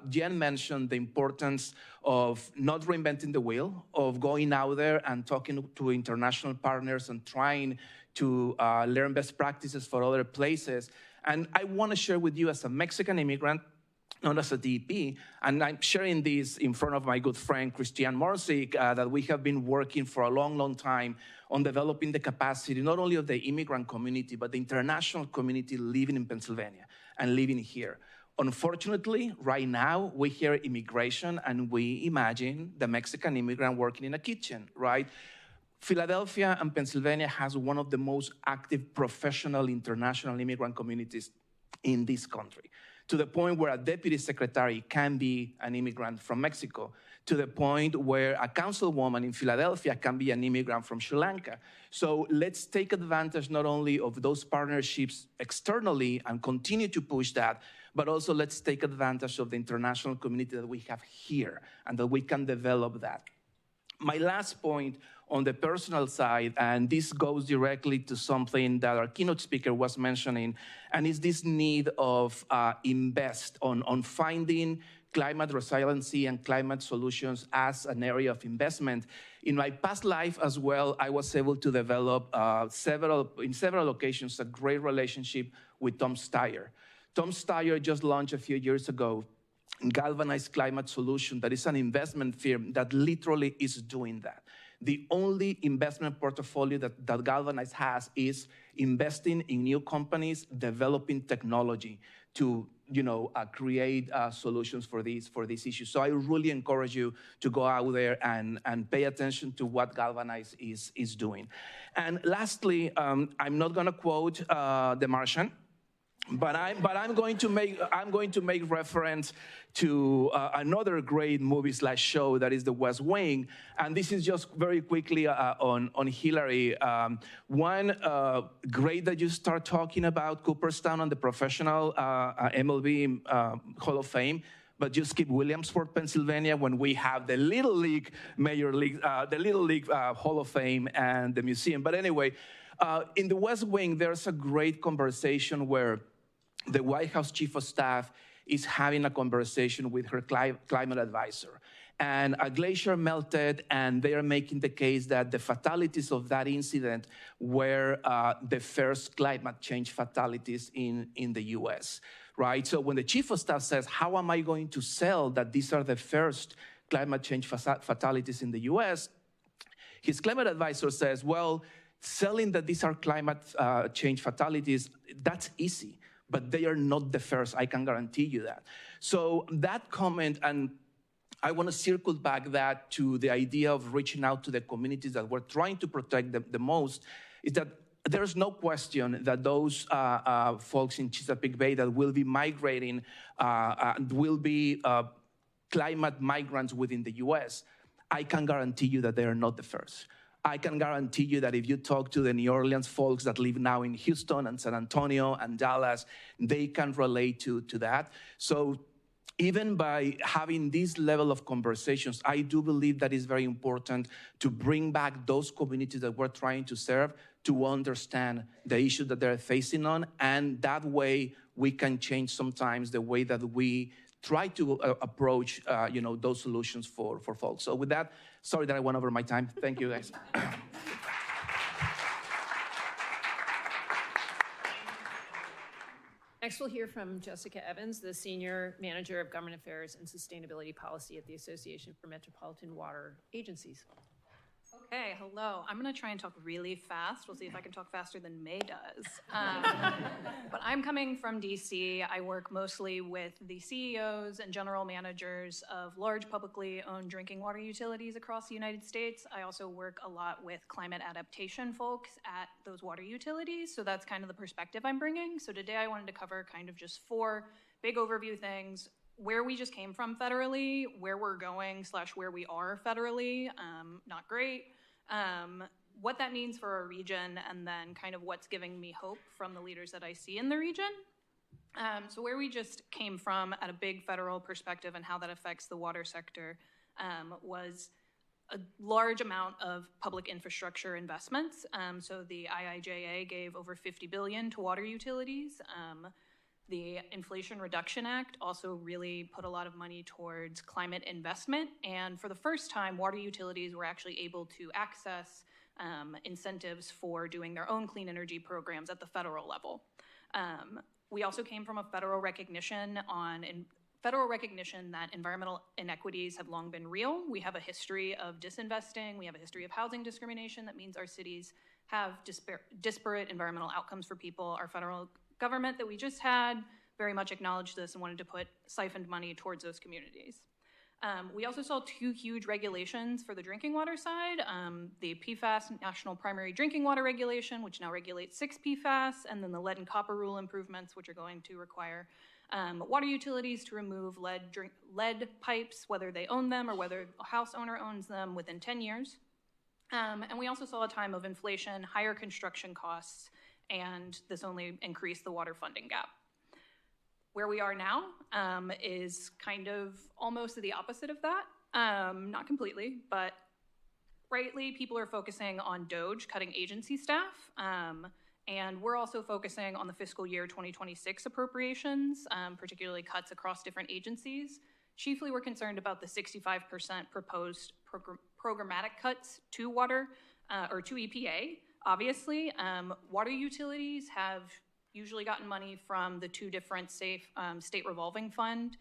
Jen mentioned the importance of not reinventing the wheel, of going out there and talking to international partners and trying to learn best practices for other places. And I want to share with you, as a Mexican immigrant, not as a DEP, and I'm sharing this in front of my good friend, Christian Morsik, that we have been working for a long, long time on developing the capacity, not only of the immigrant community, but the international community living in Pennsylvania and living here. Unfortunately, right now, we hear immigration and we imagine the Mexican immigrant working in a kitchen, right? Philadelphia and Pennsylvania has one of the most active professional international immigrant communities in this country, to the point where a deputy secretary can be an immigrant from Mexico, to the point where a councilwoman in Philadelphia can be an immigrant from Sri Lanka. So let's take advantage not only of those partnerships externally and continue to push that, but also let's take advantage of the international community that we have here and that we can develop that. My last point on the personal side, and this goes directly to something that our keynote speaker was mentioning, and is this need of invest on finding climate resiliency and climate solutions as an area of investment. In my past life as well, I was able to develop in several occasions a great relationship with Tom Steyer. Tom Steyer just launched a few years ago Galvanized Climate Solution, that is an investment firm that literally is doing that. The only investment portfolio that Galvanize has is investing in new companies, developing technology to create solutions for these issues. So I really encourage you to go out there and pay attention to what Galvanize is doing. And lastly, I'm not going to quote The Martian, but I'm going to make reference to another great movie/show that is The West Wing, and this is just very quickly on Hillary. One great that you start talking about Cooperstown and the professional MLB Hall of Fame, but just keep Williamsport, Pennsylvania, when we have the Little League Hall of Fame and the museum. But anyway, in The West Wing, there's a great conversation where the White House Chief of Staff is having a conversation with her climate advisor. And a glacier melted, and they are making the case that the fatalities of that incident were the first climate change fatalities in the US, right? So when the Chief of Staff says, how am I going to sell that these are the first climate change fatalities in the US? His climate advisor says, well, selling that these are climate change fatalities, that's easy. But they are not the first, I can guarantee you that. So that comment, and I want to circle back that to the idea of reaching out to the communities that we're trying to protect the most, is that there's no question that those folks in Chesapeake Bay that will be migrating will be climate migrants within the US. I can guarantee you that they are not the first. I can guarantee you that if you talk to the New Orleans folks that live now in Houston and San Antonio and Dallas, they can relate to that. So even by having this level of conversations, I do believe that it's very important to bring back those communities that we're trying to serve to understand the issue that they're facing on. And that way we can change sometimes the way that we try to approach those solutions for folks. So with that, sorry that I went over my time. Thank you, guys. Next, we'll hear from Jessica Evans, the Senior Manager of Government Affairs and Sustainability Policy at the Association for Metropolitan Water Agencies. Okay. Okay, hello. I'm going to try and talk really fast. We'll see if I can talk faster than May does. But I'm coming from DC. I work mostly with the CEOs and general managers of large publicly owned drinking water utilities across the United States. I also work a lot with climate adaptation folks at those water utilities. So that's kind of the perspective I'm bringing. So today I wanted to cover kind of just 4 big overview things: where we just came from federally, where we're going / where we are federally, not great, what that means for our region, and then kind of what's giving me hope from the leaders that I see in the region. So where we just came from at a big federal perspective and how that affects the water sector was a large amount of public infrastructure investments. So the IIJA gave over $50 billion to water utilities. The Inflation Reduction Act also really put a lot of money towards climate investment. And for the first time, water utilities were actually able to access incentives for doing their own clean energy programs at the federal level. We also came from a federal recognition that environmental inequities have long been real. We have a history of disinvesting. We have a history of housing discrimination. That means our cities have disparate environmental outcomes for people. Our federal government that we just had very much acknowledged this and wanted to put siphoned money towards those communities. We also saw 2 huge regulations for the drinking water side, the PFAS National Primary Drinking Water Regulation, which now regulates 6 PFAS, and then the lead and copper rule improvements, which are going to require water utilities to remove lead pipes, whether they own them or whether a house owner owns them, within 10 years. And we also saw a time of inflation, higher construction costs, and this only increased the water funding gap. Where we are now is kind of almost the opposite of that. Not completely, but rightly, people are focusing on DOGE, cutting agency staff, and we're also focusing on the fiscal year 2026 appropriations, particularly cuts across different agencies. Chiefly, we're concerned about the 65% proposed programmatic cuts to water, or to EPA. Obviously, water utilities have usually gotten money from the 2 different state revolving fund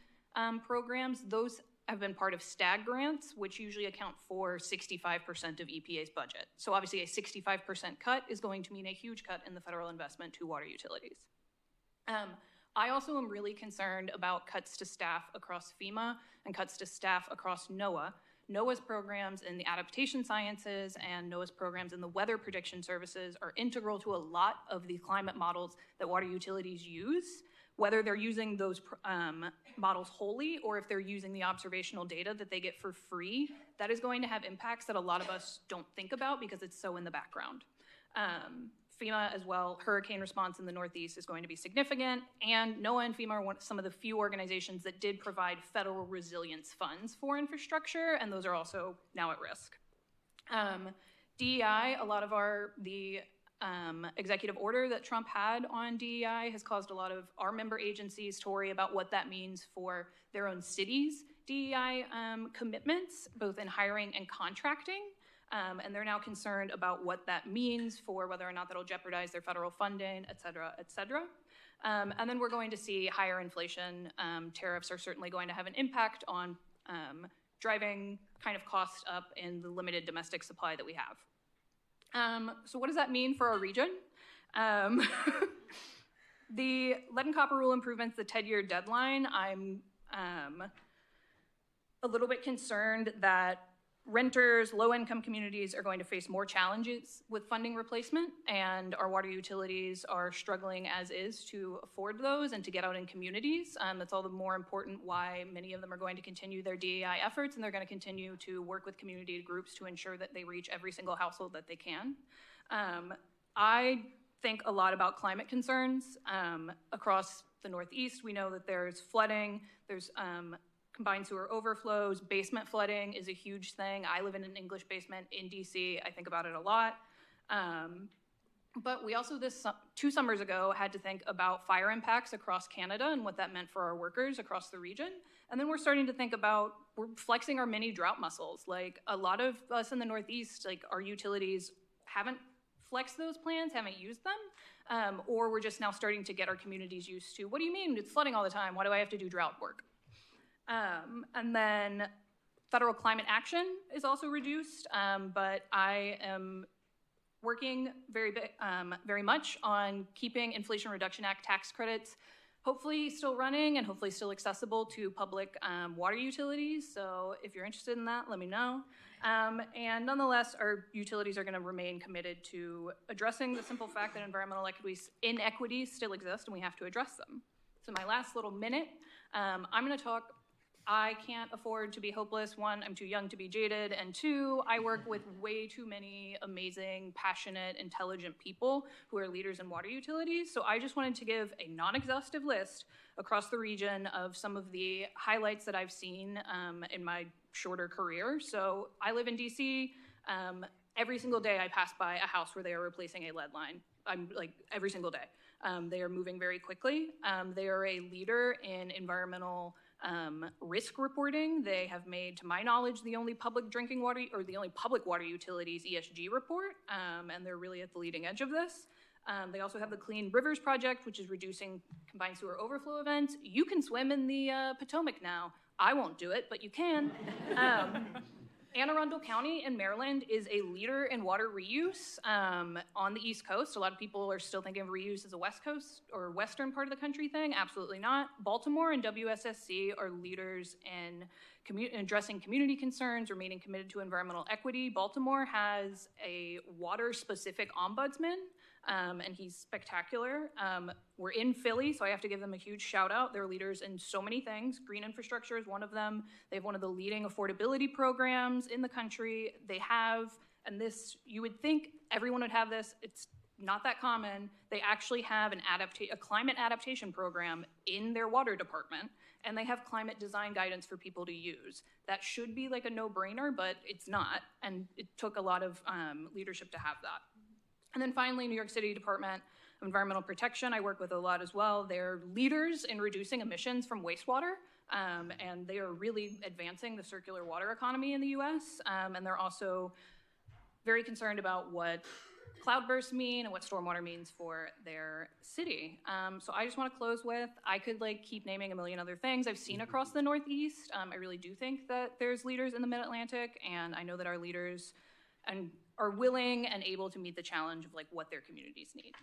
programs. Those have been part of STAG grants, which usually account for 65% of EPA's budget. So obviously a 65% cut is going to mean a huge cut in the federal investment to water utilities. I also am really concerned about cuts to staff across FEMA and cuts to staff across NOAA. NOAA's programs in the adaptation sciences and NOAA's programs in the weather prediction services are integral to a lot of the climate models that water utilities use. Whether they're using those models wholly or if they're using the observational data that they get for free, that is going to have impacts that a lot of us don't think about because it's so in the background. FEMA as well, hurricane response in the Northeast is going to be significant, and NOAA and FEMA are some of the few organizations that did provide federal resilience funds for infrastructure, and those are also now at risk. DEI, a lot of the executive order that Trump had on DEI has caused a lot of our member agencies to worry about what that means for their own cities' DEI commitments, both in hiring and contracting. And they're now concerned about what that means for whether or not that'll jeopardize their federal funding, et cetera, et cetera. And then we're going to see higher inflation. Tariffs are certainly going to have an impact on driving kind of cost up in the limited domestic supply that we have. So what does that mean for our region? The lead and copper rule improvements, the 10-year deadline, I'm a little bit concerned that renters, low-income communities are going to face more challenges with funding replacement, and our water utilities are struggling as is to afford those and to get out in communities. That's all the more important why many of them are going to continue their DEI efforts, and they're going to continue to work with community groups to ensure that they reach every single household that they can. I think a lot about climate concerns across the Northeast. We know that there's flooding, there's combined sewer overflows, basement flooding is a huge thing. I live in an English basement in DC. I think about it a lot. But we also, 2 summers ago, had to think about fire impacts across Canada and what that meant for our workers across the region. And then we're starting to think about, we're flexing our mini drought muscles. Like a lot of us in the Northeast, like our utilities haven't flexed those plans, haven't used them, or we're just now starting to get our communities used to, what do you mean it's flooding all the time? Why do I have to do drought work? And then Federal climate action is also reduced, but I am working very much on keeping Inflation Reduction Act tax credits hopefully still running and hopefully still accessible to public water utilities. So if you're interested in that, let me know. And nonetheless, our utilities are going to remain committed to addressing the simple fact that environmental inequities still exist and we have to address them. So my last little minute, I'm going to talk. I can't afford to be hopeless. One, I'm too young to be jaded. And two, I work with way too many amazing, passionate, intelligent people who are leaders in water utilities. So I just wanted to give a non-exhaustive list across the region of some of the highlights that I've seen in my shorter career. So I live in DC. Every single day I pass by a house where they are replacing a lead line. I'm like every single day. They are moving very quickly. They are a leader in environmental risk reporting. They have made, to my knowledge, the only public drinking water or the only public water utilities ESG report, and they're really at the leading edge of this. They also have the Clean Rivers Project, which is reducing combined sewer overflow events. You can swim in the Potomac now. I won't do it, but you can. Anne Arundel County in Maryland is a leader in water reuse on the East Coast. A lot of people are still thinking of reuse as a West Coast or Western part of the country thing. Absolutely not. Baltimore and WSSC are leaders in addressing community concerns, remaining committed to environmental equity. Baltimore has a water-specific ombudsman, and he's spectacular. We're in Philly, so I have to give them a huge shout out. They're leaders in so many things. Green infrastructure is one of them. They have one of the leading affordability programs in the country. They have, and this, you would think everyone would have this, it's not that common. They actually have a climate adaptation program in their water department, and they have climate design guidance for people to use. That should be like a no-brainer, but it's not, and it took a lot of leadership to have that. And then finally, New York City Department of Environmental Protection, I work with a lot as well. They're leaders in reducing emissions from wastewater, and they are really advancing the circular water economy in the US. And they're also very concerned about what cloudbursts mean and what stormwater means for their city. So I just want to close with, I could keep naming a million other things I've seen across the Northeast. I really do think that there's leaders in the Mid-Atlantic, and I know that our leaders are willing and able to meet the challenge of what their communities need.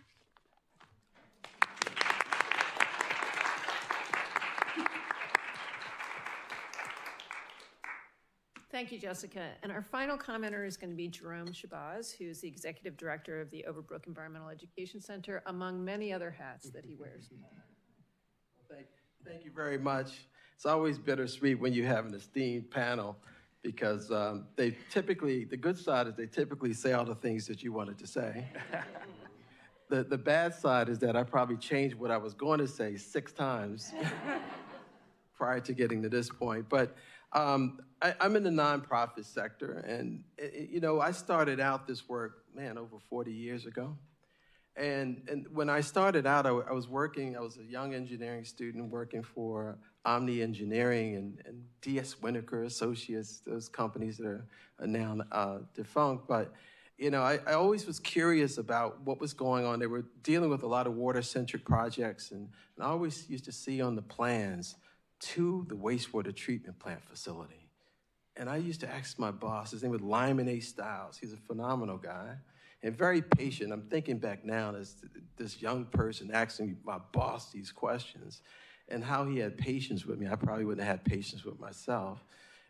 Thank you, Jessica. And our final commenter is going to be Jerome Shabazz, who's the Executive Director of the Overbrook Environmental Education Center, among many other hats that he wears. Thank you very much. It's always bittersweet when you have an esteemed panel, because the good side is they typically say all the things that you wanted to say. The bad side is that I probably changed what I was going to say 6 times prior to getting to this point. But I'm in the nonprofit sector, and I started out this work, over 40 years ago. And when I started out, I was a young engineering student working for Omni Engineering and D.S. Winokur Associates, those companies that are now defunct. But, I always was curious about what was going on. They were dealing with a lot of water-centric projects, and I always used to see on the plans to the wastewater treatment plant facility. And I used to ask my boss, his name was Lyman A. Stiles. He's a phenomenal guy and very patient. I'm thinking back now as this young person asking my boss these questions and how he had patience with me. I probably wouldn't have had patience with myself.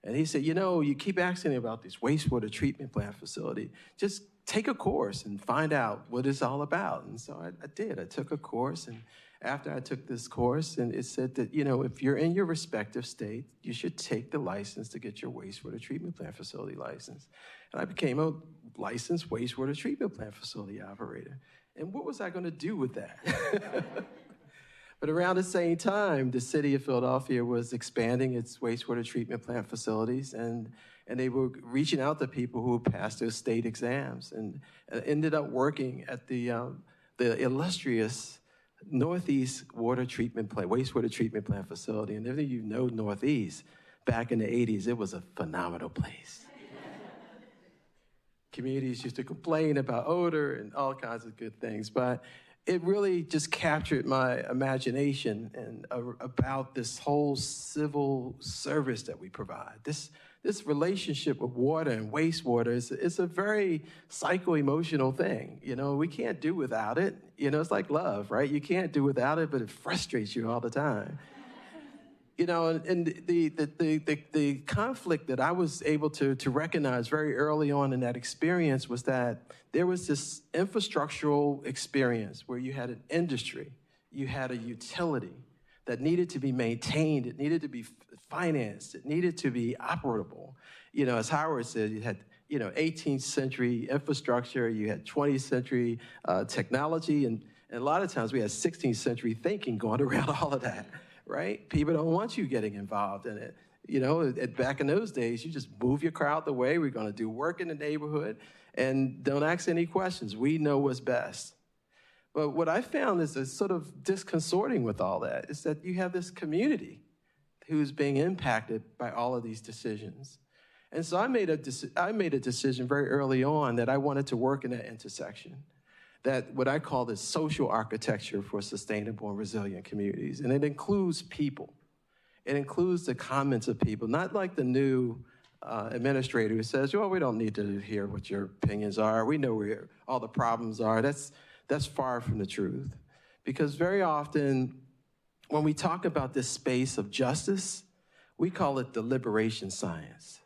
And he said, you keep asking me about this wastewater treatment plant facility. Just take a course and find out what it's all about. And so I did. I took a course, and after I took this course, and it said that, if you're in your respective state, you should take the license to get your wastewater treatment plant facility license. And I became a licensed wastewater treatment plant facility operator. And what was I going to do with that? But around the same time, the city of Philadelphia was expanding its wastewater treatment plant facilities, and they were reaching out to people who passed their state exams, and ended up working at the illustrious Northeast wastewater treatment plant facility. And if you know Northeast, back in the 80s, it was a phenomenal place. Communities used to complain about odor and all kinds of good things. But it really just captured my imagination and about this whole civil service that we provide. This relationship with water and wastewater is a very psycho-emotional thing. You know, we can't do without it. You know, it's like love, right? You can't do without it, but it frustrates you all the time. You know, and the conflict that I was able to recognize very early on in that experience was that there was this infrastructural experience where you had an industry, you had a utility that needed to be maintained, it needed to be financed, it needed to be operable. You know, as Howard said, you had 18th century infrastructure, you had 20th century technology, and a lot of times we had 16th century thinking going around all of that. Right? People don't want you getting involved in it. You know, back in those days, you just move your car out the way. We're going to do work in the neighborhood and don't ask any questions. We know what's best. But what I found is a sort of disconcerting with all that is that you have this community who's being impacted by all of these decisions. And so I made a decision very early on that I wanted to work in that intersection. That what I call the social architecture for sustainable and resilient communities. And it includes people. It includes the comments of people, not like the new administrator who says, well, we don't need to hear what your opinions are. We know where all the problems are. That's far from the truth. Because very often, when we talk about this space of justice, we call it the liberation science.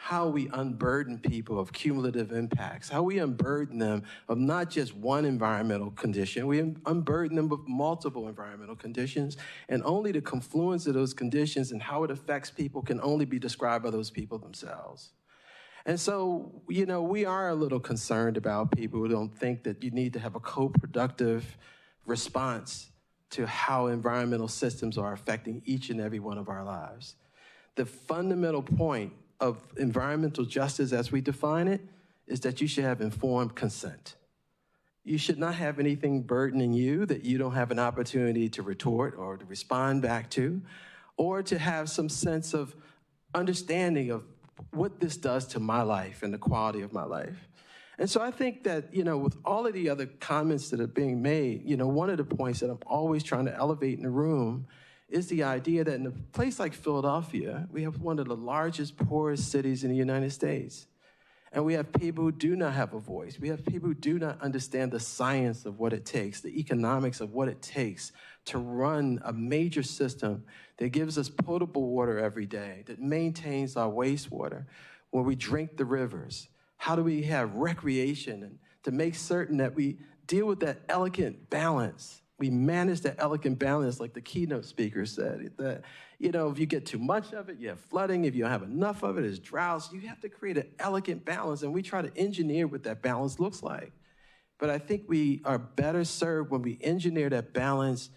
How we unburden people of cumulative impacts, how we unburden them of not just one environmental condition, we unburden them with multiple environmental conditions, and only the confluence of those conditions and how it affects people can only be described by those people themselves. And so, you know, we are a little concerned about people who don't think that you need to have a co-productive response to how environmental systems are affecting each and every one of our lives. The fundamental point of environmental justice as we define it is that you should have informed consent. You should not have anything burdening you that you don't have an opportunity to retort or to respond back to, or to have some sense of understanding of what this does to my life and the quality of my life. And so I think that, you know, with all of the other comments that are being made, you know, one of the points that I'm always trying to elevate in the room is the idea that in a place like Philadelphia, we have one of the largest, poorest cities in the United States. And we have people who do not have a voice. We have people who do not understand the science of what it takes, the economics of what it takes to run a major system that gives us potable water every day, that maintains our wastewater, where we drink the rivers. How do we have recreation and to make certain that we deal with that elegant balance? We manage that elegant balance, like the keynote speaker said, that, you know, if you get too much of it, you have flooding. If you don't have enough of it, it's droughts. You have to create an elegant balance, and we try to engineer what that balance looks like. But I think we are better served when we engineer that balance,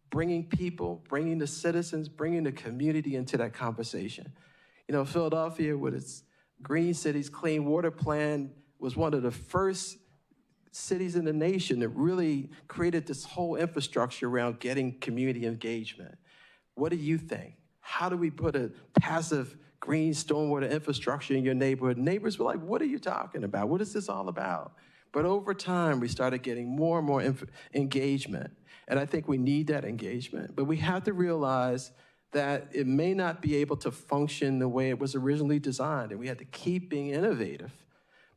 bringing people, bringing the citizens, bringing the community into that conversation. You know, Philadelphia, with its Green Cities Clean Water Plan, was one of the first cities in the nation that really created this whole infrastructure around getting community engagement. What do you think? How do we put a passive green stormwater infrastructure in your neighborhood? Neighbors were like, what are you talking about? What is this all about? But over time, we started getting more and more engagement. And I think we need that engagement. But we have to realize that it may not be able to function the way it was originally designed. And we have to keep being innovative,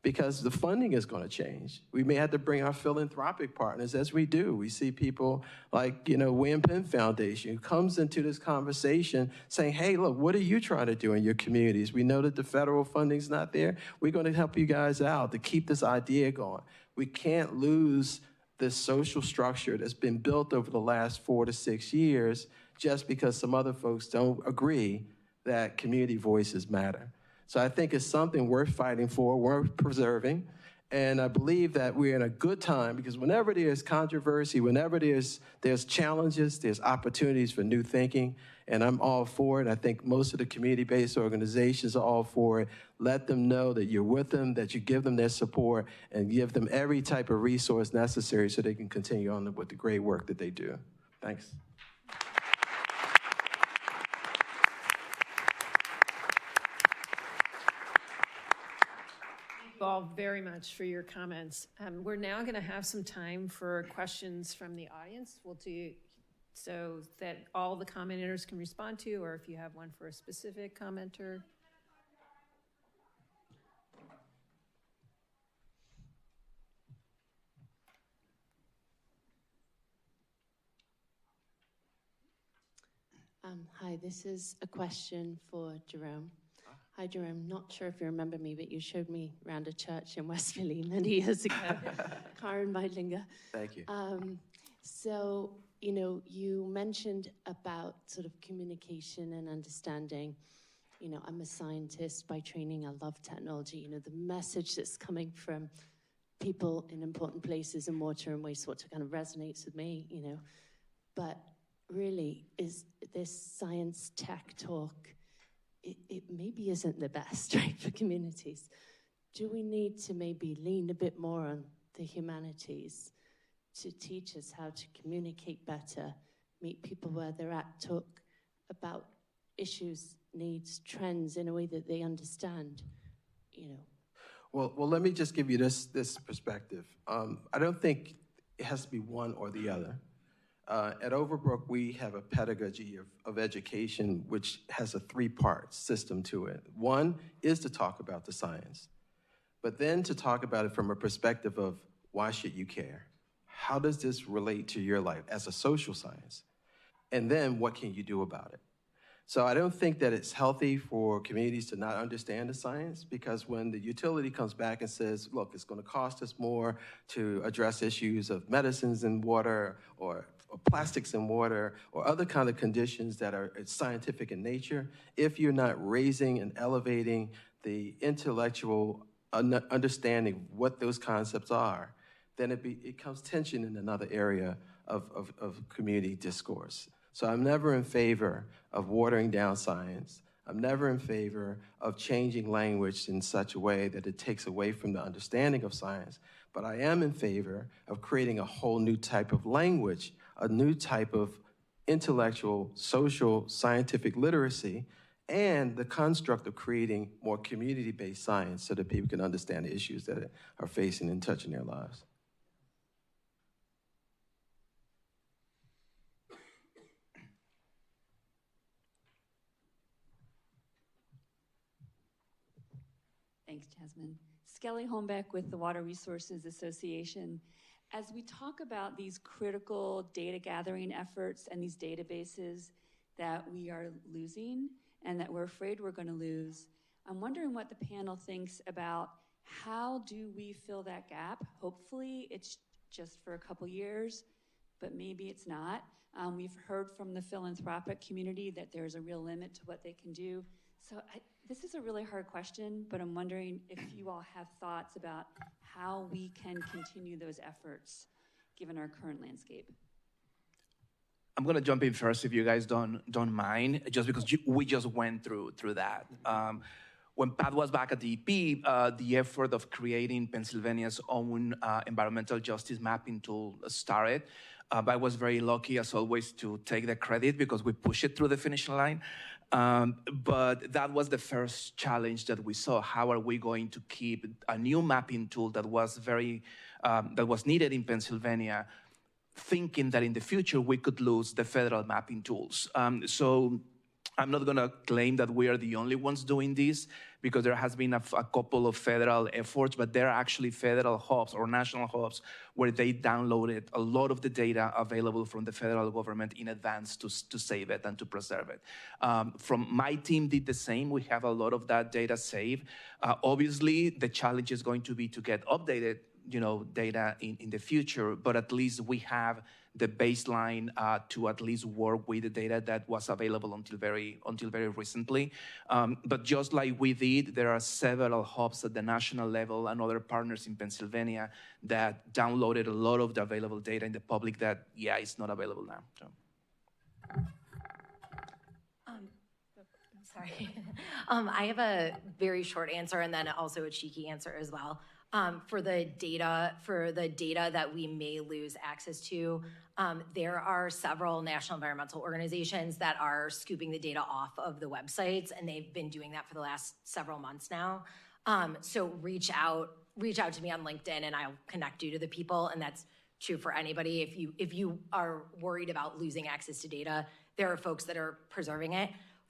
because the funding is going to change. We may have to bring our philanthropic partners, as we do. We see people like, you know, William Penn Foundation, who comes into this conversation saying, hey, look, what are you trying to do in your communities? We know that the federal funding's not there. We're going to help you guys out to keep this idea going. We can't lose this social structure that's been built over the last 4 to 6 years just because some other folks don't agree that community voices matter. So I think it's something worth fighting for, worth preserving. And I believe that we're in a good time, because whenever there's controversy, whenever there's challenges, there's opportunities for new thinking. And I'm all for it. I think most of the community-based organizations are all for it. Let them know that you're with them, that you give them their support, and give them every type of resource necessary so they can continue on with the great work that they do. Thanks. you all very much for your comments. We're now going to have some time for questions from the audience. We'll do so that all the commenters can respond to, or if you have one for a specific commenter. Hi, this is a question for Jerome. Hi, Jerome. Not sure if you remember me, but you showed me around a church in West Philly many years ago. Karen Meidlinger. Thank you. So, you know, you mentioned about sort of communication and understanding. You know, I'm a scientist by training. I love technology. You know, the message that's coming from people in important places in water and wastewater kind of resonates with me, you know. But really, is this science tech talk, it maybe isn't the best, right, for communities. Do we need to maybe lean a bit more on the humanities to teach us how to communicate better, meet people where they're at, talk about issues, needs, trends in a way that they understand, you know? Well, let me just give you this perspective. I don't think it has to be one or the other. At Overbrook, we have a pedagogy of education which has a three-part system to it. One is to talk about the science, but then to talk about it from a perspective of why should you care? How does this relate to your life as a social science? And then what can you do about it? So I don't think that it's healthy for communities to not understand the science, because when the utility comes back and says, look, it's going to cost us more to address issues of medicines in water or plastics in water or other kind of conditions that are scientific in nature, if you're not raising and elevating the intellectual understanding of what those concepts are, then it comes tension in another area of community discourse. So I'm never in favor of watering down science. I'm never in favor of changing language in such a way that it takes away from the understanding of science. But I am in favor of creating a whole new type of language, a new type of intellectual, social, scientific literacy, and the construct of creating more community-based science so that people can understand the issues that are facing and touching their lives. Thanks, Jasmine. Skelly Holmbeck with the Water Resources Association. As we talk about these critical data gathering efforts and these databases that we are losing and that we're afraid we're going to lose, I'm wondering what the panel thinks about how do we fill that gap? Hopefully it's just for a couple years, but maybe it's not. We've heard from the philanthropic community that there's a real limit to what they can do. So this is a really hard question, but I'm wondering if you all have thoughts about how we can continue those efforts given our current landscape. I'm gonna jump in first if you guys don't mind, just because we just went through that. When Pat was back at the EP, the effort of creating Pennsylvania's own environmental justice mapping tool started. But I was very lucky, as always, to take the credit because we pushed it through the finish line. But that was the first challenge that we saw. How are we going to keep a new mapping tool that was needed in Pennsylvania, thinking that in the future we could lose the federal mapping tools? So I'm not going to claim that we are the only ones doing this, because there has been a couple of federal efforts, but there are actually federal hubs or national hubs where they downloaded a lot of the data available from the federal government in advance to save it and to preserve it. From my team did the same. We have a lot of that data saved. Obviously, the challenge is going to be to get updated data in the future, but at least we have the baseline to at least work with the data that was available until very recently. But just like we did, there are several hubs at the national level and other partners in Pennsylvania that downloaded a lot of the available data in the public that, it's not available now. So. Sorry. I have a very short answer and then also a cheeky answer as well. For the data that we may lose access to, there are several national environmental organizations that are scooping the data off of the websites, and they've been doing that for the last several months now. So reach out to me on LinkedIn and I'll connect you to the people. And that's true for anybody. If you are worried about losing access to data, there are folks that are preserving it.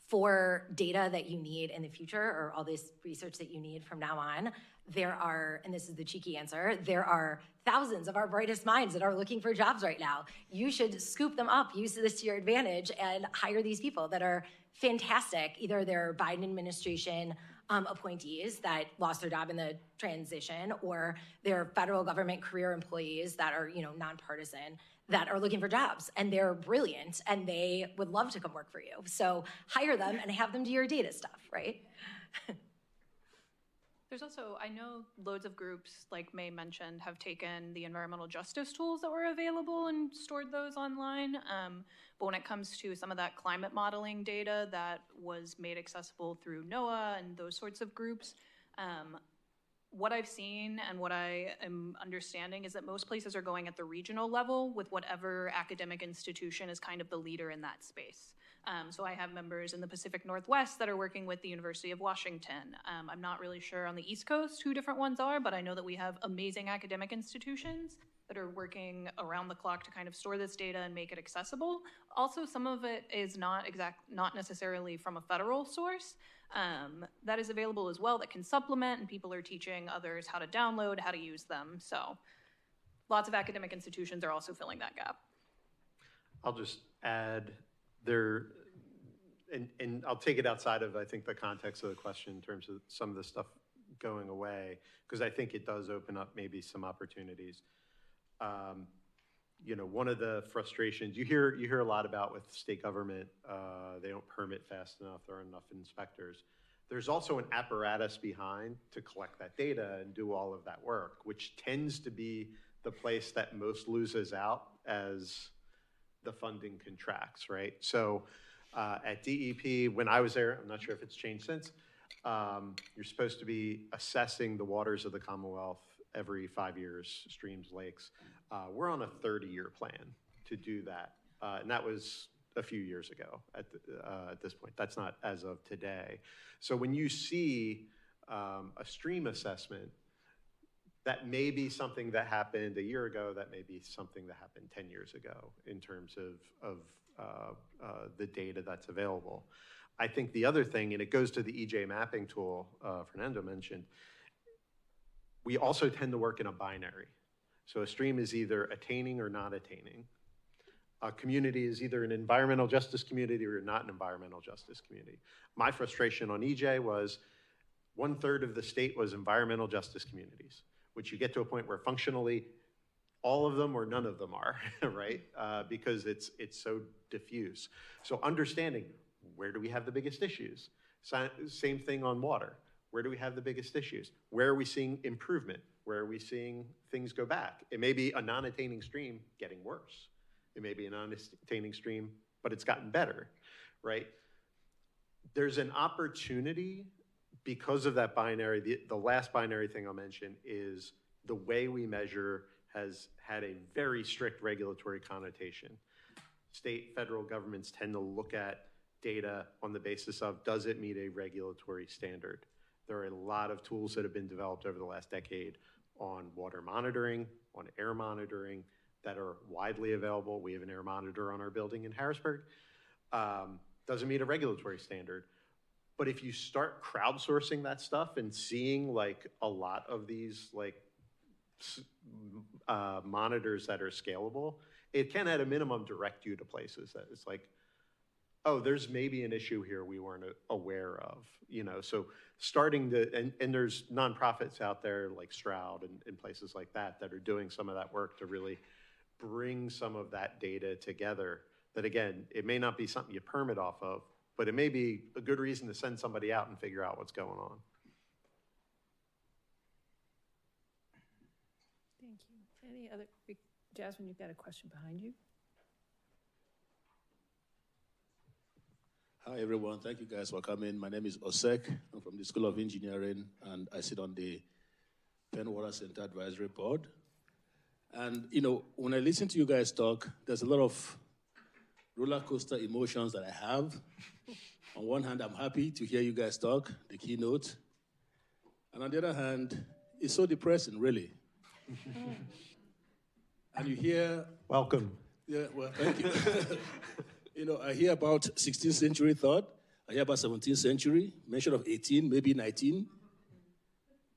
For data that you need in the future, or all this research that you need from now on, there are, and this is the cheeky answer, there are thousands of our brightest minds that are looking for jobs right now. You should scoop them up, use this to your advantage, and hire these people that are fantastic. Either they're Biden administration appointees that lost their job in the transition, or they're federal government career employees that are, nonpartisan, that are looking for jobs, and they're brilliant and they would love to come work for you. So hire them and have them do your data stuff, right? There's also, I know loads of groups, like May mentioned, have taken the environmental justice tools that were available and stored those online. But when it comes to some of that climate modeling data that was made accessible through NOAA and those sorts of groups, what I've seen and what I am understanding is that most places are going at the regional level with whatever academic institution is kind of the leader in that space. So I have members in the Pacific Northwest that are working with the University of Washington. I'm not really sure on the East Coast who different ones are, but I know that we have amazing academic institutions that are working around the clock to kind of store this data and make it accessible. Also, some of it is not necessarily from a federal source. That is available as well that can supplement, and people are teaching others how to download, how to use them. So lots of academic institutions are also filling that gap. I'll just add there, and I'll take it outside of, I think, the context of the question in terms of some of the stuff going away, because I think it does open up maybe some opportunities. One of the frustrations you hear a lot about with state government, they don't permit fast enough, there aren't enough inspectors. There's also an apparatus behind to collect that data and do all of that work, which tends to be the place that most loses out as the funding contracts, right? So at DEP, when I was there, I'm not sure if it's changed since, you're supposed to be assessing the waters of the Commonwealth every 5 years, streams, lakes. We're on a 30-year plan to do that. And that was a few years ago at this point. That's not as of today. So when you see a stream assessment, that may be something that happened a year ago, that may be something that happened 10 years ago in terms of the data that's available. I think the other thing, and it goes to the EJ mapping tool Fernando mentioned, we also tend to work in a binary. So a stream is either attaining or not attaining. A community is either an environmental justice community or not an environmental justice community. My frustration on EJ was 1/3 of the state was environmental justice communities, which you get to a point where functionally all of them or none of them are, right? Because it's so diffuse. So understanding, where do we have the biggest issues? Same thing on water. Where do we have the biggest issues? Where are we seeing improvement? Where are we seeing things go back? It may be a non-attaining stream getting worse. It may be a non-attaining stream, but it's gotten better, right? There's an opportunity because of that binary. The last binary thing I'll mention is the way we measure has had a very strict regulatory connotation. State, federal governments tend to look at data on the basis of, does it meet a regulatory standard? There are a lot of tools that have been developed over the last decade on water monitoring, on air monitoring, that are widely available. We have an air monitor on our building in Harrisburg. Doesn't meet a regulatory standard. But if you start crowdsourcing that stuff and seeing like a lot of these like monitors that are scalable, it can at a minimum direct you to places that it's like, oh, there's maybe an issue here we weren't aware of, so starting to, and there's nonprofits out there like Stroud and places like that that are doing some of that work to really bring some of that data together. That again, it may not be something you permit off of, but it may be a good reason to send somebody out and figure out what's going on. Thank you. Any other, Jasmine, you've got a question behind you. Hi, everyone. Thank you guys for coming. My name is Osek. I'm from the School of Engineering, and I sit on the Penn Water Center Advisory Board. And, when I listen to you guys talk, there's a lot of roller coaster emotions that I have. On one hand, I'm happy to hear you guys talk, the keynote. And on the other hand, it's so depressing, really. And you hear... Welcome. Yeah, well, thank you. You know, I hear about 16th century thought. I hear about 17th century, mention of 18, maybe 19.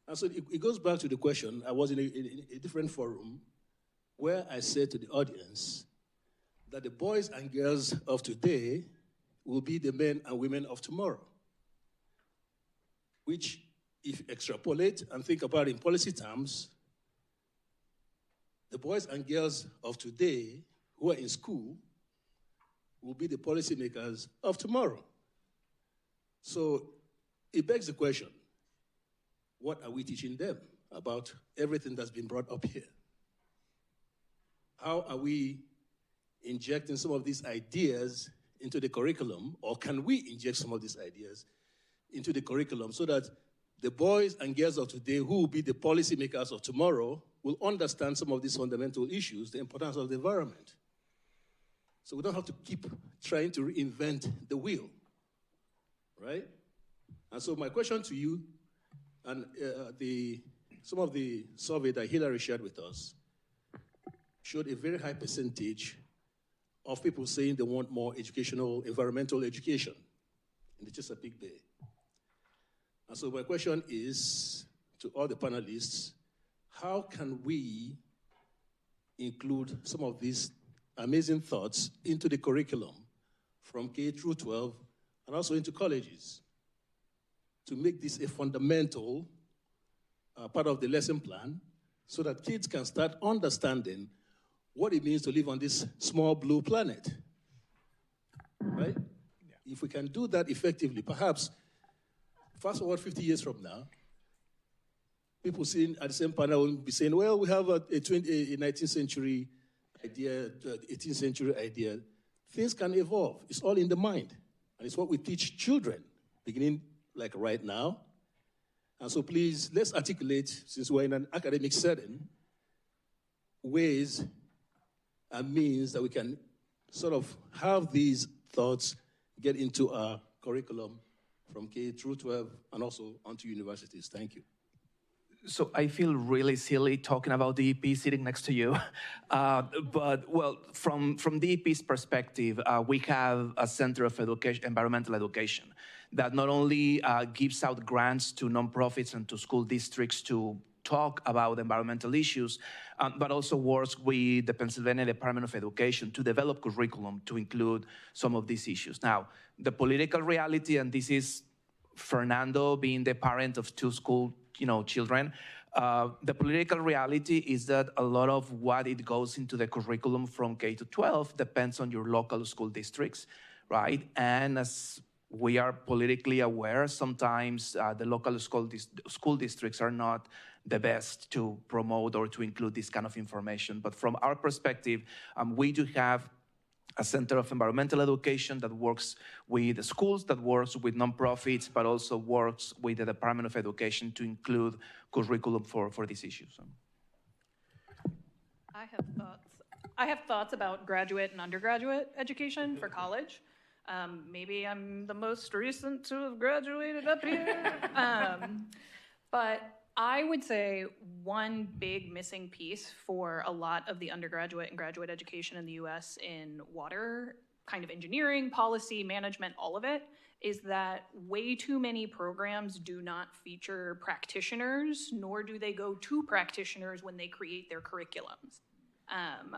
And so it goes back to the question. I was in a different forum where I said to the audience that the boys and girls of today will be the men and women of tomorrow, which, if you extrapolate and think about it in policy terms, the boys and girls of today who are in school will be the policymakers of tomorrow. So it begs the question, what are we teaching them about everything that's been brought up here? How are we injecting some of these ideas into the curriculum, or can we inject some of these ideas into the curriculum so that the boys and girls of today who will be the policymakers of tomorrow will understand some of these fundamental issues, the importance of the environment. So we don't have to keep trying to reinvent the wheel, right? And so my question to you, and some of the survey that Hillary shared with us showed a very high percentage of people saying they want more environmental education in the Chesapeake Bay. And so my question is to all the panelists, how can we include some of these amazing thoughts into the curriculum from K through 12 and also into colleges to make this a fundamental part of the lesson plan so that kids can start understanding what it means to live on this small blue planet, right? Yeah. If we can do that effectively, perhaps fast forward 50 years from now, people sitting at the same panel will be saying, well, we have a 19th century idea, 18th century idea. Things can evolve. It's all in the mind. And it's what we teach children, beginning like right now. And so please, let's articulate, since we're in an academic setting, ways and means that we can sort of have these thoughts get into our curriculum from K through 12 and also onto universities. Thank you. So I feel really silly talking about DEP sitting next to you. But, well, from DEP's perspective, we have a Center of Environmental Education that not only gives out grants to nonprofits and to school districts to talk about environmental issues, but also works with the Pennsylvania Department of Education to develop curriculum to include some of these issues. Now, the political reality, and this is Fernando being the parent of two school children, the political reality is that a lot of what it goes into the curriculum from K to 12 depends on your local school districts, right? And as we are politically aware, sometimes the local school districts are not the best to promote or to include this kind of information. But from our perspective, we do have a Center of Environmental Education that works with the schools, that works with nonprofits, but also works with the Department of Education to include curriculum for these issues. I have thoughts about graduate and undergraduate education for college. Maybe I'm the most recent to have graduated up here. But I would say one big missing piece for a lot of the undergraduate and graduate education in the US in water, kind of engineering, policy, management, all of it, is that way too many programs do not feature practitioners, nor do they go to practitioners when they create their curriculums.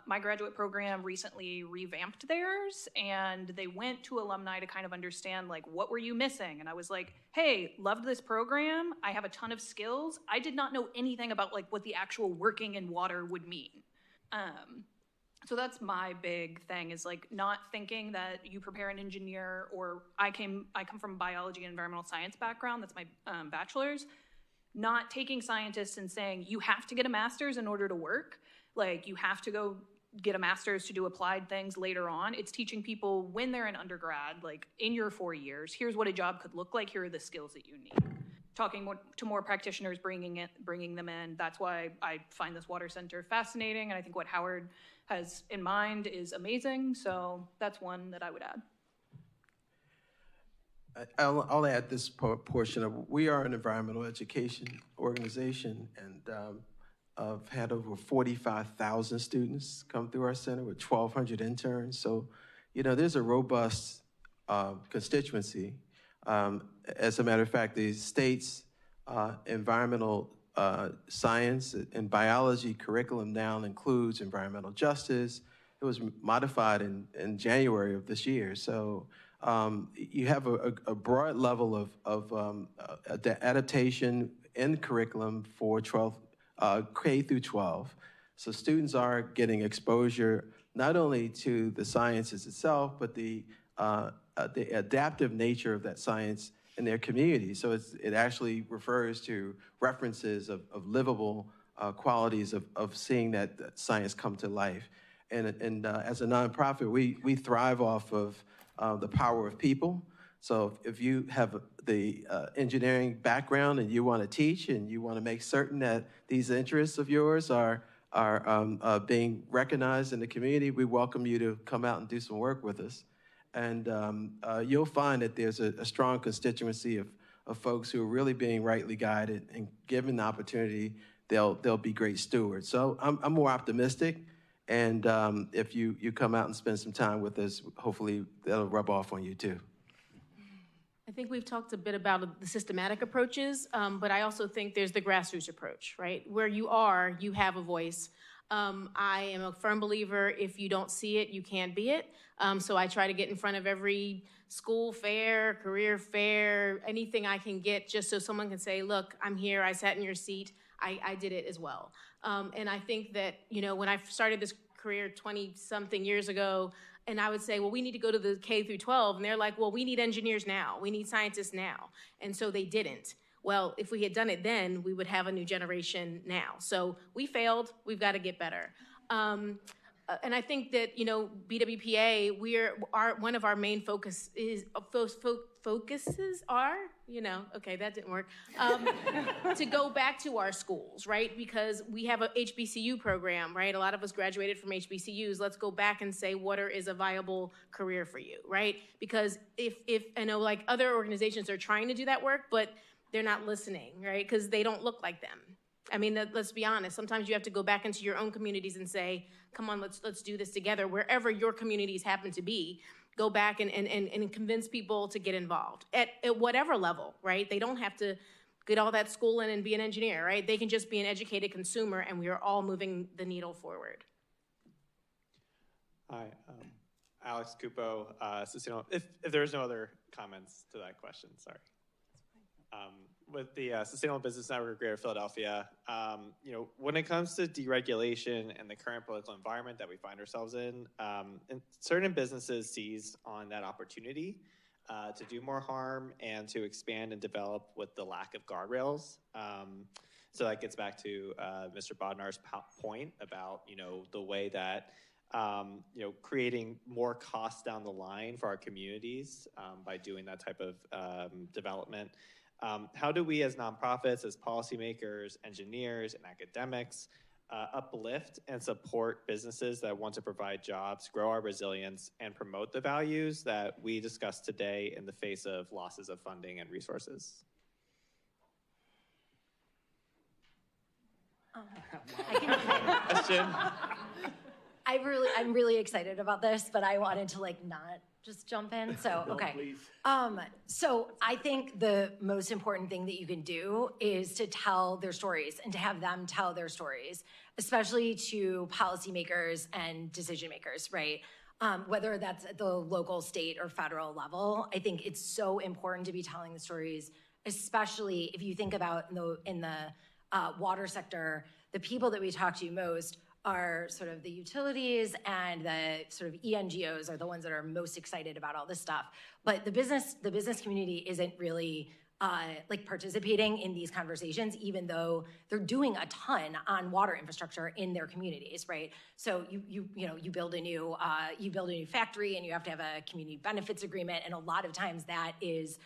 My graduate program recently revamped theirs, and they went to alumni to kind of understand, like, what were you missing? And I was like, hey, loved this program. I have a ton of skills. I did not know anything about, like, what the actual working in water would mean. So that's my big thing, is, like, not thinking that you prepare an engineer, or I come from biology and environmental science background. That's my bachelor's. Not taking scientists and saying, you have to get a master's in order to work. Like, you have to go get a master's to do applied things later on. It's teaching people when they're in undergrad, like in your 4 years, here's what a job could look like, here are the skills that you need. Talking to more practitioners, bringing them in. That's why I find this water center fascinating, and I think what Howard has in mind is amazing, so that's one that I would add. I'll add this portion of, we are an environmental education organization, and I've had over 45,000 students come through our center with 1,200 interns. So, you know, there's a robust constituency. As a matter of fact, the state's environmental science and biology curriculum now includes environmental justice. It was modified in January of this year. So you have a broad level of adaptation in curriculum for K through 12. So students are getting exposure not only to the sciences itself, but the adaptive nature of that science in their community. So it actually refers to references of livable qualities of seeing that science come to life. And as a nonprofit, we thrive off of the power of people. So if you have the engineering background and you want to teach and you want to make certain that these interests of yours are being recognized in the community, we welcome you to come out and do some work with us. And you'll find that there's a strong constituency of folks who are really being rightly guided, and given the opportunity, they'll be great stewards. So I'm more optimistic. And if you come out and spend some time with us, hopefully that'll rub off on you too. I think we've talked a bit about the systematic approaches, but I also think there's the grassroots approach, right? Where you are, you have a voice. I am a firm believer, if you don't see it, you can't be it. So I try to get in front of every school fair, career fair, anything I can get, just so someone can say, look, I'm here, I sat in your seat, I did it as well. And I think that, you know, when I started this career 20-something years ago, and I would say, well, we need to go to the K through 12. And they're like, well, we need engineers now. We need scientists now. And so they didn't. Well, if we had done it then, we would have a new generation now. So we failed. We've got to get better. And I think that, you know, BWPA, one of our main focuses are, you know, okay, that didn't work, to go back to our schools, right? Because we have a HBCU program, right? A lot of us graduated from HBCUs. Let's go back and say, what is a viable career for you, right? Because if I know, like, other organizations are trying to do that work, but they're not listening, right? Because they don't look like them. I mean, let's be honest. Sometimes you have to go back into your own communities and say, come on, let's do this together. Wherever your communities happen to be, go back and convince people to get involved at whatever level, right? They don't have to get all that schooling and be an engineer, right? They can just be an educated consumer, and we are all moving the needle forward. Hi, Alex Cupo, sustainable. If there's no other comments to that question, sorry. With the Sustainable Business Network of Greater Philadelphia, you know, when it comes to deregulation and the current political environment that we find ourselves in, certain businesses seize on that opportunity to do more harm and to expand and develop with the lack of guardrails. So that gets back to Mr. Bodnar's point about, you know, the way that you know, creating more costs down the line for our communities by doing that type of development. How do we as nonprofits, as policymakers, engineers, and academics uplift and support businesses that want to provide jobs, grow our resilience, and promote the values that we discussed today in the face of losses of funding and resources? Question. I'm really excited about this, but I wanted to not just jump in. So, okay. Please. So I think the most important thing that you can do is to tell their stories and to have them tell their stories, especially to policymakers and decision makers, right? Whether that's at the local, state, or federal level. I think it's so important to be telling the stories, especially if you think about in the water sector, the people that we talk to most are sort of the utilities, and the sort of ENGOs are the ones that are most excited about all this stuff. But the business community isn't really participating in these conversations, even though they're doing a ton on water infrastructure in their communities, right? So you build a new factory, and you have to have a community benefits agreement, and a lot of times that is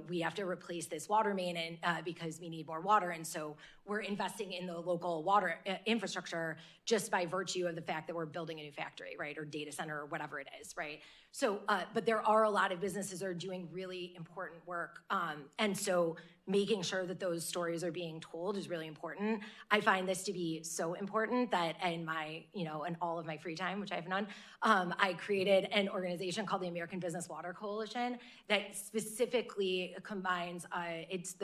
we have to replace this water main and because we need more water, and so we're investing in the local water infrastructure just by virtue of the fact that we're building a new factory, right, or data center, or whatever it is, right? So, but there are a lot of businesses that are doing really important work. And so making sure that those stories are being told is really important. I find this to be so important that in my, in all of my free time, which I have none, I created an organization called the American Business Water Coalition that specifically combines, it's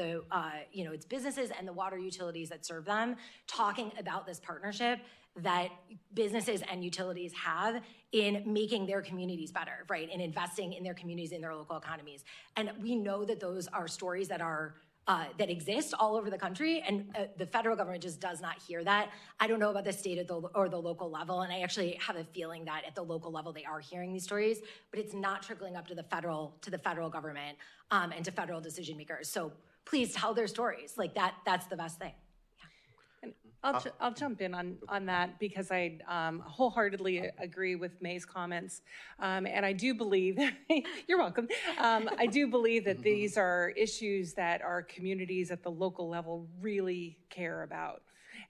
businesses and the water utilities that serve them, talking about this partnership that businesses and utilities have in making their communities better, right? And investing in their communities, in their local economies. And we know that those are stories that are that exist all over the country, and the federal government just does not hear that. I don't know about the state or the local level, and I actually have a feeling that at the local level they are hearing these stories, but it's not trickling up to the federal government and to federal decision makers. So please tell their stories. Like that's the best thing. I'll jump in on that because I wholeheartedly agree with May's comments. And I do believe, you're welcome. I do believe that these are issues that our communities at the local level really care about.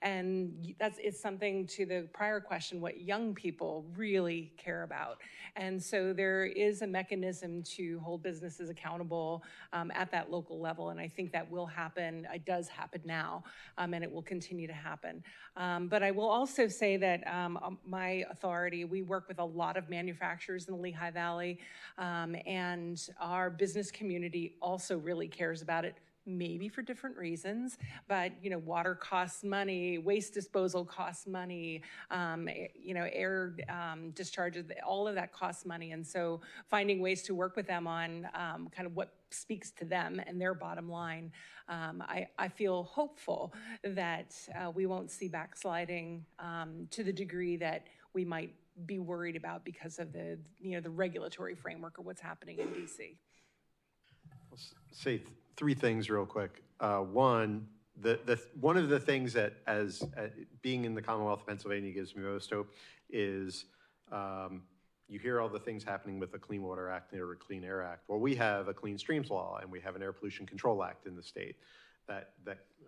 And it's something to the prior question, what young people really care about. And so there is a mechanism to hold businesses accountable at that local level. And I think that will happen. It does happen now, and it will continue to happen. But I will also say that my authority, we work with a lot of manufacturers in the Lehigh Valley, and our business community also really cares about it. Maybe for different reasons, but water costs money, waste disposal costs money, air discharges, all of that costs money. And so finding ways to work with them on kind of what speaks to them and their bottom line, I feel hopeful that we won't see backsliding to the degree that we might be worried about because of the regulatory framework or what's happening in DC. I'll say three things real quick. One, one of the things that, as being in the Commonwealth of Pennsylvania, gives me most hope is you hear all the things happening with the Clean Water Act or Clean Air Act. Well, we have a Clean Streams Law and we have an Air Pollution Control Act in the state that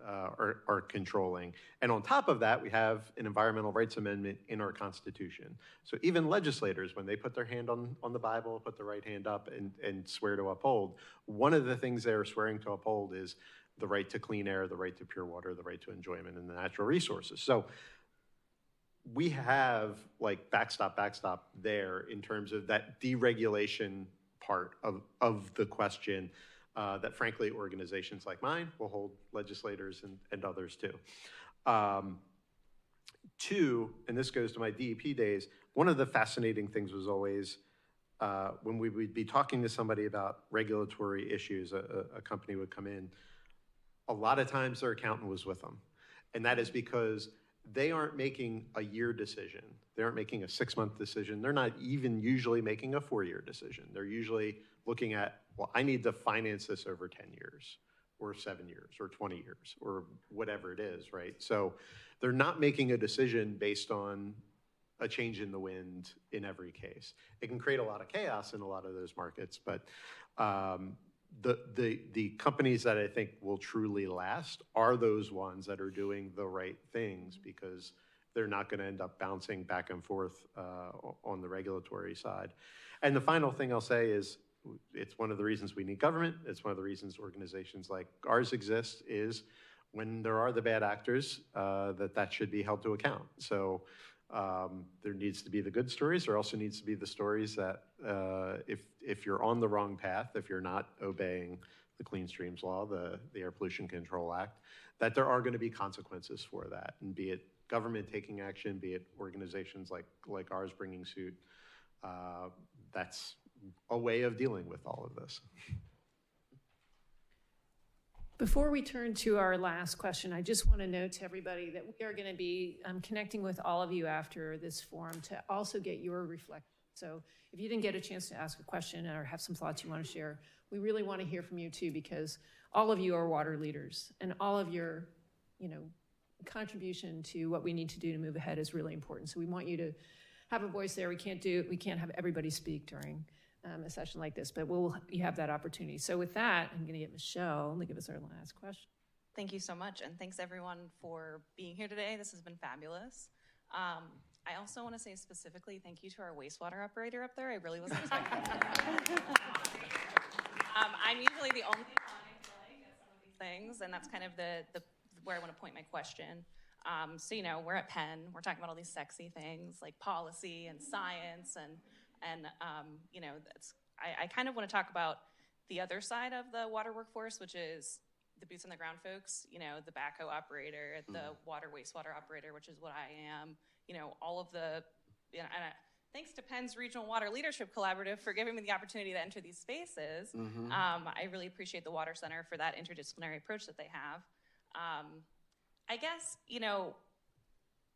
are controlling. And on top of that, we have an Environmental Rights Amendment in our Constitution. So even legislators, when they put their hand on the Bible, put the right hand up and swear to uphold, one of the things they're swearing to uphold is the right to clean air, the right to pure water, the right to enjoyment and the natural resources. So we have like backstop there in terms of that deregulation part of the question that frankly organizations like mine will hold legislators and others too. Two, and this goes to my DEP days, one of the fascinating things was always when we would be talking to somebody about regulatory issues, a company would come in, a lot of times their accountant was with them. And that is because they aren't making a year decision. They aren't making a 6-month decision. They're not even usually making a 4-year decision. They're usually looking at, well, I need to finance this over 10 years or 7 years or 20 years or whatever it is, right? So they're not making a decision based on a change in the wind in every case. It can create a lot of chaos in a lot of those markets, but the companies that I think will truly last are those ones that are doing the right things because they're not going to end up bouncing back and forth on the regulatory side. And the final thing I'll say is it's one of the reasons we need government. It's one of the reasons organizations like ours exist is when there are the bad actors, that should be held to account. So there needs to be the good stories. There also needs to be the stories that if you're on the wrong path, if you're not obeying the Clean Streams Law, the Air Pollution Control Act, that there are going to be consequences for that. And be it government taking action, be it organizations like ours bringing suit, that's a way of dealing with all of this. Before we turn to our last question, I just want to note to everybody that we are going to be connecting with all of you after this forum to also get your reflection. So if you didn't get a chance to ask a question or have some thoughts you want to share, we really want to hear from you too, because all of you are water leaders and all of your, contribution to what we need to do to move ahead is really important. So we want you to have a voice there. We can't have everybody speak during a session like this, but you have that opportunity. So with that, I'm going to get Michelle to give us our last question. Thank you so much, and thanks everyone for being here today. This has been fabulous. I also want to say specifically thank you to our wastewater operator up there. I really wasn't expecting that. I'm usually the only one filling at some of these things, and that's kind of the where I want to point my question. So, you know, we're at Penn. We're talking about all these sexy things like policy and science, and you know, I kind of want to talk about the other side of the water workforce, which is the boots on the ground folks, you know, the backhoe operator, the water wastewater operator, which is what I am, you know, all of the, you know, and thanks to Penn's Regional Water Leadership Collaborative for giving me the opportunity to enter these spaces. I really appreciate the Water Center for that interdisciplinary approach that they have. I guess, you know,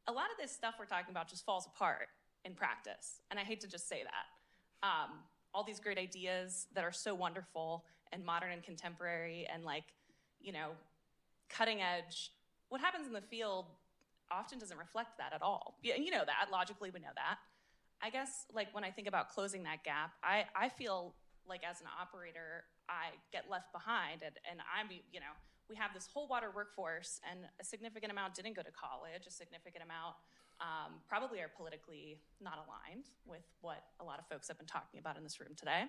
a lot of this stuff we're talking about just falls apart in practice, and I hate to just say that. All these great ideas that are so wonderful and modern and contemporary and like, you know, cutting edge, what happens in the field often doesn't reflect that at all. You know that, logically we know that. I guess like when I think about closing that gap, I feel like as an operator, I get left behind and I'm, you know, we have this whole water workforce and a significant amount didn't go to college, a significant amount probably are politically not aligned with what a lot of folks have been talking about in this room today.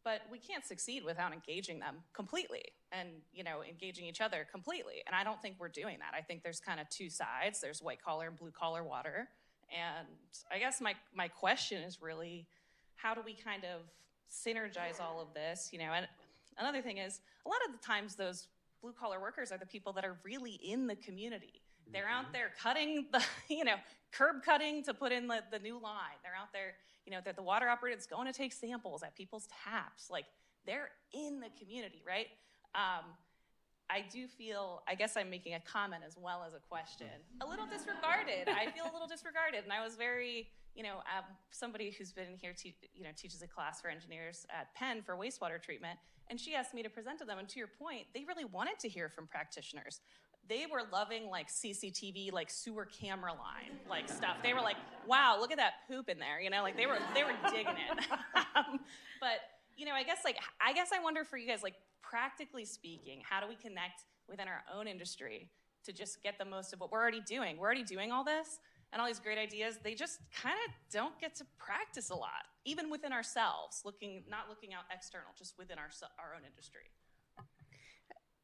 But we can't succeed without engaging them completely and, you know, engaging each other completely. And I don't think we're doing that. I think there's kind of two sides. There's white collar and blue collar water. And I guess my question is really, how do we kind of synergize all of this? You know, and another thing is a lot of the times those blue collar workers are the people that are really in the community. They're out there cutting the, you know, curb cutting to put in the new line. They're out there, you know, the water operator that's going to take samples at people's taps. Like, they're in the community, right? I do feel, I guess I'm making a comment as well as a question. A little disregarded. I feel a little disregarded. And I was very, you know, somebody who's been here, you know, teaches a class for engineers at Penn for wastewater treatment. And she asked me to present to them. And to your point, they really wanted to hear from practitioners. They were loving like CCTV, like sewer camera line, like stuff. They were like, wow, look at that poop in there. You know, like they were digging it. But, you know, I guess I wonder for you guys, like practically speaking, how do we connect within our own industry to just get the most of what we're already doing? We're already doing all this and all these great ideas. They just kind of don't get to practice a lot, even within ourselves, not looking out external, just within our own industry.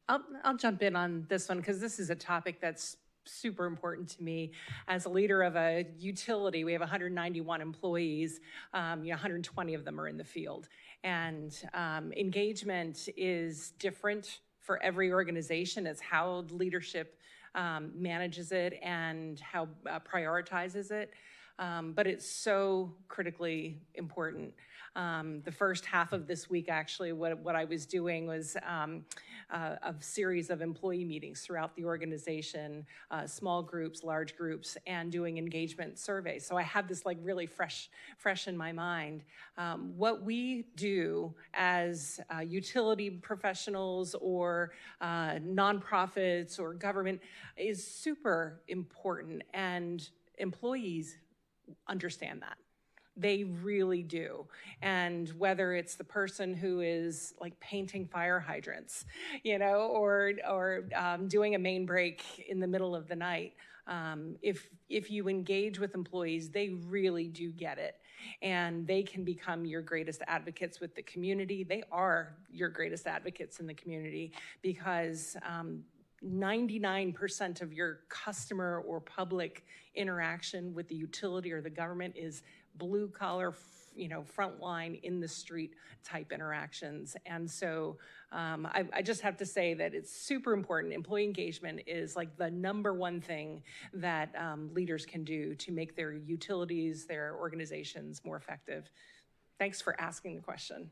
I'll jump in on this one because this is a topic that's super important to me. As a leader of a utility, we have 191 employees, 120 of them are in the field. And engagement is different for every organization. It's how leadership manages it and how prioritizes it. But it's so critically important. The first half of this week, actually, what I was doing was a series of employee meetings throughout the organization, small groups, large groups, and doing engagement surveys. So I have this like really fresh in my mind. What we do as utility professionals or nonprofits or government is super important, and employees understand that. They really do. And whether it's the person who is like painting fire hydrants, you know, or doing a main break in the middle of the night, if you engage with employees, they really do get it. And they can become your greatest advocates with the community. They are your greatest advocates in the community because 99% of your customer or public interaction with the utility or the government is blue collar, you know, frontline in the street type interactions. And so I just have to say that it's super important. Employee engagement is like the number one thing that leaders can do to make their utilities, their organizations more effective. Thanks for asking the question.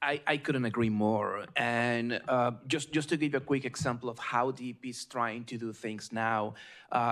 I couldn't agree more. And just to give you a quick example of how DEP is trying to do things now,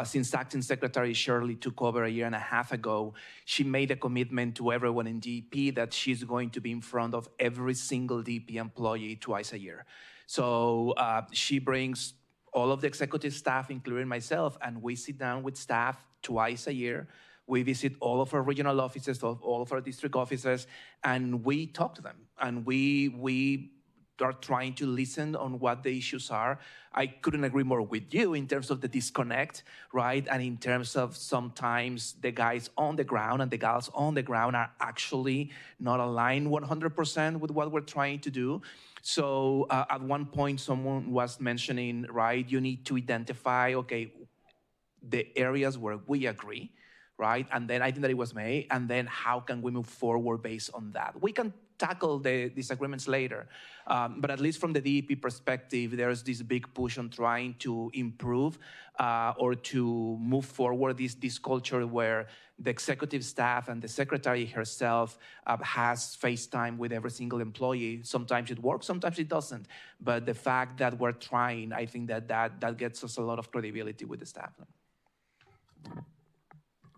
since Acting Secretary Shirley took over a year and a half ago, she made a commitment to everyone in DEP that she's going to be in front of every single DEP employee twice a year. So she brings all of the executive staff, including myself, and we sit down with staff twice a year. We visit all of our regional offices, all of our district offices, and we talk to them. And we are trying to listen on what the issues are. I couldn't agree more with you in terms of the disconnect, right? And in terms of sometimes the guys on the ground and the gals on the ground are actually not aligned 100% with what we're trying to do. So at one point, someone was mentioning, right, you need to identify, okay, the areas where we agree, right? And then I think that it was May, and then how can we move forward based on that? We can tackle the disagreements later, but at least from the DEP perspective, there's this big push on trying to improve or to move forward this culture where the executive staff and the secretary herself has FaceTime with every single employee. Sometimes it works, sometimes it doesn't. But the fact that we're trying, I think that gets us a lot of credibility with the staff.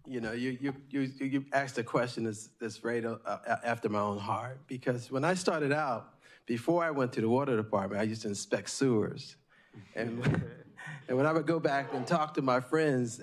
You know, you asked a question that's right after my own heart, because when I started out, before I went to the water department, I used to inspect sewers. And when I would go back and talk to my friends,